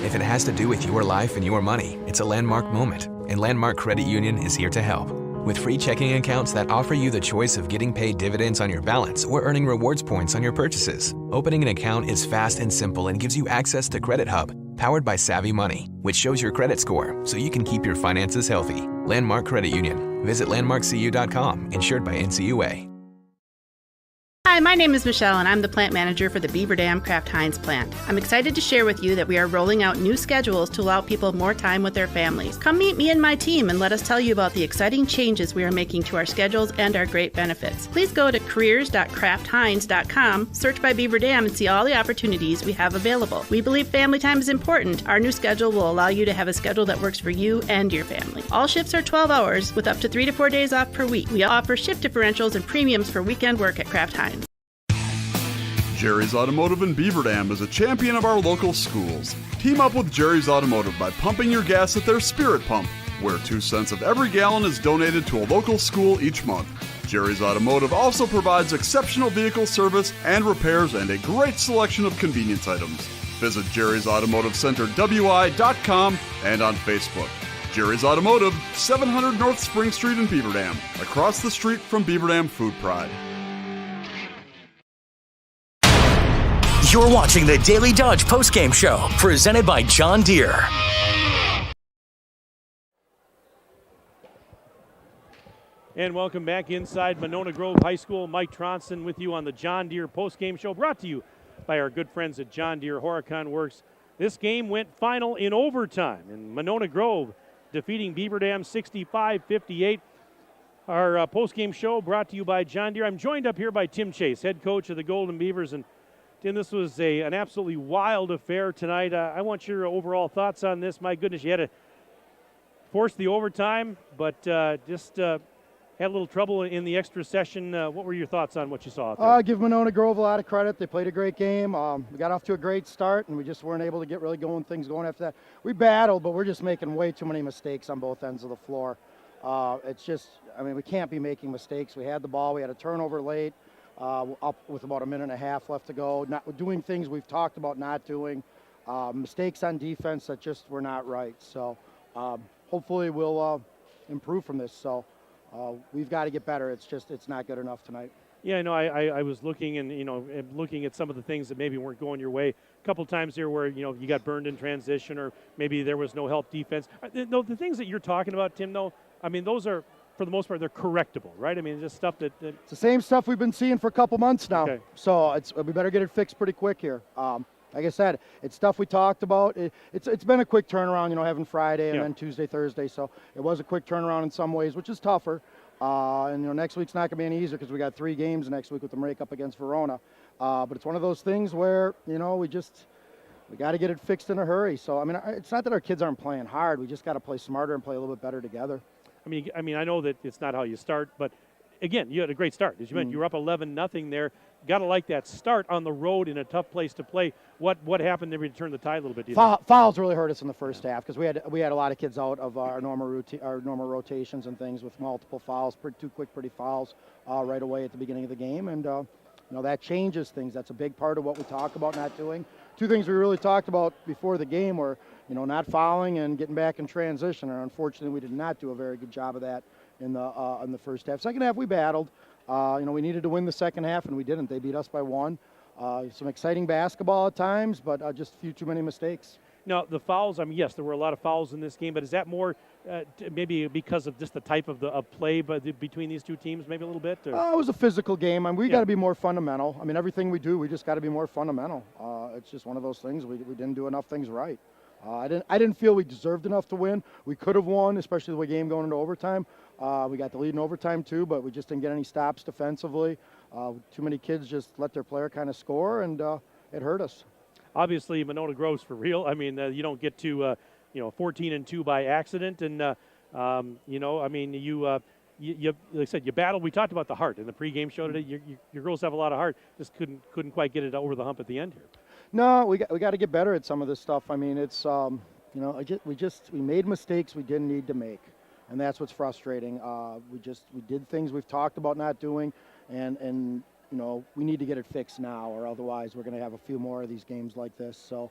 If it has to do with your life and your money, it's a landmark moment, and Landmark Credit Union is here to help. With free checking accounts that offer you the choice of getting paid dividends on your balance or earning rewards points on your purchases. Opening an account is fast and simple and gives you access to Credit Hub, powered by Savvy Money, which shows your credit score so you can keep your finances healthy. Landmark Credit Union. Visit landmarkcu.com, insured by NCUA. Hi, my name is Michelle, and I'm the plant manager for the Beaver Dam Kraft Heinz plant. I'm excited to share with you that we are rolling out new schedules to allow people more time with their families. Come meet me and my team and let us tell you about the exciting changes we are making to our schedules and our great benefits. Please go to careers.kraftheinz.com, search by Beaver Dam, and see all the opportunities we have available. We believe family time is important. Our new schedule will allow you to have a schedule that works for you and your family. All shifts are 12 hours with up to 3 to 4 days off per week. We offer shift differentials and premiums for weekend work at Kraft Heinz. Jerry's Automotive in Beaver Dam is a champion of our local schools. Team up with Jerry's Automotive by pumping your gas at their Spirit Pump, where 2 cents of every gallon is donated to a local school each month. Jerry's Automotive also provides exceptional vehicle service and repairs and a great selection of convenience items. Visit Jerry's Automotive Center WI.com and on Facebook. Jerry's Automotive, 700 North Spring Street in Beaver Dam, across the street from Beaver Dam Food Pride. You're watching the Daily Dodge Postgame Show, presented by John Deere. And welcome back inside Monona Grove High School. Mike Tronson with you on the John Deere Postgame Show, brought to you by our good friends at John Deere Horicon Works. This game went final in overtime, and Monona Grove defeating Beaver Dam 65-58. Our postgame show brought to you by John Deere. I'm joined up here by Tim Chase, head coach of the Golden Beavers. And Tim, this was an absolutely wild affair tonight. I want your overall thoughts on this. My goodness, you had to force the overtime, but just had a little trouble in the extra session. What were your thoughts on what you saw out there? I give Monona Grove a lot of credit. They played a great game. We got off to a great start, and we just weren't able to get really things going after that. We battled, but we're just making way too many mistakes on both ends of the floor. It's just, we can't be making mistakes. We had the ball. We had a turnover late. Up with about a minute and a half left to go, not doing things we've talked about not doing, mistakes on defense that just were not right. So hopefully we'll improve from this. So we've got to get better. It's not good enough tonight. Yeah, no, I was looking and looking at some of the things that maybe weren't going your way. A couple times here where you got burned in transition, or maybe there was no help defense. The things that you're talking about, Tim, though, those are, for the most part, they're correctable, right? Just stuff that it's the same stuff we've been seeing for a couple months now. Okay. So we better get it fixed pretty quick here. Like I said, it's stuff we talked about. It's been a quick turnaround, having Friday and then Tuesday, Thursday. So it was a quick turnaround in some ways, which is tougher. And next week's not going to be any easier because we got 3 games next week with the breakup against Verona. But it's one of those things where we we got to get it fixed in a hurry. So, I mean, it's not that our kids aren't playing hard. We just got to play smarter and play a little bit better together. I mean, I know that it's not how you start, but again, you had a great start. As you mentioned, you were up 11-0 there. Got to like that start on the road in a tough place to play. What happened there to turn the tide a little bit? Fouls really hurt us in the first half because we had a lot of kids out of our normal rotations and things with multiple fouls, two quick, pretty fouls right away at the beginning of the game, and that changes things. That's a big part of what we talk about not doing. Two things we really talked about before the game were not fouling and getting back in transition, and unfortunately we did not do a very good job of that in the first half. Second half we battled. We needed to win the second half, and we didn't. They beat us by 1. Some exciting basketball at times, but just a few too many mistakes. Now, the fouls, I mean, yes, there were a lot of fouls in this game, but is that more maybe because of just the type of play between these two teams, maybe a little bit? It was a physical game. I mean, we got to be more fundamental. I mean, everything we do, we just got to be more fundamental. It's just one of those things. We didn't do enough things right. I didn't feel we deserved enough to win. We could have won, especially the game going into overtime. We got the lead in overtime too, but we just didn't get any stops defensively. Too many kids just let their player kind of score, and it hurt us. Obviously, Monona Grove's for real. I mean, you don't get to 14-2 by accident, and I mean, you like I said, you battled. We talked about the heart in the pregame show today. Your girls have a lot of heart. Just couldn't quite get it over the hump at the end here. No, we got to get better at some of this stuff. I mean, it's we made mistakes we didn't need to make, and that's what's frustrating. We did things we've talked about not doing, and we need to get it fixed now, or otherwise we're going to have a few more of these games like this. So,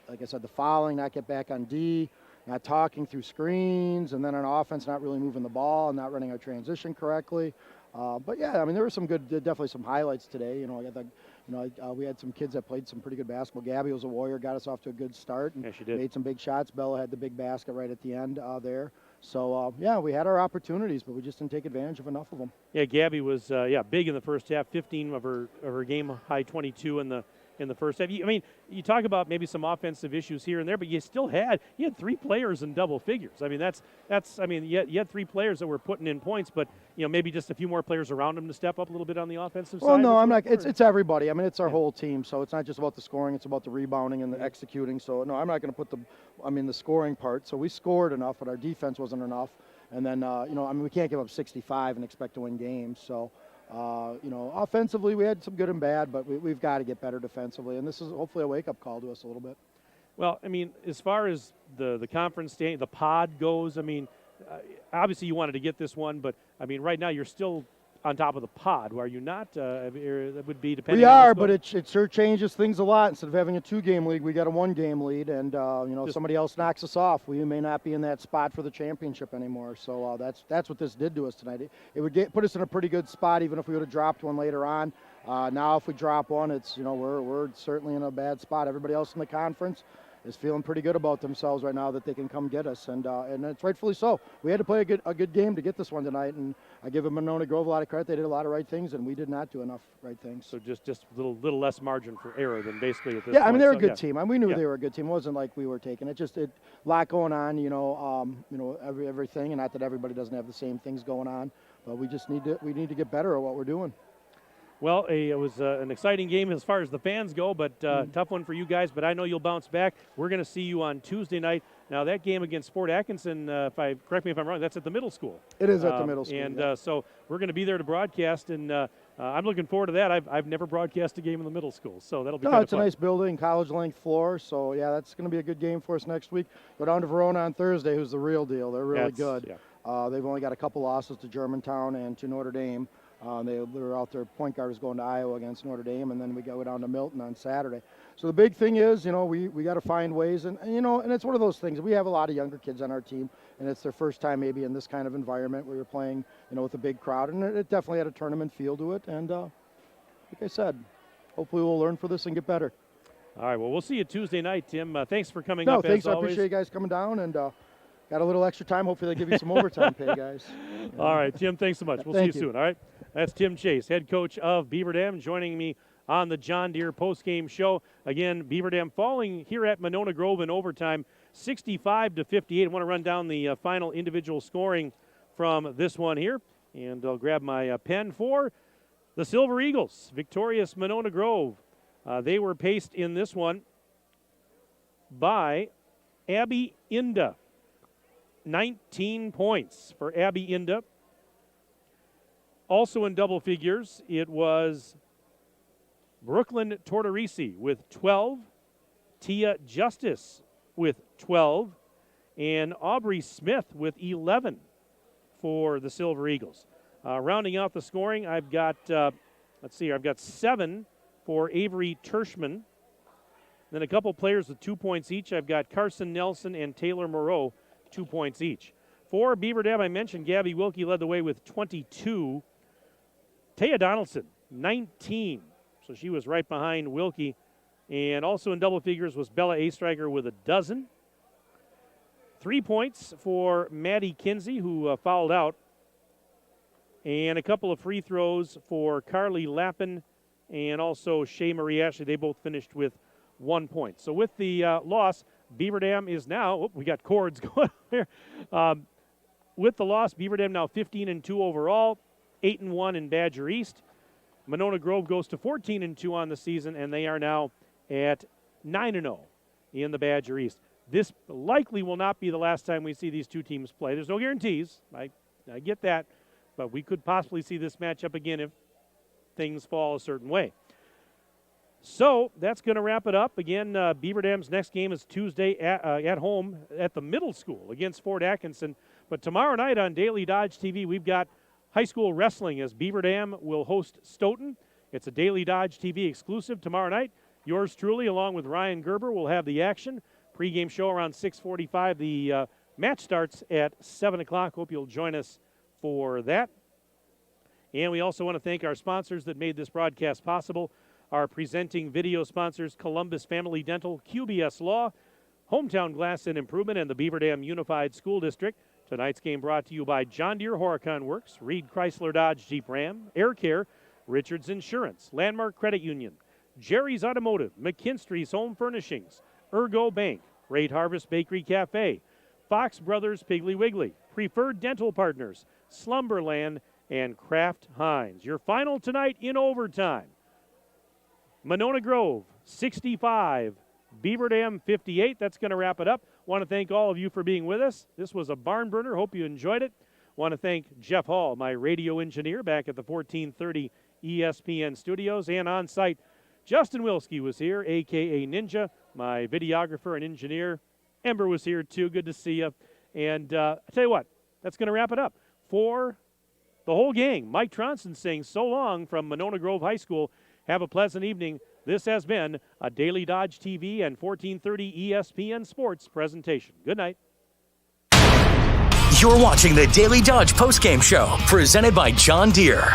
like I said, the fouling, not get back on D, not talking through screens, and then on offense, not really moving the ball and not running our transition correctly. But yeah, I mean, there were definitely some highlights today. We had some kids that played some pretty good basketball. Gabby was a warrior, got us off to a good start, and she did. Made some big shots. Bella had the big basket right at the end there. So, we had our opportunities, but we just didn't take advantage of enough of them. Yeah, Gabby was big in the first half, 15 of her game high 22 in the first half. I mean, you talk about maybe some offensive issues here and there, but you had 3 players in double figures. I mean, you had 3 players that were putting in points, but maybe just a few more players around them to step up a little bit on the offensive side. Well, no, I'm not. It's everybody. I mean, it's our whole team, so it's not just about the scoring; it's about the rebounding and the executing. So, no, I'm not going to put the scoring part. So we scored enough, but our defense wasn't enough. And then, we can't give up 65 and expect to win games. So. Offensively, we had some good and bad, but we've got to get better defensively, and this is hopefully a wake-up call to us a little bit. Well, I mean, as far as the conference the pod goes, I mean, obviously you wanted to get this one, but, I mean, right now you're still on top of the pod, are you not? That would be depending. We are, but it sure changes things a lot. Instead of having a 2-game lead, we got a 1-game lead, and somebody else knocks us off, we may not be in that spot for the championship anymore. So that's what this did to us tonight. It would put us in a pretty good spot, even if we would have dropped one later on. Now, if we drop one, it's we're certainly in a bad spot. Everybody else in the conference is feeling pretty good about themselves right now that they can come get us, and it's rightfully so. We had to play a good game to get this one tonight, and I give Monona Grove a lot of credit. They did a lot of right things, and we did not do enough right things. So just a little less margin for error than basically at this point. Yeah, I mean, they're a good team. I mean, we knew they were a good team. It wasn't like we were taking it. Just a lot going on, everything, and not that everybody doesn't have the same things going on, but we need to get better at what we're doing. Well, it was an exciting game as far as the fans go, but tough one for you guys. But I know you'll bounce back. We're going to see you on Tuesday night. Now, that game against Fort Atkinson, correct me if I'm wrong, that's at the middle school. It is at the middle school. And so we're going to be there to broadcast, and I'm looking forward to that. I've never broadcast a game in the middle school, so that'll be kind of fun. It's a nice building, college-length floor. So, yeah, that's going to be a good game for us next week. Go down to Verona on Thursday, who's the real deal. They're really good. Yeah. They've only got a couple losses to Germantown and to Notre Dame. They were out there. Point guard is going to Iowa against Notre Dame, and then we go down to Milton on Saturday. So the big thing is, we got to find ways, and it's one of those things. We have a lot of younger kids on our team, and it's their first time maybe in this kind of environment where you're playing, with a big crowd, and it definitely had a tournament feel to it. And like I said, hopefully we'll learn for this and get better. All right. Well, we'll see you Tuesday night, Tim. Thanks for coming up. Thanks. As I appreciate you guys coming down, and got a little extra time. Hopefully they'll give you some overtime pay, guys. All right, Tim. Thanks so much. We'll see you soon. All right. That's Tim Chase, head coach of Beaver Dam, joining me on the John Deere postgame show. Again, Beaver Dam falling here at Monona Grove in overtime, 65-58. I want to run down the final individual scoring from this one here, and I'll grab my pen for the Silver Eagles, victorious Monona Grove. They were paced in this one by Abby Inda. 19 points for Abby Inda. Also in double figures, it was Brooklyn Tortorisi with 12, Tia Justice with 12, and Aubrey Smith with 11 for the Silver Eagles. Rounding out the scoring, I've got, I've got 7 for Avery Tershman. Then a couple players with 2 points each. I've got Carson Nelson and Taylor Moreau, 2 points each. For Beaver Dam, I mentioned Gabby Wilkie led the way with 22. Taya Donaldson, 19. So she was right behind Wilkie. And also in double figures was Bella Astriker with a dozen. 3 points for Maddie Kinsey, who fouled out. And a couple of free throws for Carly Lappin and also Shea Marie Ashley. They both finished with 1 point. So with the loss, Beaver Dam is now, we got cords going there. With the loss, Beaver Dam now 15-2 overall, 8-1 in Badger East. Monona Grove goes to 14-2 on the season, and they are now at 9-0 in the Badger East. This likely will not be the last time we see these two teams play. There's no guarantees. I get that. But we could possibly see this matchup again if things fall a certain way. So that's going to wrap it up. Again, Beaver Dam's next game is Tuesday at home at the middle school against Fort Atkinson. But tomorrow night on Daily Dodge TV, we've got high school wrestling as Beaver Dam will host Stoughton. It's a Daily Dodge TV exclusive tomorrow night. Yours truly, along with Ryan Gerber, will have the action. Pre-game show around 6:45. The match starts at 7 o'clock. Hope you'll join us for that. And we also want to thank our sponsors that made this broadcast possible. Our presenting video sponsors, Columbus Family Dental, QBS Law, Hometown Glass and Improvement, and the Beaver Dam Unified School District. Tonight's game brought to you by John Deere Horicon Works, Reed Chrysler Dodge Jeep Ram, Air Care, Richards Insurance, Landmark Credit Union, Jerry's Automotive, McKinstry's Home Furnishings, Ergo Bank, Great Harvest Bakery Cafe, Fox Brothers Piggly Wiggly, Preferred Dental Partners, Slumberland, and Kraft Heinz. Your final tonight in overtime. Monona Grove, 65. Beaver Dam, 58. That's going to wrap it up. Want to thank all of you for being with us. This was a barn burner. Hope you enjoyed it. Want to thank Jeff Hall, my radio engineer, back at the 1430 ESPN studios. And on site, Justin Wilski was here, a.k.a. Ninja, my videographer and engineer. Ember was here, too. Good to see you. And I tell you what, that's going to wrap it up. For the whole gang, Mike Tronson saying so long from Monona Grove High School. Have a pleasant evening. This has been a Daily Dodge TV and 1430 ESPN Sports presentation. Good night. You're watching the Daily Dodge postgame show presented by John Deere.